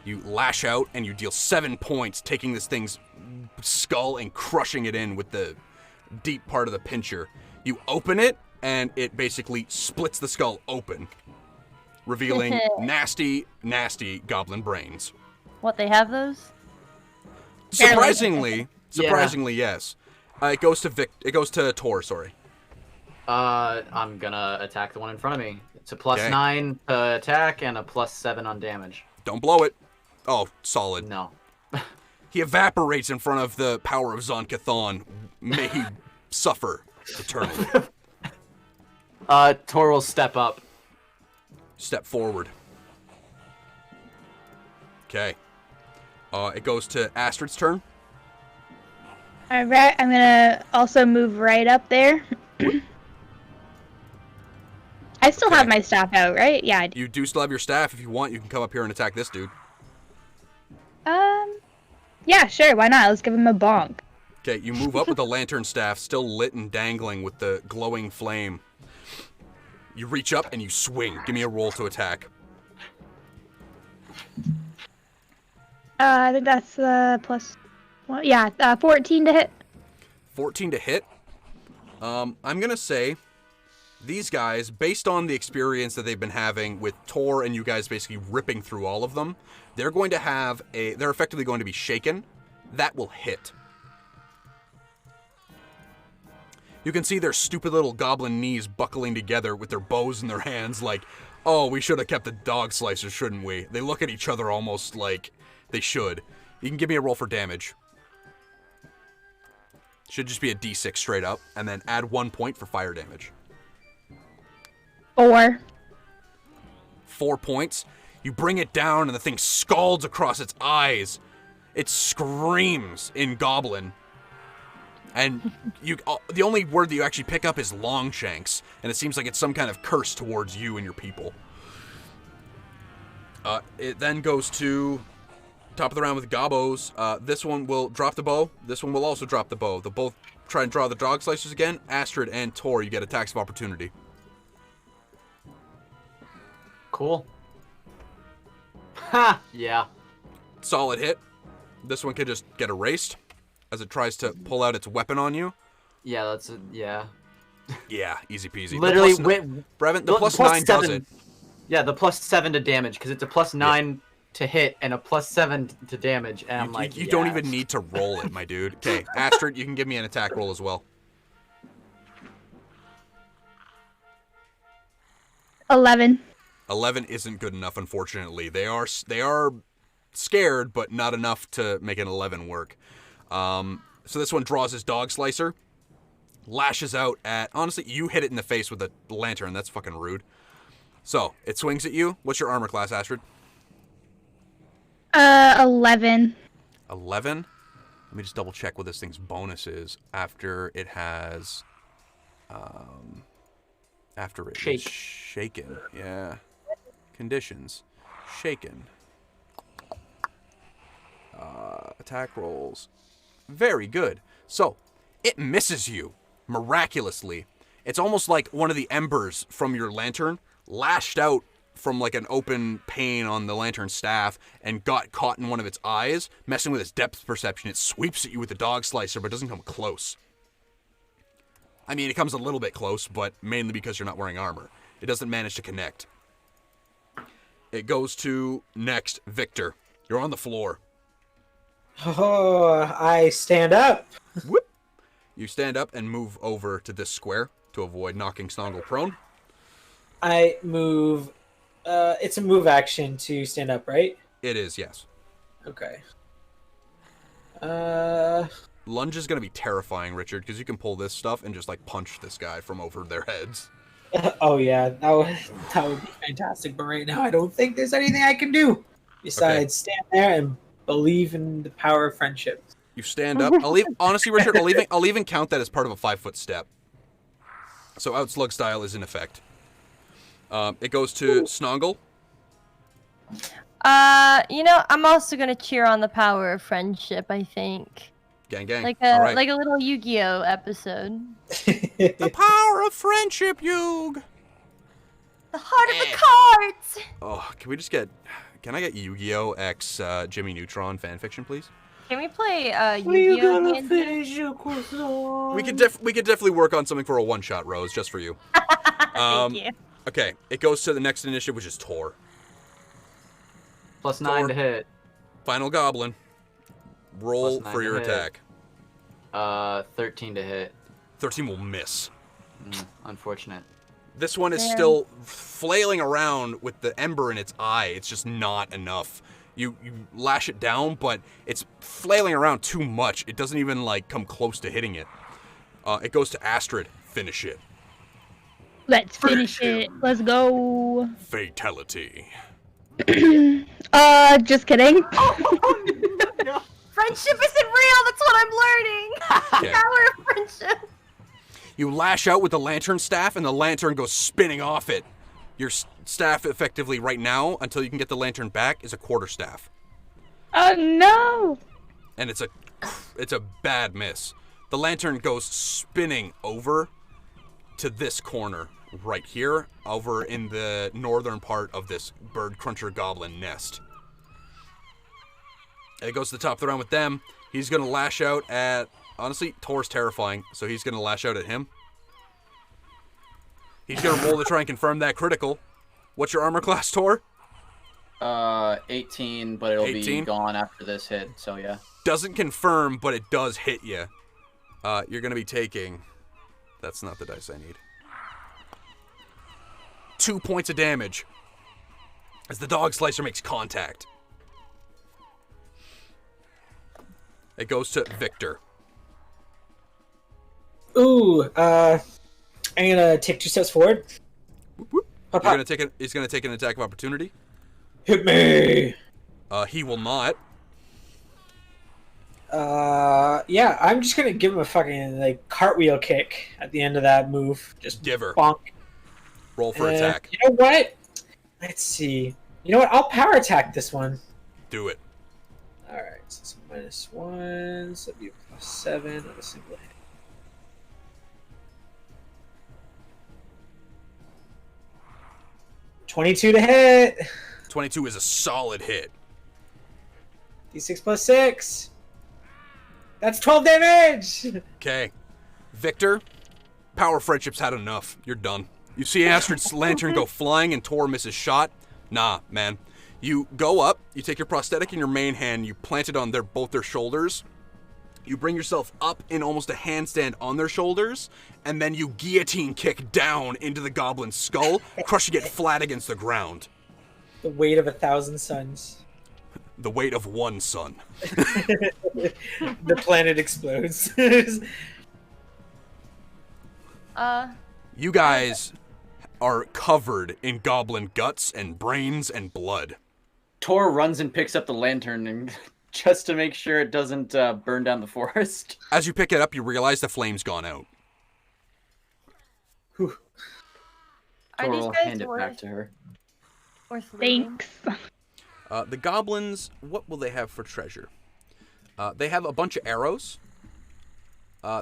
you lash out and you deal 7 points, taking this thing's skull and crushing it in with the deep part of the pincher. You open it, and it basically splits the skull open, revealing nasty, nasty goblin brains. What, they have those? Surprisingly, yes. It goes to Tor, sorry. I'm gonna attack the one in front of me. It's a +9 to attack and a +7 on damage. Don't blow it. Oh, solid. No. He evaporates in front of the power of Zon-Cathon. May he suffer eternally. Tor will step up. Step forward. Okay. It goes to Astrid's turn. Alright, I'm gonna also move right up there. I still have my staff out, right? Yeah, I do. You do still have your staff. If you want, you can come up here and attack this dude. Yeah, sure, why not? Let's give him a bonk. Okay, you move up with the lantern staff, still lit and dangling with the glowing flame. You reach up and you swing. Give me a roll to attack. I think that's plus... Well, yeah, 14 to hit. 14 to hit? I'm gonna say these guys, based on the experience that they've been having with Tor and you guys basically ripping through all of them, they're effectively going to be shaken. That will hit. You can see their stupid little goblin knees buckling together with their bows in their hands like, oh, we should have kept the dog slicers, shouldn't we? They look at each other almost like they should. You can give me a roll for damage. Should just be a d6 straight up, and then add 1 point for fire damage. 4. 4 points. You bring it down, and the thing scalds across its eyes. It screams in Goblin. And the only word that you actually pick up is Longshanks, and it seems like it's some kind of curse towards you and your people. It then goes to top of the round with Gobos. This one will drop the bow. This one will also drop the bow. They'll both try and draw the dog slicers again. Astrid and Tor, you get attacks of opportunity. Cool. Ha! Yeah. Solid hit. This one could just get erased as it tries to pull out its weapon on you. Yeah, yeah. Yeah, easy peasy. Literally, Brevin, the plus 9 does it. Yeah, the +7 to damage, because it's a +9 to hit and a +7 to damage, and I'm like, you don't even need to roll it, my dude. Okay, Astrid, you can give me an attack roll as well. 11. 11 isn't good enough, unfortunately. They are scared, but not enough to make an 11 work. So this one draws his dog slicer, lashes out at... Honestly, you hit it in the face with a lantern. That's fucking rude. So, it swings at you. What's your armor class, Astrid? 11. 11? Let me just double check what this thing's bonus is after it has... after it is shaken. Yeah. Conditions. Shaken. Attack rolls. Very good. So, it misses you miraculously. It's almost like one of the embers from your lantern lashed out from like an open pane on the lantern staff and got caught in one of its eyes, messing with its depth perception. It sweeps at you with the dog slicer, but doesn't come close. I mean, it comes a little bit close, but mainly because you're not wearing armor. It doesn't manage to connect. It goes to next, Victor. You're on the floor. Oh, I stand up. Whoop. You stand up and move over to this square to avoid knocking Snongle prone. I move. It's a move action to stand up, right? It is, yes. Okay. Lunge is going to be terrifying, Richard, because you can pull this stuff and just, like, punch this guy from over their heads. Oh, yeah. That would be fantastic. But right now, I don't think there's anything I can do besides stand there and believe in the power of friendship. You stand up. Honestly, Richard, I'll even count that as part of a 5-foot step. So Outslug style is in effect. It goes to Snongle. I'm also gonna cheer on the power of friendship, I think. Gang, gang. Like a little Yu-Gi-Oh episode. The power of friendship, Yug! The heart of the cards! Oh, can I get Yu-Gi-Oh! X Jimmy Neutron fanfiction, please? Can we play Yu-Gi-Oh! We could definitely work on something for a one-shot, Rose, just for you. Thank you. Okay, it goes to the next initiative, which is Tor. +9 to hit. Final Goblin. Roll for your attack. 13 to hit. 13 will miss. Unfortunate. This one is still flailing around with the ember in its eye. It's just not enough. You lash it down, but it's flailing around too much. It doesn't even come close to hitting it. It goes to Astrid. Finish it. Let's finish it. Let's go. Fatality. Just kidding. Friendship isn't real. That's what I'm learning. Okay. Power of friendship. You lash out with the lantern staff, and the lantern goes spinning off it. Your staff, effectively, right now, until you can get the lantern back, is a quarterstaff. Oh no! And it's a bad miss. The lantern goes spinning over to this corner right here, over in the northern part of this bird cruncher goblin nest. And it goes to the top of the round with them. He's going to lash out at... Honestly, Tor's terrifying, so he's going to lash out at him. He's going to roll to try and confirm that critical. What's your armor class, Tor? 18, but it'll 18? be gone after this hit, so yeah. Doesn't confirm, but it does hit you. You're going to be taking... That's not the dice I need. 2 points of damage as the dog slicer makes contact. It goes to Victor. Ooh, I'm gonna take 2 steps forward. He's gonna take an attack of opportunity. Hit me. He will not. Yeah, I'm just gonna give him a fucking cartwheel kick at the end of that move. Just give her. Bonk. Roll for attack. You know what? Let's see. You know what? I'll power attack this one. Do it. All right, so it's -1, so that'd be +7 on a single hit. $22 to hit. 22 is a solid hit. D6 + 6. That's 12 damage. Okay. Victor, power friendship's had enough. You're done. You see Astrid's lantern go flying and Tor misses shot. Nah, man. You go up, you take your prosthetic in your main hand, you plant it on both their shoulders. You bring yourself up in almost a handstand on their shoulders, and then you guillotine kick down into the goblin's skull, crushing it flat against the ground. The weight of 1,000 suns. The weight of one sun. The planet explodes. You guys are covered in goblin guts and brains and blood. Tor runs and picks up the lantern and just to make sure it doesn't burn down the forest. As you pick it up, you realize the flame's gone out. Tor will hand it back to her. Thanks. The goblins, what will they have for treasure? They have a bunch of arrows.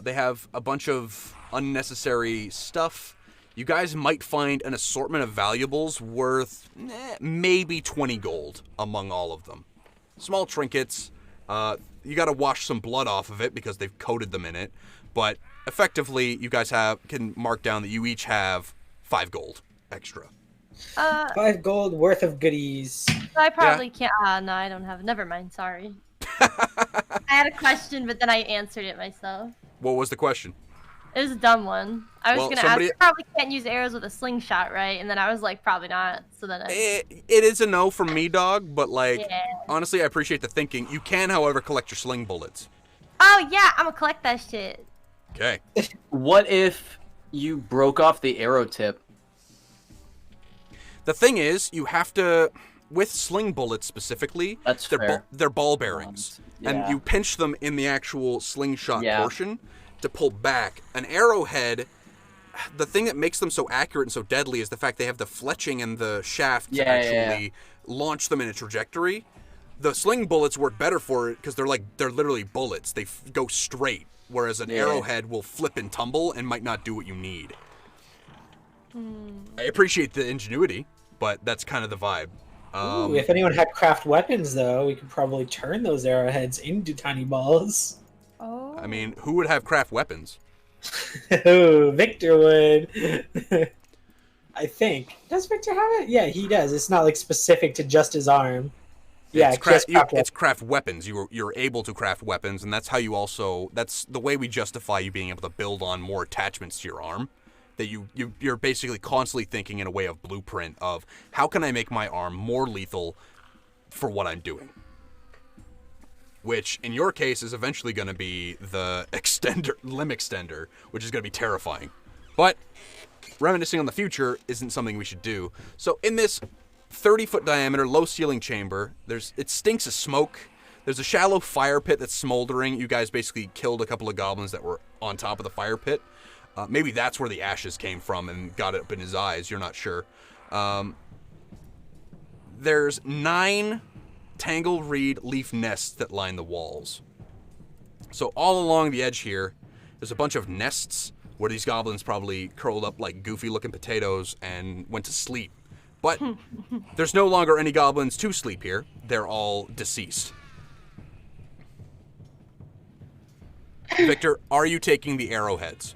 They have a bunch of unnecessary stuff. You guys might find an assortment of valuables worth maybe 20 gold among all of them. Small trinkets. You gotta wash some blood off of it because they've coated them in it. But effectively, you guys can mark down that you each have 5 gold extra. 5 gold worth of goodies. I probably can't. No, I don't have. Never mind. Sorry. I had a question, but then I answered it myself. What was the question? It was a dumb one. I was gonna ask. You probably can't use arrows with a slingshot, right? And then I was like, probably not. So then it is a no from me, dog. But honestly, I appreciate the thinking. You can, however, collect your sling bullets. Oh yeah, I'm gonna collect that shit. Okay. What if you broke off the arrow tip? The thing is, you have to, with sling bullets specifically, they're ball bearings. Yeah. And you pinch them in the actual slingshot portion to pull back. An arrowhead, the thing that makes them so accurate and so deadly is the fact they have the fletching and the shaft to actually launch them in a trajectory. The sling bullets work better for it because they're literally bullets. They go straight, whereas an arrowhead will flip and tumble and might not do what you need. I appreciate the ingenuity, but that's kind of the vibe. Ooh, if anyone had craft weapons, though, we could probably turn those arrowheads into tiny balls. Oh. I mean, who would have craft weapons? Oh, Victor would. I think. Does Victor have it? Yeah, he does. It's not like specific to just his arm. Yeah, it's craft weapons. You're able to craft weapons, and that's how you also. That's the way we justify you being able to build on more attachments to your arm. That you're basically constantly thinking in a way of blueprint of how can I make my arm more lethal for what I'm doing. Which in your case is eventually going to be the limb extender, which is going to be terrifying. But reminiscing on the future isn't something we should do. So in this 30-foot diameter, low ceiling chamber, it stinks of smoke. There's a shallow fire pit that's smoldering. You guys basically killed a couple of goblins that were on top of the fire pit. Maybe that's where the ashes came from and got it up in his eyes. You're not sure. There's 9 tangle reed leaf nests that line the walls. So all along the edge here, there's a bunch of nests where these goblins probably curled up like goofy-looking potatoes and went to sleep. But there's no longer any goblins to sleep here. They're all deceased. Victor, are you taking the arrowheads?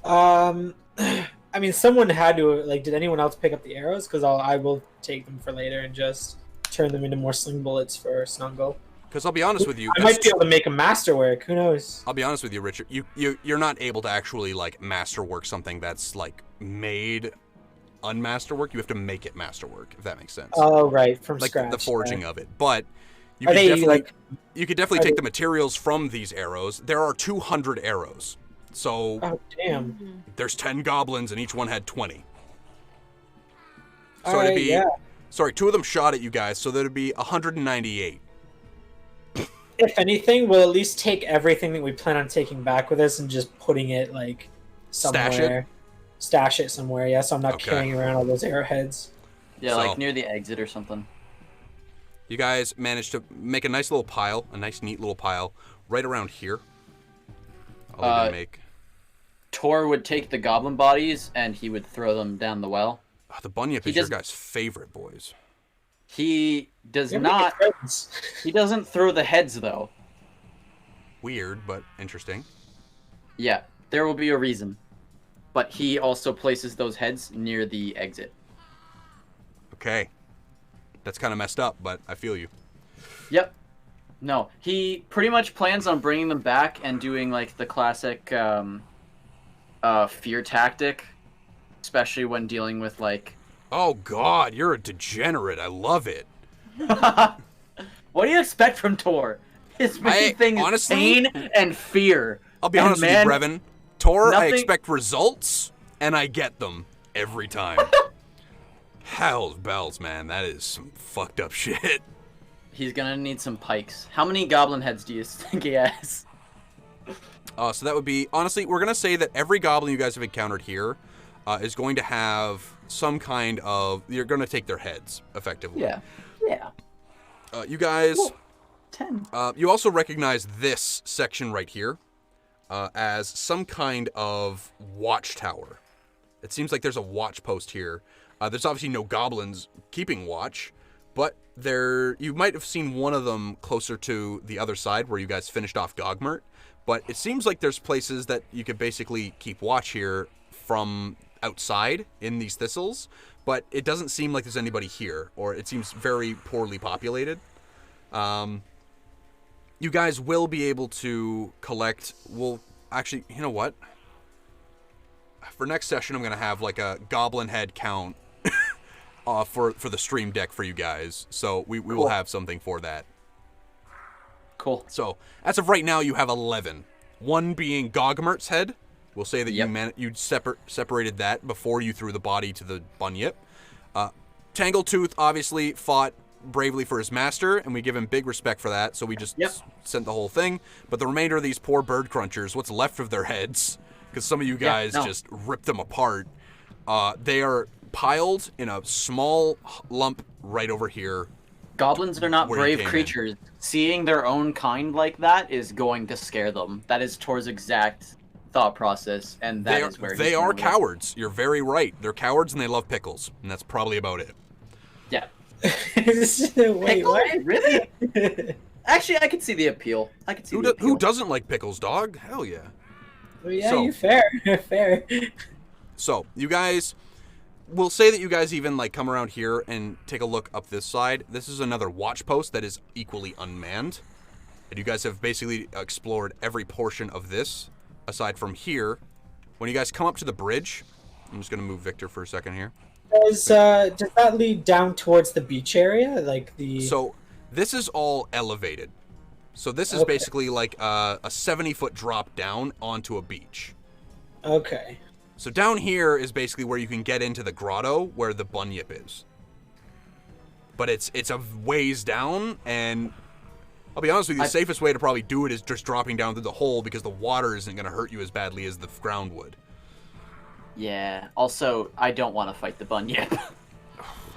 I mean, someone had to. Like, did anyone else pick up the arrows? Because I will take them for later and just turn them into more sling bullets for Snongle. Because I'll be honest with you, I might be able to make a masterwork. Who knows? I'll be honest with you, Richard. You're not able to actually like masterwork something that's like made unmasterwork. You have to make it masterwork, if that makes sense. Oh, right, from like scratch. The forging of it, but you could definitely take the materials from these arrows. There are 200 arrows. So, oh, damn. There's 10 goblins, and each one had 20. So it'd be, sorry, 2 of them shot at you guys, so that'd be 198. If anything, we'll at least take everything that we plan on taking back with us and just putting it, like, somewhere. Stash it somewhere, yeah, so I'm not carrying around all those arrowheads. Yeah, like near the exit or something. You guys managed to make a nice little pile, a nice neat little pile, right around here. Tor would take the goblin bodies and he would throw them down the well. Oh, the bunyip is your guy's favorite, boys. He does not. He doesn't throw the heads though. Weird, but interesting. Yeah, there will be a reason. But he also places those heads near the exit. Okay. That's kind of messed up, but I feel you. Yep. No, he pretty much plans on bringing them back and doing like the classic fear tactic, especially when dealing with like. Oh God, you're a degenerate. I love it. What do you expect from Tor? His main thing is honestly, pain and fear. I'll be honest with you, Brevin. Tor, I expect results, and I get them every time. Hell's bells, man. That is some fucked up shit. He's gonna need some pikes. How many goblin heads do you think he has? So that would be... Honestly, we're gonna say that every goblin you guys have encountered here is going to have some kind of... You're gonna take their heads, effectively. Yeah. Yeah. You guys... Cool. 10. You also recognize this section right here as some kind of watchtower. It seems like there's a watch post here. There's obviously no goblins keeping watch, but you might have seen one of them closer to the other side where you guys finished off Gogmert. But it seems like there's places that you could basically keep watch here from outside in these thistles, but it doesn't seem like there's anybody here, or it seems very poorly populated. You guys will be able to collect... Well, actually, you know what? For next session, I'm going to have like a goblin head count for the stream deck for you guys. So we will have something for that. Cool. So as of right now, you have 11. One being Gogmert's head. We'll say that you separated that before you threw the body to the bunyip. Tangletooth obviously fought bravely for his master, and we give him big respect for that. So we just sent the whole thing. But the remainder of these poor bird crunchers, what's left of their heads, because some of you guys just ripped them apart. They are piled in a small lump right over here. Goblins are not brave creatures. Seeing their own kind like that is going to scare them. That is Tor's exact thought process, and that is where they are cowards. You're very right. They're cowards and they love pickles, and that's probably about it. Yeah. Wait, what? Really? Actually, I could see the appeal. I could see the appeal. Who doesn't like pickles, dog? Hell yeah. Well, yeah, you're fair. Fair. So, you guys, we'll say that you guys even like come around here and take a look up this side. This is another watch post that is equally unmanned. And you guys have basically explored every portion of this, aside from here. When you guys come up to the bridge, I'm just going to move Victor for a second here. Does that lead down towards the beach area? So, this is all elevated. So this is basically like a 70-foot drop down onto a beach. Okay. So down here is basically where you can get into the grotto where the bunyip is. But it's a ways down, and I'll be honest with you, the safest way to probably do it is just dropping down through the hole because the water isn't going to hurt you as badly as the ground would. Yeah. Also, I don't want to fight the bunyip.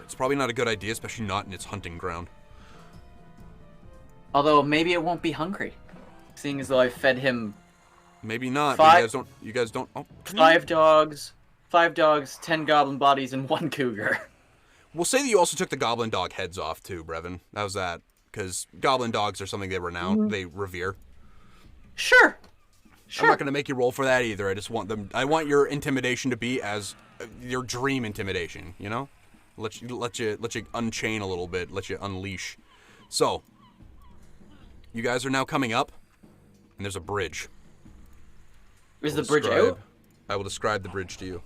It's probably not a good idea, especially not in its hunting ground. Although maybe it won't be hungry, seeing as though I fed him. Maybe not. But you guys don't. Oh, 5 dogs, 10 goblin bodies, and 1 cougar. We'll say that you also took the goblin dog heads off too, Brevin. How's that? Because goblin dogs are something they revere. Sure. I'm not going to make you roll for that either. I just want them. I want your intimidation to be as your dream intimidation. You know, let you unchain a little bit, let you unleash. So. You guys are now coming up, and there's a bridge. Is the bridge out? I will describe the bridge to you.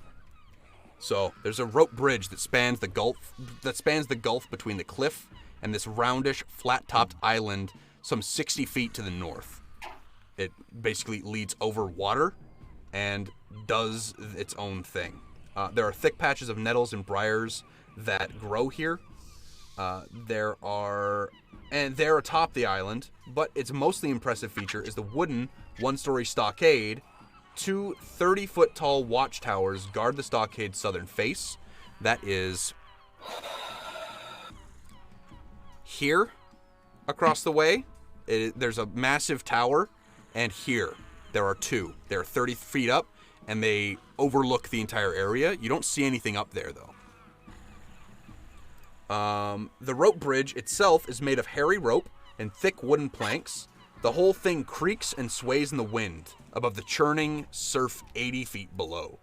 So there's a rope bridge that spans the gulf between the cliff and this roundish, flat-topped island, some 60 feet to the north. It basically leads over water and does its own thing. There are thick patches of nettles and briars that grow here. They're atop the island, but its mostly impressive feature is the wooden one-story stockade. 2 30-foot tall watchtowers guard the stockade's southern face. That is here, across the way. There's a massive tower, and here there are 2. They're 30 feet up, and they overlook the entire area. You don't see anything up there, though. The rope bridge itself is made of hairy rope and thick wooden planks. The whole thing creaks and sways in the wind above the churning surf 80 feet below.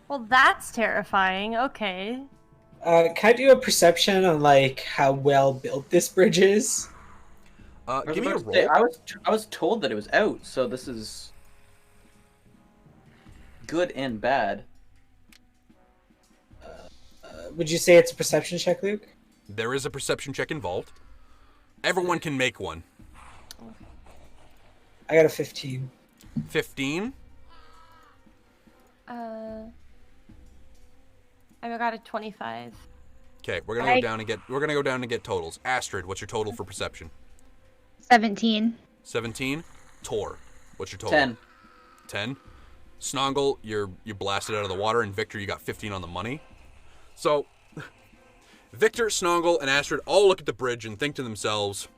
Well, that's terrifying. Okay. Can I do a perception on how well built this bridge is? Give me a roll. I was told that it was out, so this is good and bad. Would you say it's a perception check, Luke? There is a perception check involved. Everyone can make one. I got a 15. 15? I got a 25. Okay, we're gonna go down and get totals. Astrid, what's your total for perception? 17. 17. Tor, what's your total? 10. 10. Snongle, you blasted out of the water, and Victor, you got 15 on the money. So, Victor, Snongle, and Astrid all look at the bridge and think to themselves,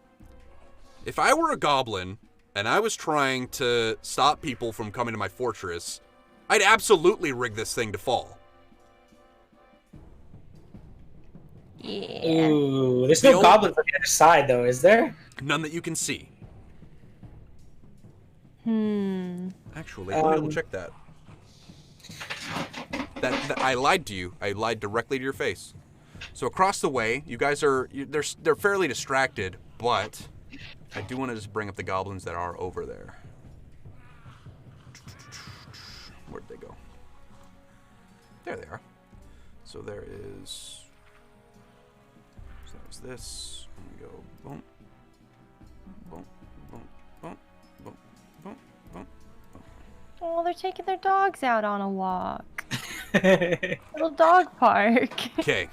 if I were a goblin and I was trying to stop people from coming to my fortress, I'd absolutely rig this thing to fall. Yeah. Ooh, there's no goblins on the other side, though, is there? None that you can see. Actually, let me double check that. That I lied to you. I lied directly to your face. So across the way, you guys they're fairly distracted, but I do want to just bring up the goblins that are over there. Where'd they go? There they are. So there is. So that was this. And we go boom, boom, boom, boom, boom, boom, boom, boom. Oh, they're taking their dogs out on a walk. Little dog park. Okay.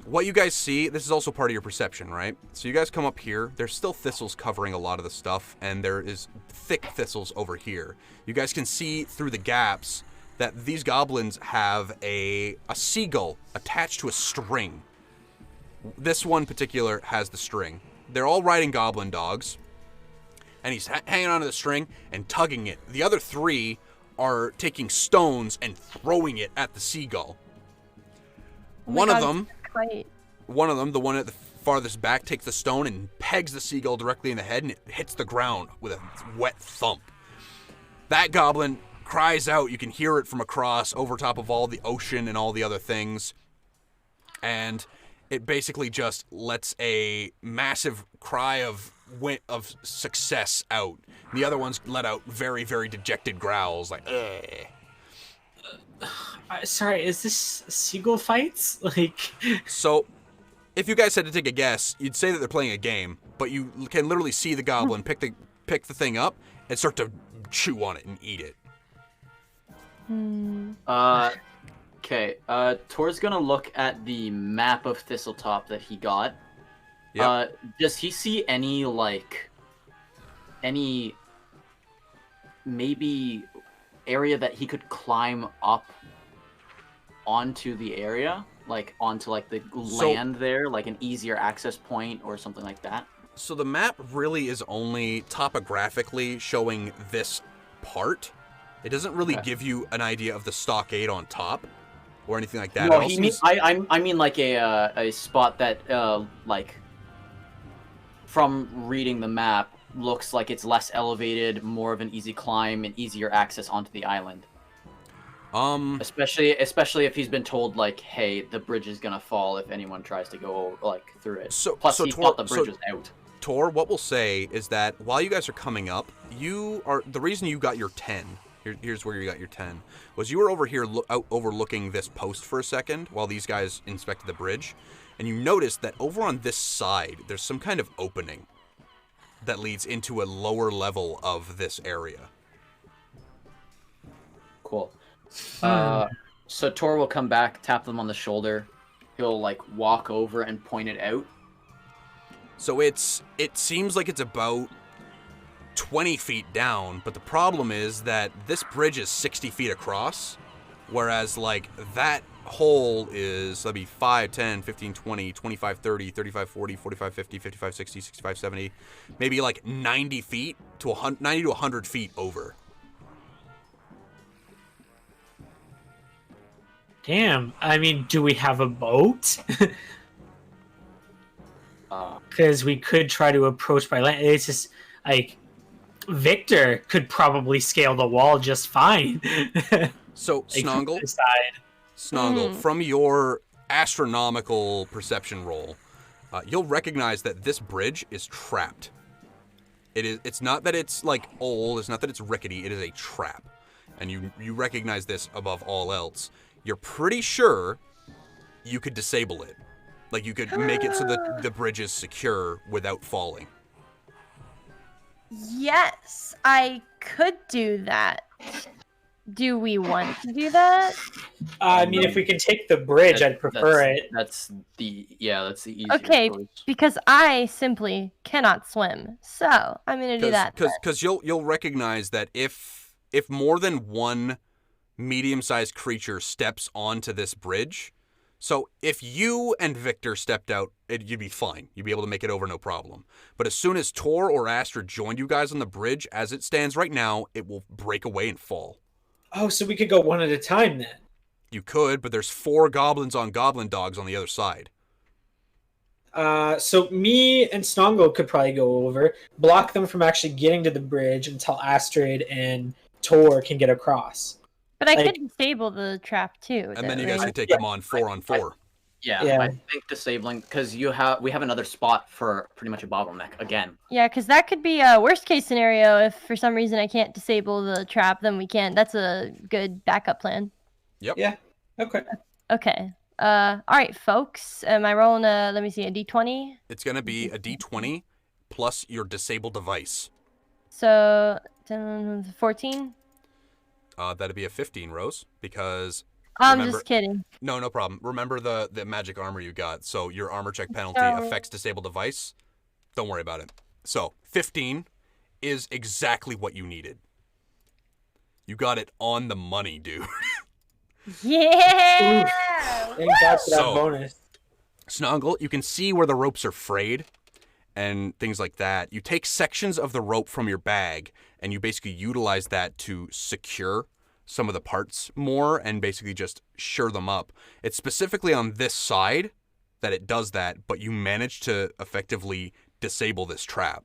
What you guys see, this is also part of your perception, right? So you guys come up here. There's still thistles covering a lot of the stuff, and there is thick thistles over here. You guys can see through the gaps that these goblins have a seagull attached to a string. This one particular has the string. They're all riding goblin dogs, and he's hanging onto the string and tugging it. The other 3 are taking stones and throwing it at the seagull. One of them, the one at the farthest back, takes the stone and pegs the seagull directly in the head, and it hits the ground with a wet thump. That goblin cries out. You can hear it from across, over top of all the ocean and all the other things. And it basically just lets a massive cry of success out. The other ones let out very, very dejected growls, like, ugh. Sorry, is this seagull fights? So, if you guys had to take a guess, you'd say that they're playing a game, but you can literally see the goblin pick the thing up and start to chew on it and eat it. Okay. Tor's gonna look at the map of Thistletop that he got. Yep. Does he see any maybe area that he could climb up onto the area, onto the land there, like an easier access point or something like that? So the map really is only topographically showing this part. It doesn't really give you an idea of the stockade on top or anything like that. No, I mean like a spot that from reading the map looks like it's less elevated, more of an easy climb, and easier access onto the island. Especially if he's been told hey, the bridge is gonna fall if anyone tries to go through it. Plus he thought the bridge was out. Tor, what we'll say is that while you guys are coming up, the reason you got your 10. Here's where you got your 10. Was you were over here overlooking this post for a second while these guys inspected the bridge, and you noticed that over on this side there's some kind of opening that leads into a lower level of this area. Cool. So Tor will come back, tap them on the shoulder. He'll walk over and point it out. So it seems like it's about 20 feet down, but the problem is that this bridge is 60 feet across, whereas that hole is, that'd be 5, 10, 15, 20, 25, 30, 35, 40, 45, 50, 55, 60, 65, 70, maybe 90 feet to 100, 90 to 100 feet over. Damn. I mean, do we have a boat? Because we could try to approach by land. It's just Victor could probably scale the wall just fine. So Snongle, from your astronomical perception roll, you'll recognize that this bridge is trapped. It's not that it's old. It's not that it's rickety. It is a trap, and you recognize this above all else. You're pretty sure you could disable it. You could make it so that the bridge is secure without falling. Yes, I could do that. Do we want to do that? I mean, if we can take the bridge, I'd prefer it. That's the easiest. Okay, choice. Because I simply cannot swim, so I'm gonna do that. Because you'll recognize that if more than one medium-sized creature steps onto this bridge, so if you and Victor stepped out, you'd be fine. You'd be able to make it over, no problem. But as soon as Tor or Astrid joined you guys on the bridge, as it stands right now, it will break away and fall. Oh, so we could go one at a time then? You could, but there's 4 goblins on goblin dogs on the other side. So me and Snongle could probably go over, block them from actually getting to the bridge until Astrid and Tor can get across. But I could disable the trap too. And then you guys can take them on 4-on-4. Yeah, I think disabling, because we have another spot for pretty much a bottleneck again. Yeah, because that could be a worst case scenario. If for some reason I can't disable the trap, then we can't. That's a good backup plan. Yep. Yeah. Okay. Okay. All right, folks. Am I rolling let me see, a d20? It's going to be a d20 plus your disabled device. So, 14? That'd be a 15, Rose, because... I'm just kidding. No problem. Remember the magic armor you got, so your armor check penalty affects disabled device. Don't worry about it. So, 15 is exactly what you needed. You got it on the money, dude. Yeah! Thank God for that bonus. Snongle, you can see where the ropes are frayed, and things like that, you take sections of the rope from your bag and you basically utilize that to secure some of the parts more and basically just sure them up. It's specifically on this side that it does that, but you manage to effectively disable this trap.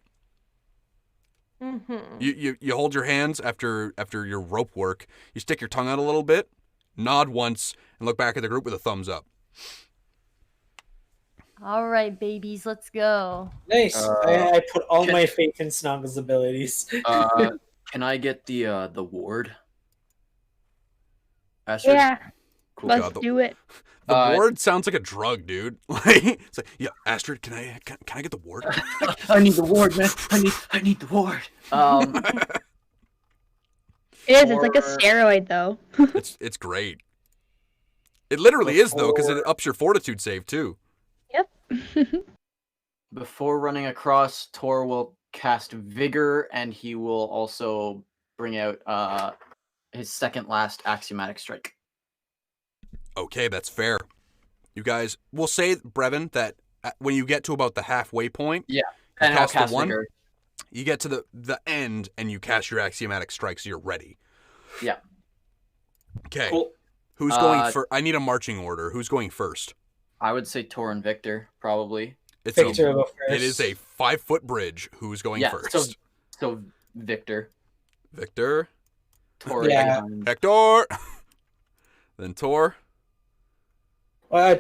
You hold your hands after your rope work. You stick your tongue out a little bit, nod once, and look back at the group with a thumbs up. All right, babies, let's go. Nice. I put all my faith in Snongle's abilities. Can I get the ward? Astrid? Yeah. Cool. Let's do it. The ward sounds like a drug, dude. It's like, yeah, Astrid, can I get the ward? I need the ward, man. I need the ward. It is. It's like a steroid, though. It's great. It literally is, though, because it ups your fortitude save, too. Yep. Before running across, Tor will cast Vigor, and he will also bring out his second last axiomatic strike. Okay, that's fair. You guys, we'll say, Brevin, that when you get to about the halfway point, Yeah, you and I'll cast cast the one, Vigor. you get to the end, and you cast your axiomatic strike, so you're ready. Yeah. Okay. Cool. Who's going first? I need a marching order. Who's going first? I would say Tor and Victor, probably. Victor will go first. It is a 5-foot bridge. Who's going first? So Victor. Victor. Tor. Yeah. Hector. Then Tor.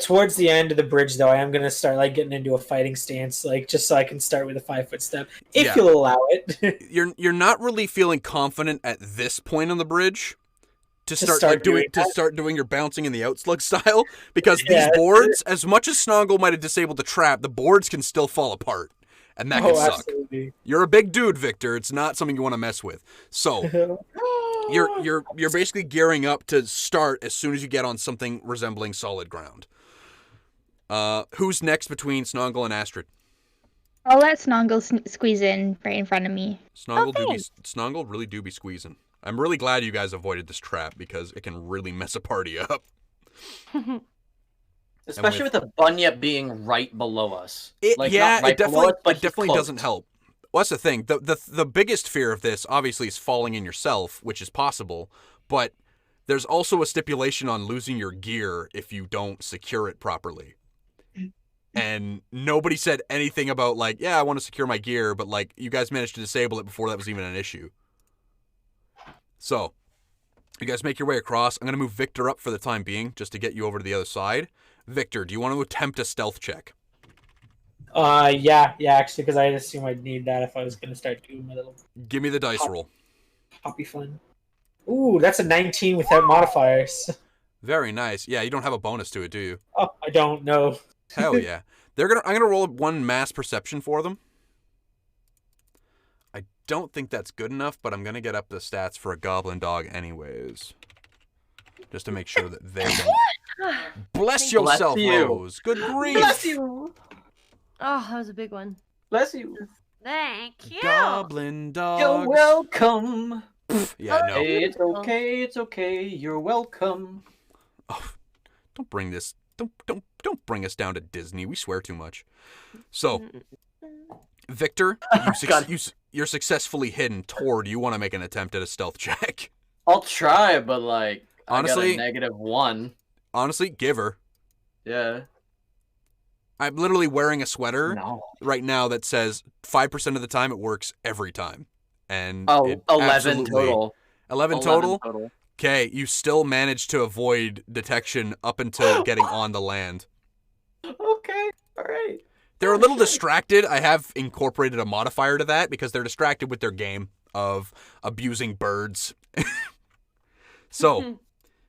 Towards the end of the bridge, though, I am going to start getting into a fighting stance, just so I can start with a 5-foot step, if you'll allow it. You're not really feeling confident at this point on the bridge to start doing your bouncing in the outslug style, because these boards, as much as Snongle might have disabled the trap, the boards can still fall apart, and that can suck. Absolutely. You're a big dude, Victor. It's not something you want to mess with. So you're basically gearing up to start as soon as you get on something resembling solid ground. Who's next between Snongle and Astrid? I'll let Snongle squeeze in right in front of me. Snongle really do be squeezing. I'm really glad you guys avoided this trap because it can really mess a party up. Especially with the bunyip being right below us. It definitely close. doesn't help. Well, that's the thing. The biggest fear of this, obviously, is falling in yourself, which is possible. But there's also a stipulation on losing your gear if you don't secure it properly. And nobody said anything about, I want to secure my gear, but, you guys managed to disable it before that was even an issue. So, you guys make your way across. I'm going to move Victor up for the time being, just to get you over to the other side. Victor, do you want to attempt a stealth check? Yeah, actually, because I assume I'd need that if I was going to start doing my little... Give me the dice roll. Poppy fun. Ooh, that's a 19 without modifiers. Very nice. Yeah, you don't have a bonus to it, do you? Oh, I don't know. Hell yeah. I'm gonna roll one mass perception for them. I don't think that's good enough, but I'm gonna get up the stats for a goblin dog anyways. Just to make sure that they don't... Bless yourself, Rose. Good grief. Bless you. Oh, that was a big one. Bless you. Thank you. Goblin dogs. You're welcome. Yeah, no. It's okay. You're welcome. Oh, don't bring this. Don't bring us down to Disney. We swear too much. So, Victor, you're successfully hidden. Tor, do you want to make an attempt at a stealth check? I'll try, but honestly, I got a -1. Honestly, give her. Yeah. I'm literally wearing a sweater right now that says 5% of the time it works every time. And 11 total. 11 total? Okay, you still managed to avoid detection up until getting on the land. Okay, alright. They're a little distracted. I have incorporated a modifier to that because they're distracted with their game of abusing birds. So,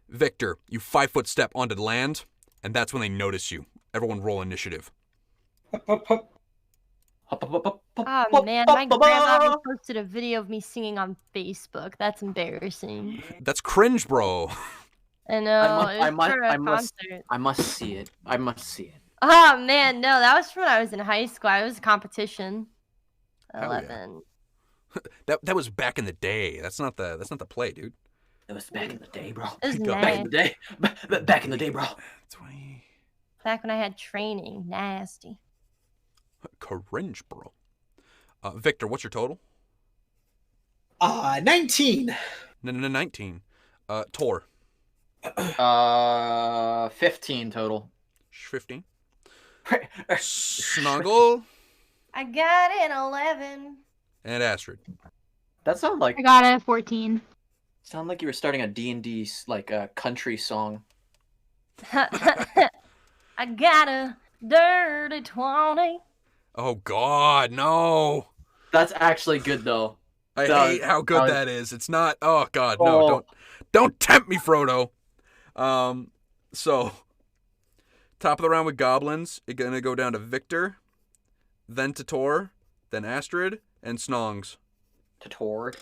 Victor, you 5-foot step onto the land, and that's when they notice you. Everyone roll initiative. Oh man, my grandma posted a video of me singing on Facebook. That's embarrassing. That's cringe, bro. I know. I must see it. I must see it. Oh man, no, that was when I was in high school. I was a competition. 11. Yeah. that was back in the day. That's not the play, dude. It was back in the day, bro. It was back in the day. Back in the day, bro. 20. Back when I had training. Nasty. Cringe, bro. Victor, what's your total? 19. No, 19. Tor. 15 total. 15. Snongle. I got an 11. And Astrid. That sounded like I got a 14. sound like you were starting a D&D like a country song. I got a dirty 20. Oh God, no! That's actually good though. I hate how good that is. It's not. Oh God, no! Don't tempt me, Frodo. So top of the round with goblins. It's gonna go down to Victor, then to Tor, then Astrid, and Snongs. To Tor.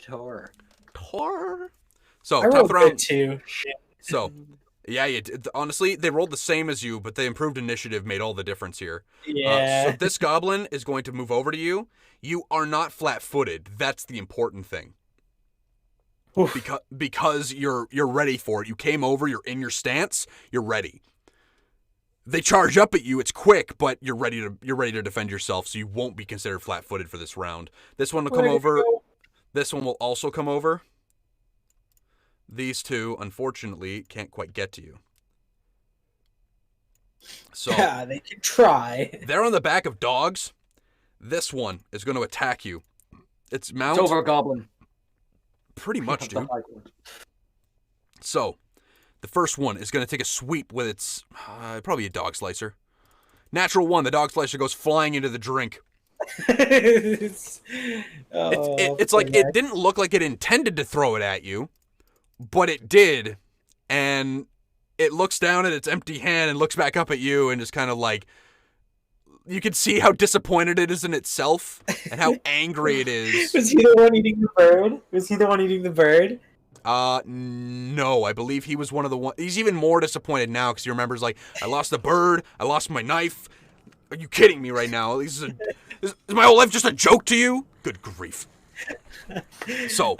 So I top of rolled the round. good too. Shit. So yeah, honestly, they rolled the same as you, but the improved initiative made all the difference here. Yeah. So this goblin is going to move over to you. You are not flat-footed. That's the important thing. Because you're ready for it. You came over. You're in your stance. You're ready. They charge up at you. It's quick, but you're ready to defend yourself. So you won't be considered flat-footed for this round. This one will come over. This one will also come over. These two, unfortunately, can't quite get to you. So Yeah, they can try. they're on the back of dogs. This one is going to attack you. It's mount. It's over a goblin. Pretty much, dude. So, the first one is going to take a sweep with its, probably a dog slicer. Natural 1, the dog slicer goes flying into the drink. It's like, it didn't look like it intended to throw it at you, but it did. And it looks down at its empty hand and looks back up at you and is kind of like, you can see how disappointed it is in itself and how angry it is. Was he the one eating the bird? No, I believe he was one of the one. He's even more disappointed now because he remembers, like, I lost the bird, I lost my knife. Are you kidding me right now? Is my whole life just a joke to you? Good grief. So,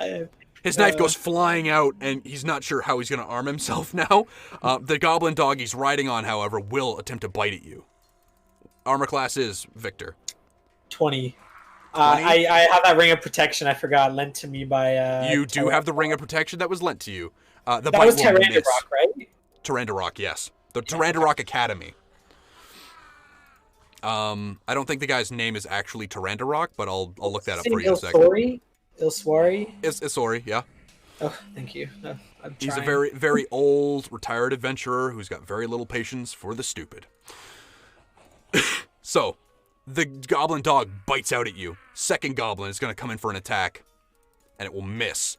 his knife goes flying out, and he's not sure how he's going to arm himself now. The goblin dog he's riding on, however, will attempt to bite at you. Armor class is Victor. 20. I have that ring of protection. I forgot, lent to me by. You do have the ring of protection that was lent to you. The that bite was will Tyrandarok, miss. right? Tyrandarok, yes. The Tyrandarok Academy. I don't think the guy's name is actually Tyrandarok, but I'll look that up for you in a second. Ilswari? Isori, yeah. Oh, thank you. I'm He's a trying. very, very old, retired adventurer who's got very little patience for the stupid. So, the goblin dog bites out at you. Second goblin is going to come in for an attack, and it will miss.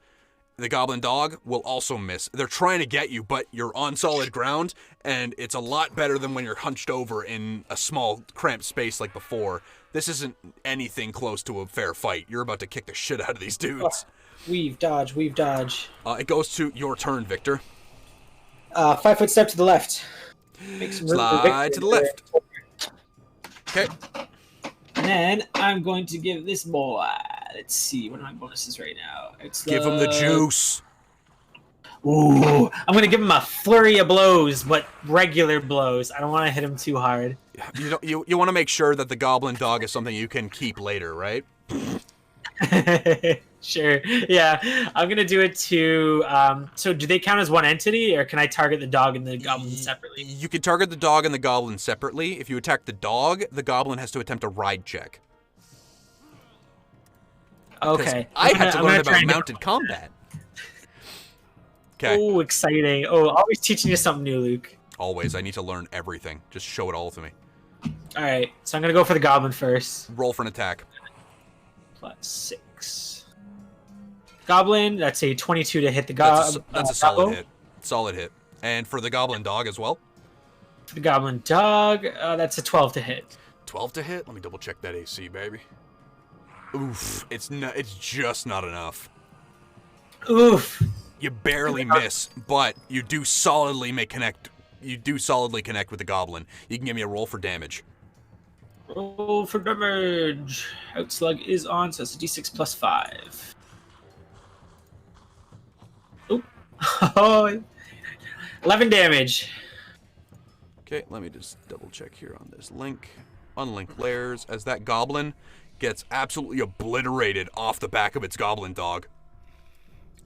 The goblin dog will also miss. They're trying to get you, but you're on solid ground, and it's a lot better than when you're hunched over in a small, cramped space like before. This isn't anything close to a fair fight. You're about to kick the shit out of these dudes. Weave, dodge. It goes to your turn, Victor. 5-foot step to the left. Make some room for Slide Victor to the left. Okay. And then I'm going to give this boy. Let's see, what are my bonuses right now? Give him the juice. Ooh, I'm going to give him a flurry of blows, but regular blows. I don't want to hit him too hard. You want to make sure that the goblin dog is something you can keep later, right? Sure. Yeah, I'm going to do it to... so do they count as one entity, or can I target the dog and the goblin separately? You can target the dog and the goblin separately. If you attack the dog, the goblin has to attempt a ride check. Okay. I had to learn about mounted combat. Okay. Oh, exciting. Oh, always teaching you something new, Luke. Always. I need to learn everything. Just show it all to me. All right. So I'm going to go for the goblin first. Roll for an attack. +6. Goblin, that's a 22 to hit the goblin. That's a solid hit. Solid hit. And for the goblin dog as well? For the goblin dog, that's a 12 to hit. 12 to hit? Let me double check that AC, baby. Oof. It's just not enough. Oof. You barely miss, but you do solidly connect with the goblin. You can give me a roll for damage. Roll for damage. Outslug is on, so it's a d6 plus 5. Oop. Oh, 11 damage. Okay, let me just double check here on this link. unlink layers as that goblin gets absolutely obliterated off the back of its goblin dog.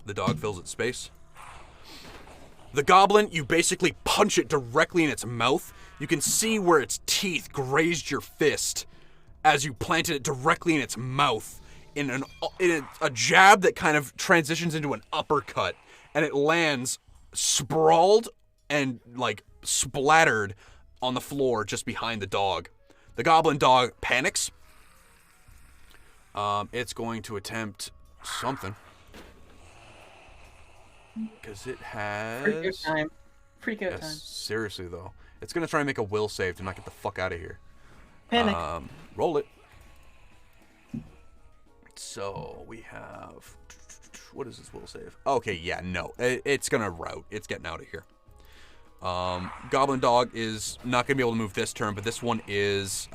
The dog fills its space. The goblin, you basically punch it directly in its mouth. You can see where its teeth grazed your fist as you planted it directly in its mouth in a jab that kind of transitions into an uppercut, and it lands sprawled and like splattered on the floor just behind the dog. The goblin dog panics. It's going to attempt something. Because it has... Pretty good time. Pretty good time. Seriously, though. It's going to try and make a will save to not get the fuck out of here. Panic. Roll it. So, we have... What is this will save? Okay, yeah, no. It's going to rout. It's getting out of here. Goblin Dog is not going to be able to move this turn, but this one is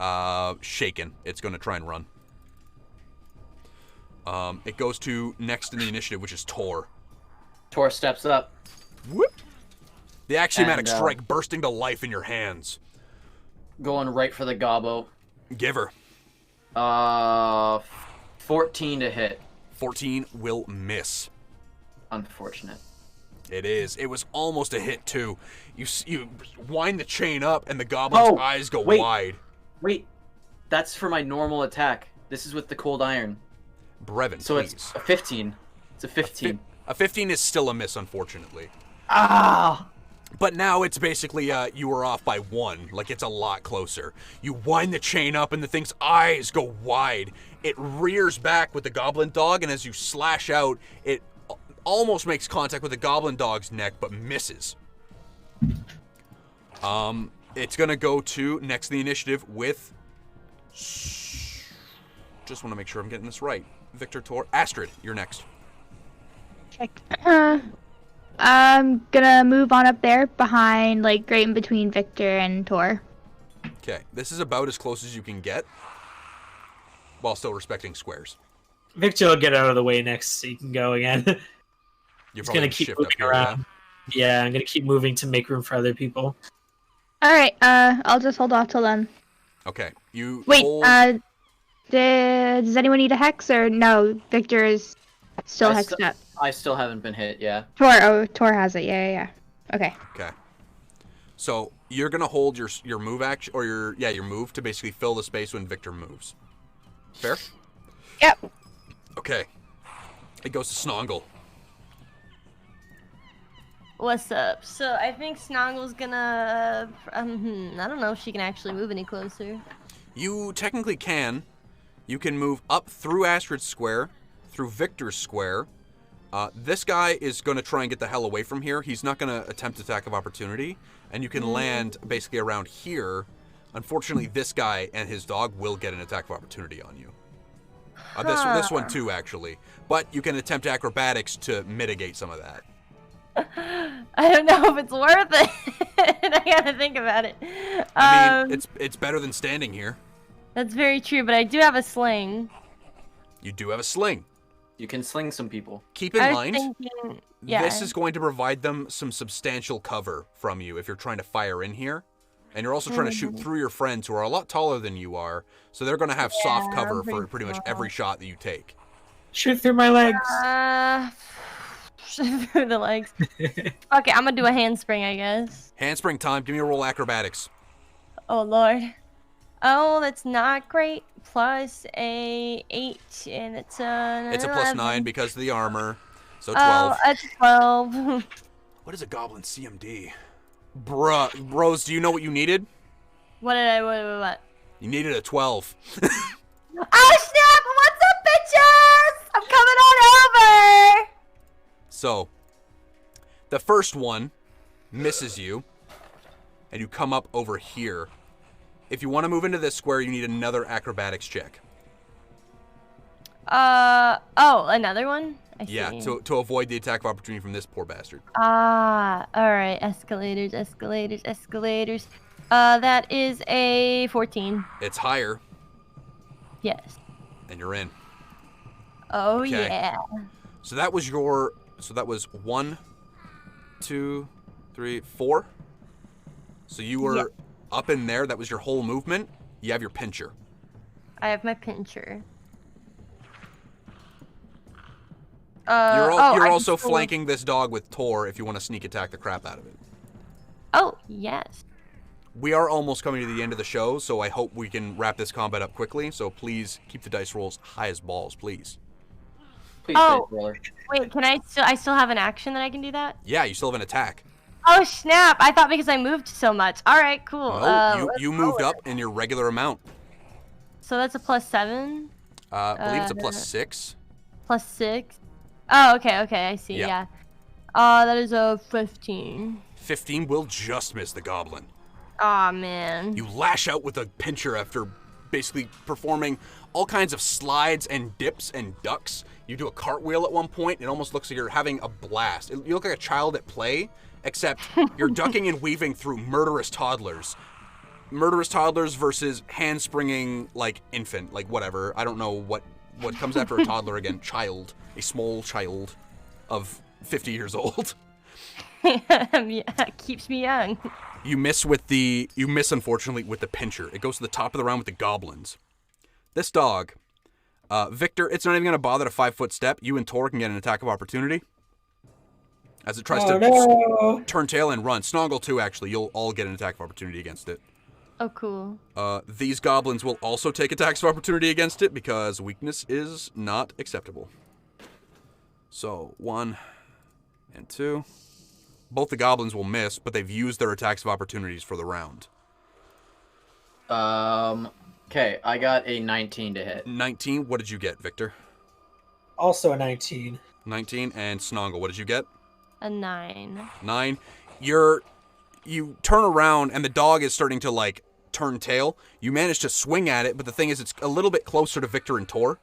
shaken. It's going to try and run. It goes to next in the initiative, which is Tor. Tor steps up. Whoop! The axiomatic strike bursting to life in your hands. Going right for the gobbo. Give her. 14 to hit. 14 will miss. Unfortunate. It is. It was almost a hit, too. You wind the chain up, and the goblin's eyes go wide. Wait. That's for my normal attack. This is with the cold iron. Brevin, so please. It's a 15. It's a 15. A 15 is still a miss, unfortunately. Ah! But now it's basically, you were off by 1. Like, it's a lot closer. You wind the chain up, and the thing's eyes go wide. It rears back with the goblin dog, and as you slash out, it almost makes contact with the goblin dog's neck, but misses. It's gonna go to next in the initiative with... Just want to make sure I'm getting this right. Victor, Tor, Astrid, you're next. I'm gonna move on up there behind, like, right in between Victor and Tor. Okay, this is about as close as you can get, while still respecting squares. Victor will get out of the way next so you can go again. You're just gonna keep moving around. Yeah, I'm gonna keep moving to make room for other people. Alright, I'll just hold off till then. Okay, you Wait, hold... does anyone need a hex, or no? Victor is still hexed up. I still haven't been hit, yeah. Tor has it, yeah. Okay. Okay. So, you're gonna hold your move action, or your move to basically fill the space when Victor moves. Fair? Yep. Okay. It goes to Snongle. What's up? So I think Snongle's gonna... I don't know if she can actually move any closer. You technically can. You can move up through Astrid's square, through Victor's square. This guy is going to try and get the hell away from here. He's not going to attempt attack of opportunity. And you can land basically around here. Unfortunately, this guy and his dog will get an attack of opportunity on you. This one too, actually. But you can attempt acrobatics to mitigate some of that. I don't know if it's worth it. I gotta think about it. I mean, it's better than standing here. That's very true, but I do have a sling. You do have a sling. You can sling some people. Keep in mind, yeah. This is going to provide them some substantial cover from you if you're trying to fire in here. And you're also trying to shoot through your friends who are a lot taller than you are, so they're going to have soft cover for pretty much every shot that you take. Shoot through my legs. Through the legs. Okay, I'm gonna do a handspring, I guess. Handspring time. Give me a roll acrobatics. Oh lord. Oh, that's not great. Plus a 8, and it's a. It's a plus 9 because of the armor. So 12. Oh, that's 12. What is a goblin CMD? Bruh, Rose, do you know what you needed? What? You needed a 12. Oh snap! What's up, bitches? I'm coming on over. So, the first one misses you, and you come up over here. If you want to move into this square, you need another acrobatics check. Oh, another one? I see. Yeah, to avoid the attack of opportunity from this poor bastard. Alright. Escalators. That is a 14. It's higher. Yes. And you're in. Oh, okay. Yeah. So that was 1, 2, 3, 4. So you were up in there. That was your whole movement. You have your pincher. I have my pincher. You're also flanking this dog with Tor if you want to sneak attack the crap out of it. Oh, yes. We are almost coming to the end of the show, so I hope we can wrap this combat up quickly. So please keep the dice rolls high as balls, please. Please, Oh, roller. wait, can I still have an action that I can do that? Yeah, you still have an attack. Oh, snap. I thought because I moved so much. All right, cool. No, you moved up in your regular amount. So that's a +7? I believe it's a +6. +6? Oh, okay, I see, Yeah. yeah. That is a 15. 15 will just miss the goblin. Aw, man. You lash out with a pincher after basically performing all kinds of slides and dips and ducks. You do a cartwheel at one point. It almost looks like you're having a blast. You look like a child at play, except you're ducking and weaving through murderous toddlers. Murderous toddlers versus hand-springing, like, infant. Like, whatever. I don't know what comes after a toddler again. Child. A small child of 50 years old. Yeah, keeps me young. You miss unfortunately with the pincher. It goes to the top of the round with the goblins. This dog, Victor, it's not even going to bother to 5-foot step. You and Tor can get an attack of opportunity. As it tries to turn tail and run. Snongle too, actually. You'll all get an attack of opportunity against it. Oh, cool. These goblins will also take attacks of opportunity against it because weakness is not acceptable. So, 1 and 2. Both the goblins will miss, but they've used their attacks of opportunities for the round. Okay, I got a 19 to hit. 19, what did you get, Victor? Also a 19. 19, and Snongle, what did you get? A 9. 9. You turn around, and the dog is starting to, like, turn tail. You manage to swing at it, but the thing is, it's a little bit closer to Victor and Tor.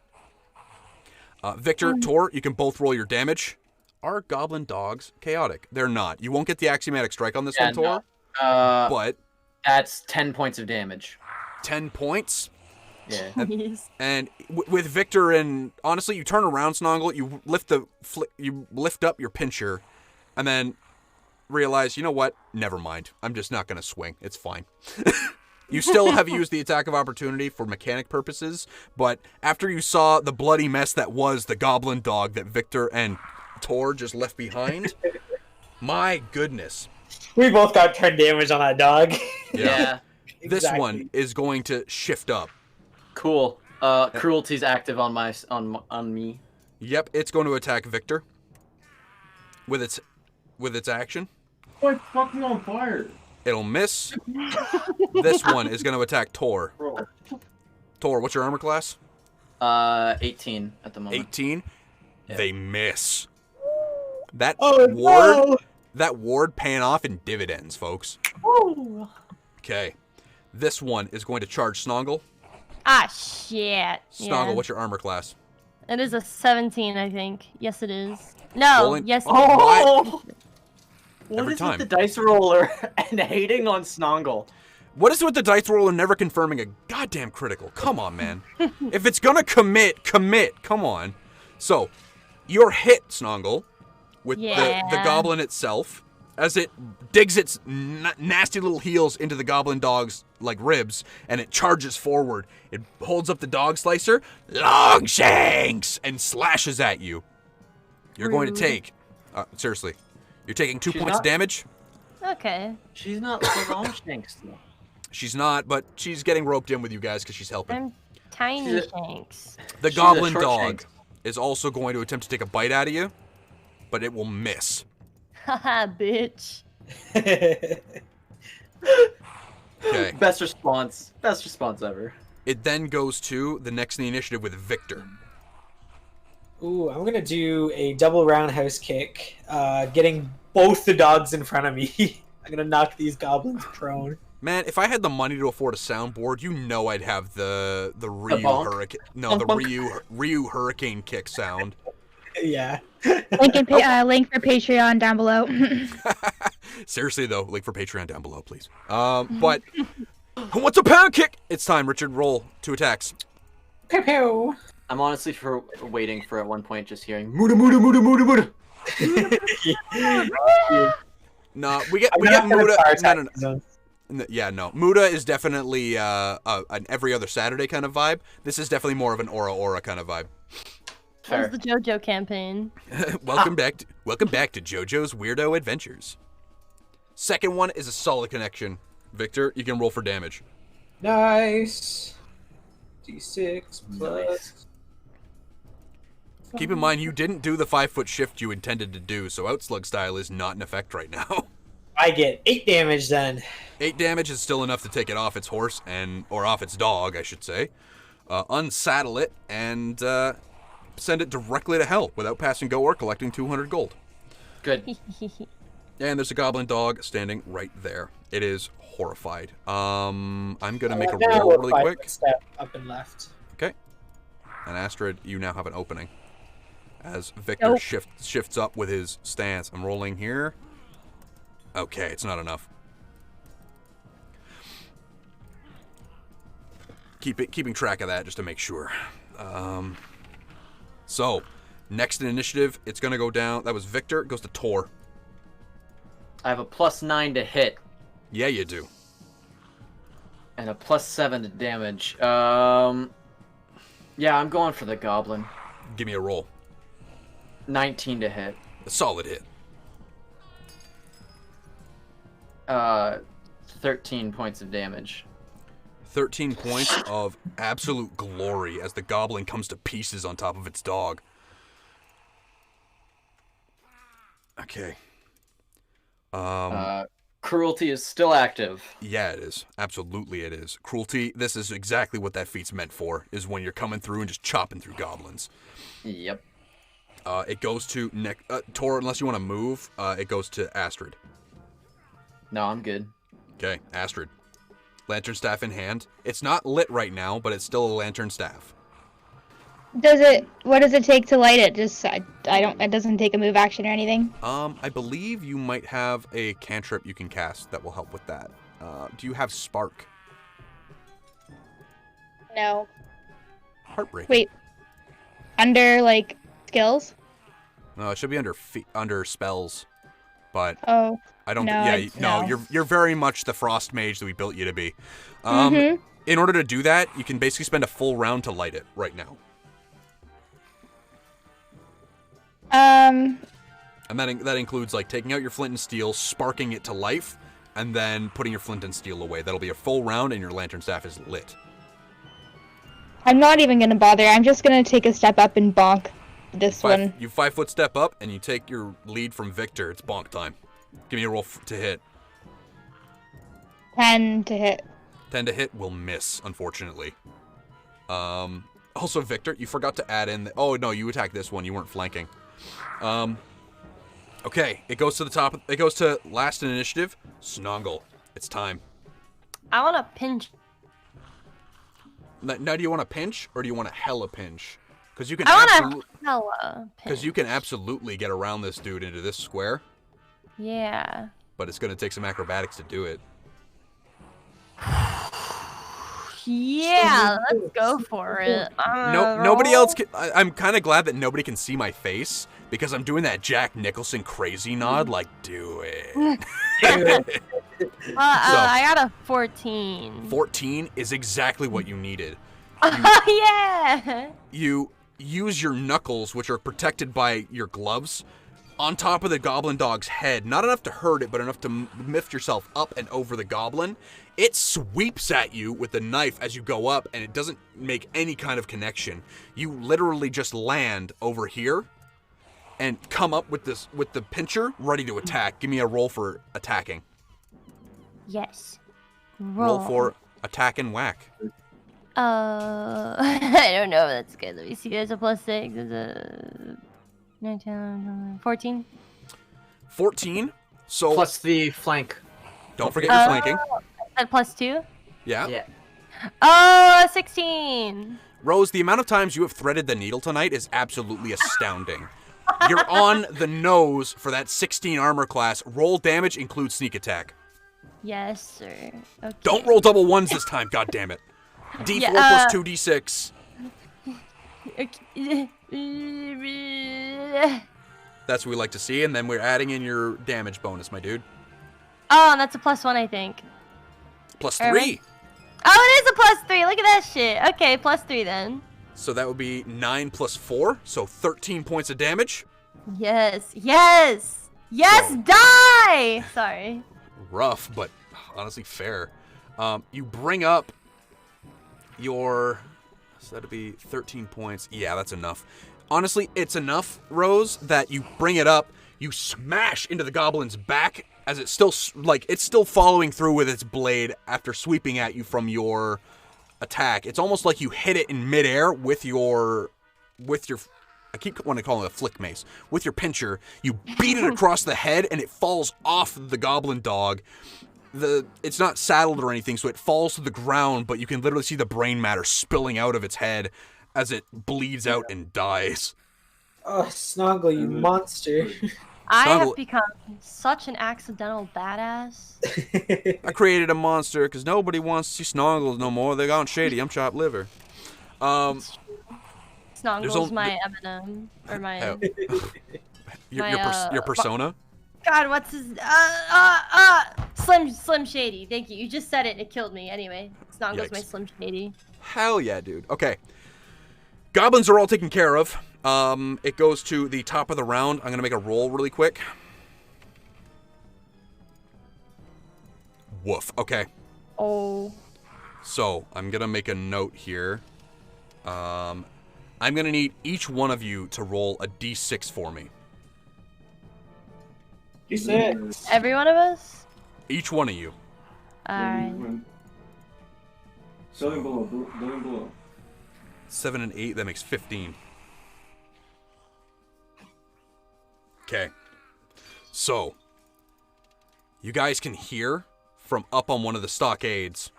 Victor, Tor, you can both roll your damage. Are goblin dogs chaotic? They're not. You won't get the axiomatic strike on this one, Tor. No. But that's 10 points of damage. 10 points. Yeah. And with Victor and honestly, you turn around, Snongle. You lift up your pincher, and then realize, you know what? Never mind. I'm just not gonna swing. It's fine. You still have used the attack of opportunity for mechanic purposes, but after you saw the bloody mess that was the goblin dog that Victor and Tor just left behind, my goodness. We both got 10 damage on that dog. Yeah. This one is going to shift up. Cool. Cruelty's active on me. Yep, it's going to attack Victor with its action. Like fucking on fire. It'll miss. This one is going to attack Tor. Tor, what's your armor class? 18 at the moment. 18. Yeah. They miss. That ward paying off in dividends, folks. Ooh. Okay. This one is going to charge Snongle. Ah, shit. Snongle, Yeah. what's your armor class? It is a 17, I think. Yes, it is. No, Rolling- yes. Oh! What Every is time. with the dice roller and hating on Snongle? What is it with the dice roller never confirming a goddamn critical? Come on, man. If it's gonna commit. Come on. So, you're hit, Snongle, with the goblin itself, as it digs its nasty little heels into the goblin dog's, like, ribs, and it charges forward. It holds up the dog slicer, Longshanks, and slashes at you. You're going to take, seriously, you're taking 2 points of damage. Okay. She's not like a Longshanks, though. She's not, but she's getting roped in with you guys because she's helping. I'm tiny shanks. The she's a goblin short dog shanks. is also going to attempt to take a bite out of you, but it will miss. Haha, bitch. Okay. Best response ever. It then goes to the next in the initiative with Victor. Ooh, I'm gonna do a double roundhouse kick, getting both the dogs in front of me. I'm gonna knock these goblins prone. Man, if I had the money to afford a soundboard, you know I'd have the Ryu bonk? hurricane. No, the Ryu hurricane kick sound. Yeah. Link for Patreon down below. Seriously though, link for Patreon down below, please. But what's a pound kick? It's time, Richard. Roll 2 attacks. Pew pew. I'm honestly waiting for at one point just hearing Muda Muda Muda Muda Muda. No, we get Muda. No. Yeah, no. Muda is definitely an every other Saturday kind of vibe. This is definitely more of an Aura kind of vibe. That was the JoJo campaign. Welcome back to JoJo's Weirdo Adventures. Second one is a solid connection. Victor, you can roll for damage. Nice. D6 plus. Nice. Keep in mind, you didn't do the 5-foot shift you intended to do, so Outslug style is not in effect right now. I get 8 damage then. 8 damage is still enough to take it off its horse, or off its dog, I should say. Unsaddle it, and send it directly to hell without passing go or collecting 200 gold. Good. And there's a goblin dog standing right there. It is horrified. I'm gonna make a roll really quick. Step up and left. Okay. And Astrid, you now have an opening. As Victor shifts up with his stance. I'm rolling here. Okay, it's not enough. Keeping track of that just to make sure. So, next in initiative, it's gonna go down. That was Victor. It goes to Tor. I have a +9 to hit. Yeah, you do. And a +7 to damage. Yeah, I'm going for the goblin. Give me a roll. 19 to hit. A solid hit. 13 points of damage. 13 points of absolute glory as the goblin comes to pieces on top of its dog. Okay. Cruelty is still active. Yeah, it is. Absolutely it is. Cruelty, this is exactly what that feat's meant for, is when you're coming through and just chopping through goblins. Yep. It goes to Tor, unless you want to move, it goes to Astrid. No, I'm good. Okay, Astrid. Lantern staff in hand. It's not lit right now, but it's still a lantern staff. What does it take to light it? It doesn't take a move action or anything? I believe you might have a cantrip you can cast that will help with that. Do you have Spark? No. Heartbreak. Wait. Under, skills? No, it should be under spells. But Oh. I don't. No, no. You're very much the frost mage that we built you to be. Mm-hmm. In order to do that, you can basically spend a full round to light it right now. And that includes taking out your flint and steel, sparking it to life, and then putting your flint and steel away. That'll be a full round, and your lantern staff is lit. I'm not even gonna bother. I'm just gonna take a step up and bonk this one. You 5-foot step up, and you take your lead from Victor. It's bonk time. Give me a roll to hit. 10 to hit. 10 to hit will miss, unfortunately. Also, Victor, you forgot to add in oh, no, you attacked this one. You weren't flanking. Okay, it goes to the top. It goes to last in initiative. Snongle. It's time. I want to pinch. Now, do you want a pinch, or do you want a hella pinch? Because you can you can absolutely get around this dude into this square. Yeah. But it's going to take some acrobatics to do it. Yeah, let's go for it. Nobody else can. I'm kind of glad that nobody can see my face because I'm doing that Jack Nicholson crazy nod, do it. I got a 14. 14 is exactly what you needed. Yeah. You use your knuckles, which are protected by your gloves, on top of the goblin dog's head. Not enough to hurt it, but enough to lift yourself up and over the goblin. It sweeps at you with the knife as you go up, and it doesn't make any kind of connection. You literally just land over here and come up with the pincher ready to attack. Give me a roll for attacking. Yes. Roll for attack and whack. I don't know if that's good. Let me see. There's a +6. There's a 19, 14. 14. So plus the flank. Don't forget your flanking. At +2. Yeah. Yeah. Oh, 16. Rose, the amount of times you have threaded the needle tonight is absolutely astounding. You're on the nose for that 16 armor class. Roll damage includes sneak attack. Yes, sir. Okay. Don't roll double ones this time, goddammit. D4 plus 2d6. That's what we like to see, and then we're adding in your damage bonus, my dude. Oh, and that's a +1, I think. +3. Oh, it is a +3. Look at that shit. Okay, +3 then. So that would be 9 + 4, so 13 points of damage. Yes. Yes. Yes. So- Die. Sorry. Rough, but honestly fair. You bring up your... So that'd be 13 points. Yeah, that's enough. Honestly, it's enough, Rose, that you bring it up, you smash into the goblin's back as it's still, it's still following through with its blade after sweeping at you from your attack. It's almost like you hit it in midair with your, I keep wanting to call it a flick mace. With your pincher, you beat it across the head and it falls off the goblin dog. It's not saddled or anything, so it falls to the ground, but you can literally see the brain matter spilling out of its head as it bleeds out and dies. Oh, Snongle, you monster. I Snongle- have become such an accidental badass. I created a monster because nobody wants to see Snongles no more. They gone shady. I'm chopped liver. Snongle's my M&M, or my... Your persona? God, what's his... Slim Shady. Thank you. You just said it and it killed me. Anyway, Snongle's my Slim Shady. Hell yeah, dude. Okay. Goblins are all taken care of. It goes to the top of the round. I'm going to make a roll really quick. Woof. Okay. Oh. So, I'm going to make a note here. I'm going to need each one of you to roll a d6 for me. D6. Every one of us? Each one of you. Alright. Going below. 7 and 8, that makes 15. Okay. So, you guys can hear from up on one of the stockades.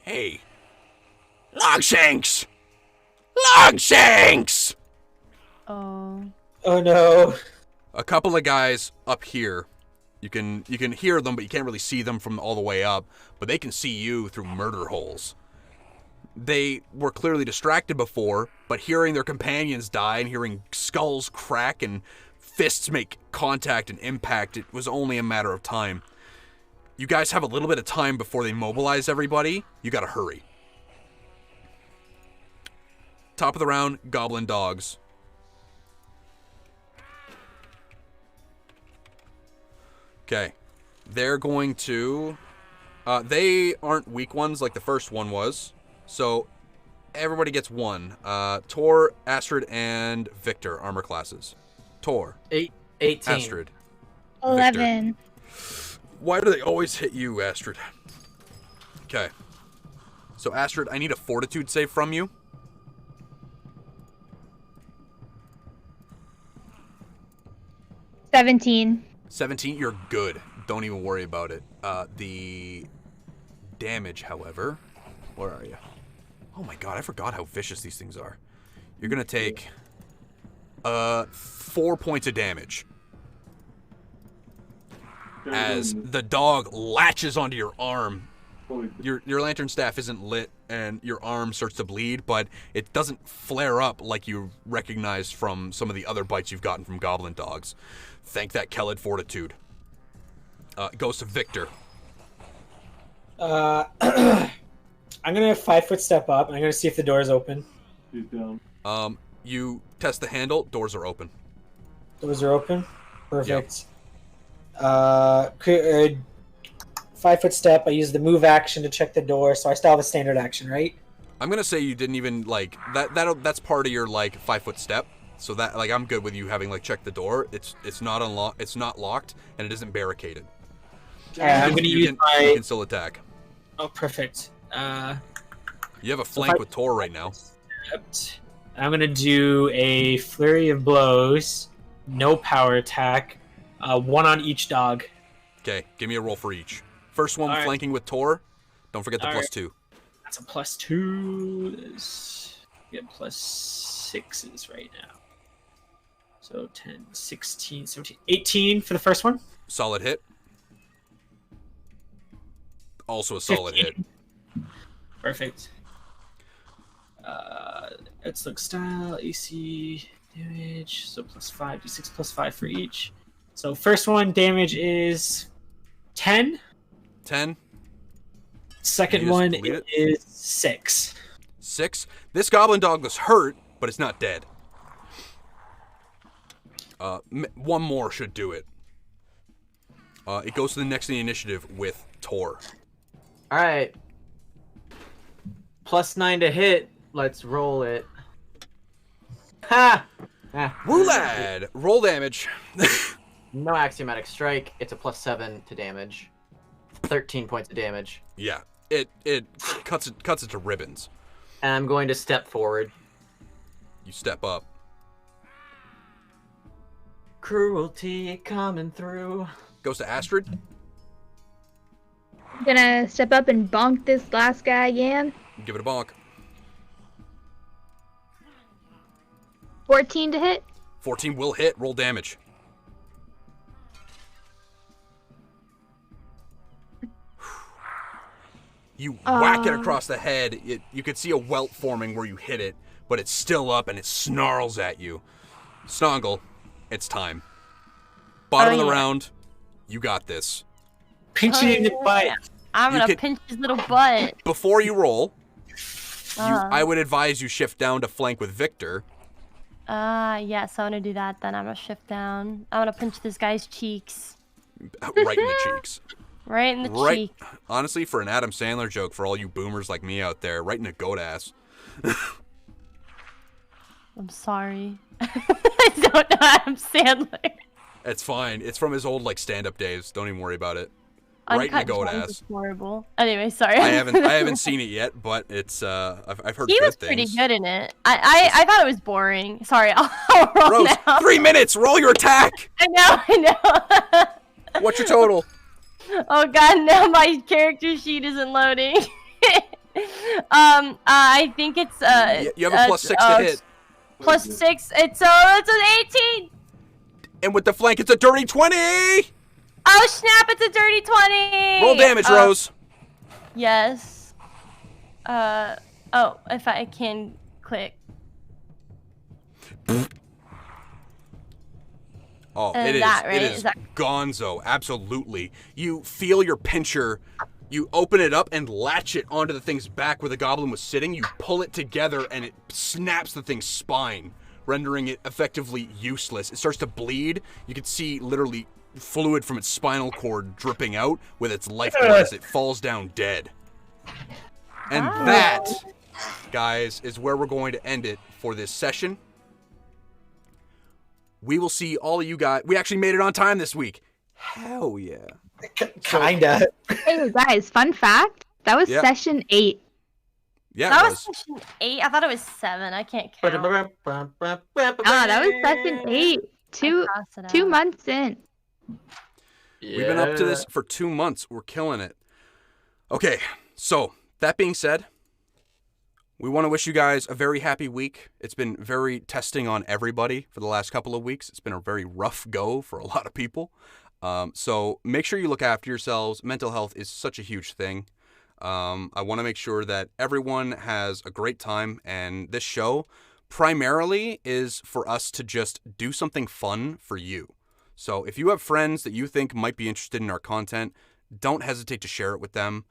Hey, Longshanks! Longshanks! Oh. Oh no. A couple of guys up here. You can hear them, but you can't really see them from all the way up. But they can see you through murder holes. They were clearly distracted before, but hearing their companions die and hearing skulls crack and fists make contact and impact, it was only a matter of time. You guys have a little bit of time before they mobilize everybody. You gotta hurry. Top of the round, goblin dogs. Okay. They're going to... they aren't weak ones like the first one was. So, everybody gets one. Tor, Astrid, and Victor, armor classes. Tor. 18. Astrid. 11. Victor. Why do they always hit you, Astrid? Okay. So, Astrid, I need a fortitude save from you. 17. 17, you're good. Don't even worry about it. The damage, however... Where are you? Oh my god, I forgot how vicious these things are. You're gonna take 4 points of damage as the dog latches onto your arm. Your lantern staff isn't lit and your arm starts to bleed, but it doesn't flare up like you recognize from some of the other bites you've gotten from goblin dogs. Thank that Kelid fortitude. It goes to Victor. I'm gonna 5-foot step up, and I'm gonna see if the door is open. He's down. You test the handle, doors are open. Doors are open? Perfect. Yep. 5-foot step, I use the move action to check the door, so I still have a standard action, right? I'm gonna say you didn't even, like, that's part of your, like, 5-foot step. So that, like, I'm good with you having, like, checked the door. It's not unlocked, it's not locked, and it isn't barricaded. I'm gonna use you my... can still attack. Oh, perfect. You have a flank with Tor right now. I'm gonna do a flurry of blows, no power attack, one on each dog. Okay, give me a roll for each. First one All flanking with Tor. Don't forget the All +2. That's a +2. Get +6s right now. So 10, 16, 17, 18 for the first one. Solid hit. Also a solid 15. hit. Perfect. Let's look style, AC, damage. So +5, d6 +5 for each. So first one damage is 10. 10. Second one is 6. 6. This goblin dog was hurt, but it's not dead. One more should do it. It goes to the next in the initiative with Tor. All right. +9 to hit. Let's roll it. Ha! Roulad! Roll damage. No axiomatic strike. It's a +7 to damage. 13 points of damage. Yeah. It cuts it to ribbons. And I'm going to step forward. You step up. Cruelty coming through. Goes to Astrid. I'm gonna step up and bonk this last guy again. Give it a bonk. 14 to hit. 14 will hit. Roll damage. You whack it across the head. You could see a welt forming where you hit it, but it's still up and it snarls at you. Snongle, it's time. Bottom of the round, you got this. Pinch it in the butt. I'm gonna pinch his little butt. Before you roll, I would advise you shift down to flank with Victor. Yeah, so I'm gonna do that then. I'm gonna shift down. I'm gonna pinch this guy's cheeks. Right in the cheeks. Right in the cheek. Honestly, for an Adam Sandler joke, for all you boomers like me out there, right in the goat ass. I'm sorry. I don't know Adam Sandler. It's fine. It's from his old stand-up days. Don't even worry about it. Uncut Right in the goat Gems ass. is horrible. Anyway, sorry. I haven't seen it yet, but it's I've heard he good was things. pretty good in it. I thought it was boring. Sorry, I'll roll Rose, now. 3 minutes. Roll your attack. I know. What's your total? Oh god, now my character sheet isn't loading. I think it's You have a +6 to hit. +6. It's an 18. And with the flank, it's a dirty 20. Oh snap! It's a dirty 20. Roll damage, Rose. Yes. Oh, if I can click. Oh, it is. It is gonzo. Absolutely. You feel your pincher. You open it up and latch it onto the thing's back where the goblin was sitting. You pull it together and it snaps the thing's spine, rendering it effectively useless. It starts to bleed. You can see literally fluid from its spinal cord dripping out with its lifeblood as it falls down dead. And that, guys, is where we're going to end it for this session. We will see all of you guys. We actually made it on time this week. Hell yeah. Kinda. Hey guys, fun fact. That was session 8. Yeah, that was session 8. I thought it was 7. I can't count. That was session 8. 2 months in. Yeah. We've been up to this for 2 months. We're killing it. Okay, so that being said, we want to wish you guys a very happy week. It's been very testing on everybody for the last couple of weeks. It's been a very rough go for a lot of people. So make sure you look after yourselves. Mental health is such a huge thing. I want to make sure that everyone has a great time. And this show primarily is for us to just do something fun for you. So if you have friends that you think might be interested in our content, don't hesitate to share it with them.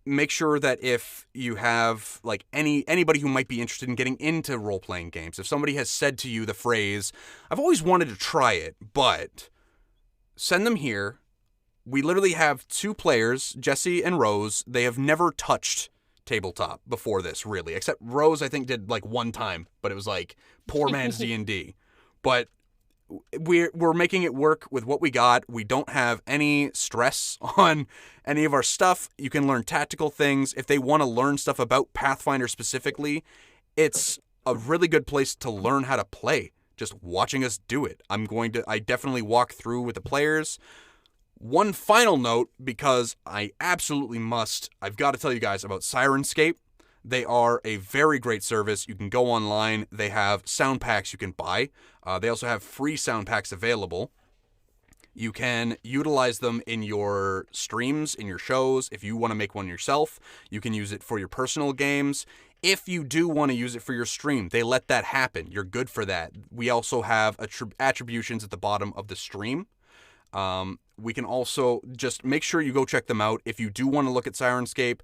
Make sure that if you have anybody who might be interested in getting into role-playing games, if somebody has said to you the phrase, I've always wanted to try it, but send them here. We literally have 2 players, Jessie and Rose. They have never touched tabletop before this, really, except Rose, I think, did 1 time, but it was poor man's D&D. But we're making it work with what we got. We don't have any stress on any of our stuff. You can learn tactical things. If they want to learn stuff about Pathfinder specifically, it's a really good place to learn how to play, just watching us do it. I definitely walk through with the players. One final note, because I absolutely must, I've got to tell you guys about Syrinscape. They are a very great service. You can go online. They have sound packs you can buy. They also have free sound packs available. You can utilize them in your streams, in your shows. If you want to make one yourself, you can use it for your personal games. If you do want to use it for your stream, they let that happen. You're good for that. We also have attributions at the bottom of the stream. we can also just make sure you go check them out. If you do want to look at Syrinscape,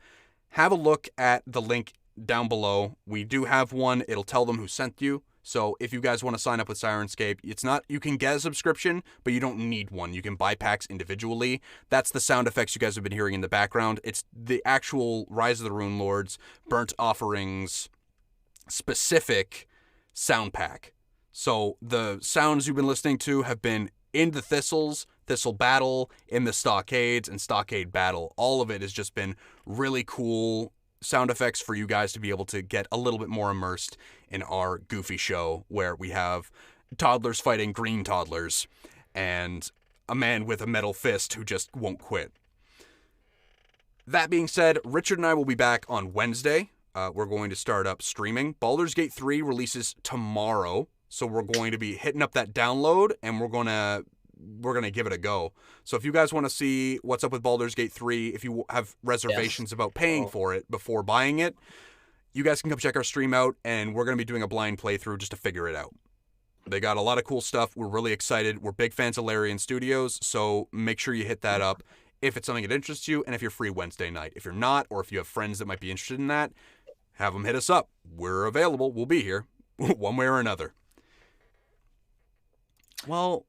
have a look at the link down below. We do have one. It'll tell them who sent you. So if you guys want to sign up with Syrinscape, it's not, you can get a subscription, but you don't need one. You can buy packs individually. That's the sound effects you guys have been hearing in the background. It's the actual Rise of the Runelords Burnt Offerings specific sound pack. So the sounds you've been listening to have been in the Thistles, Thistle Battle, in the Stockades, and Stockade Battle. All of it has just been really cool sound effects for you guys to be able to get a little bit more immersed in our goofy show where we have toddlers fighting green toddlers and a man with a metal fist who just won't quit. That being said, Richard and I will be back on Wednesday. We're going to start up streaming. Baldur's Gate 3 releases tomorrow, so we're going to be hitting up that download and we're gonna give it a go. So if you guys want to see what's up with Baldur's Gate 3, if you have reservations about paying for it before buying it, you guys can come check our stream out, and we're going to be doing a blind playthrough just to figure it out. They got a lot of cool stuff. We're really excited. We're big fans of Larian Studios, so make sure you hit that up if it's something that interests you, and if you're free Wednesday night. If you're not, or if you have friends that might be interested in that, have them hit us up. We're available. We'll be here one way or another. Well,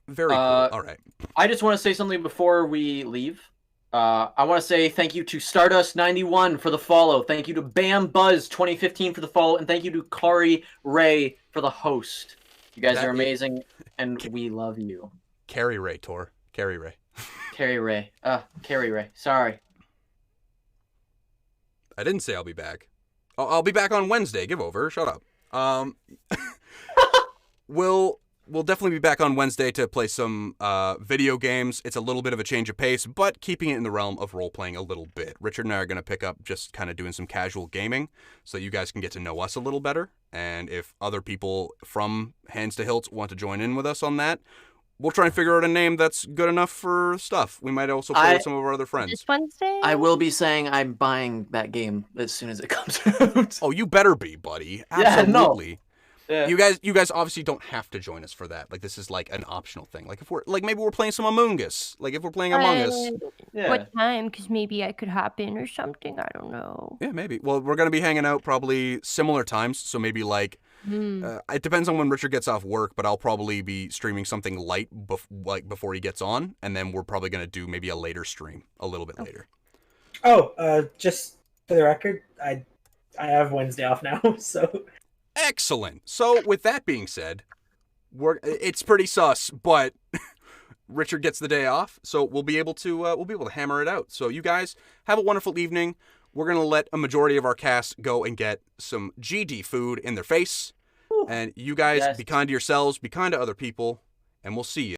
very cool. All right. I just want to say something before we leave. I want to say thank you to Stardust91 for the follow. Thank you to Bam Buzz 2015 for the follow. And thank you to Kari Ray for the host. You guys are amazing, and we love you. Carrie Ray, Tor. Carrie Ray. Carrie Ray. Carrie Ray. Sorry. I didn't say I'll be back. I'll be back on Wednesday. Give over. Shut up. We'll definitely be back on Wednesday to play some video games. It's a little bit of a change of pace, but keeping it in the realm of role-playing a little bit. Richard and I are going to pick up just kind of doing some casual gaming so you guys can get to know us a little better. And if other people from Hands to Hilts want to join in with us on that, we'll try and figure out a name that's good enough for stuff. We might also play with some of our other friends. This Wednesday? I will be saying I'm buying that game as soon as it comes out. Oh, you better be, buddy. Absolutely. Yeah, no. Yeah. You guys obviously don't have to join us for that. Like, this is like an optional thing. Like, if we're like, maybe we're playing some Among Us. Like, if we're playing Among Us. Yeah. What time? Because maybe I could hop in or something. I don't know. Yeah, maybe. Well, we're gonna be hanging out probably similar times. So maybe like, it depends on when Richard gets off work. But I'll probably be streaming something light, before he gets on, and then we're probably gonna do maybe a later stream, a little bit later. Oh, just for the record, I have Wednesday off now, so. Excellent. So with that being said, it's pretty sus, but Richard gets the day off, so we'll be able to hammer it out. So you guys have a wonderful evening. We're gonna let a majority of our cast go and get some GD food in their face, and you guys be kind to yourselves, be kind to other people, and we'll see you.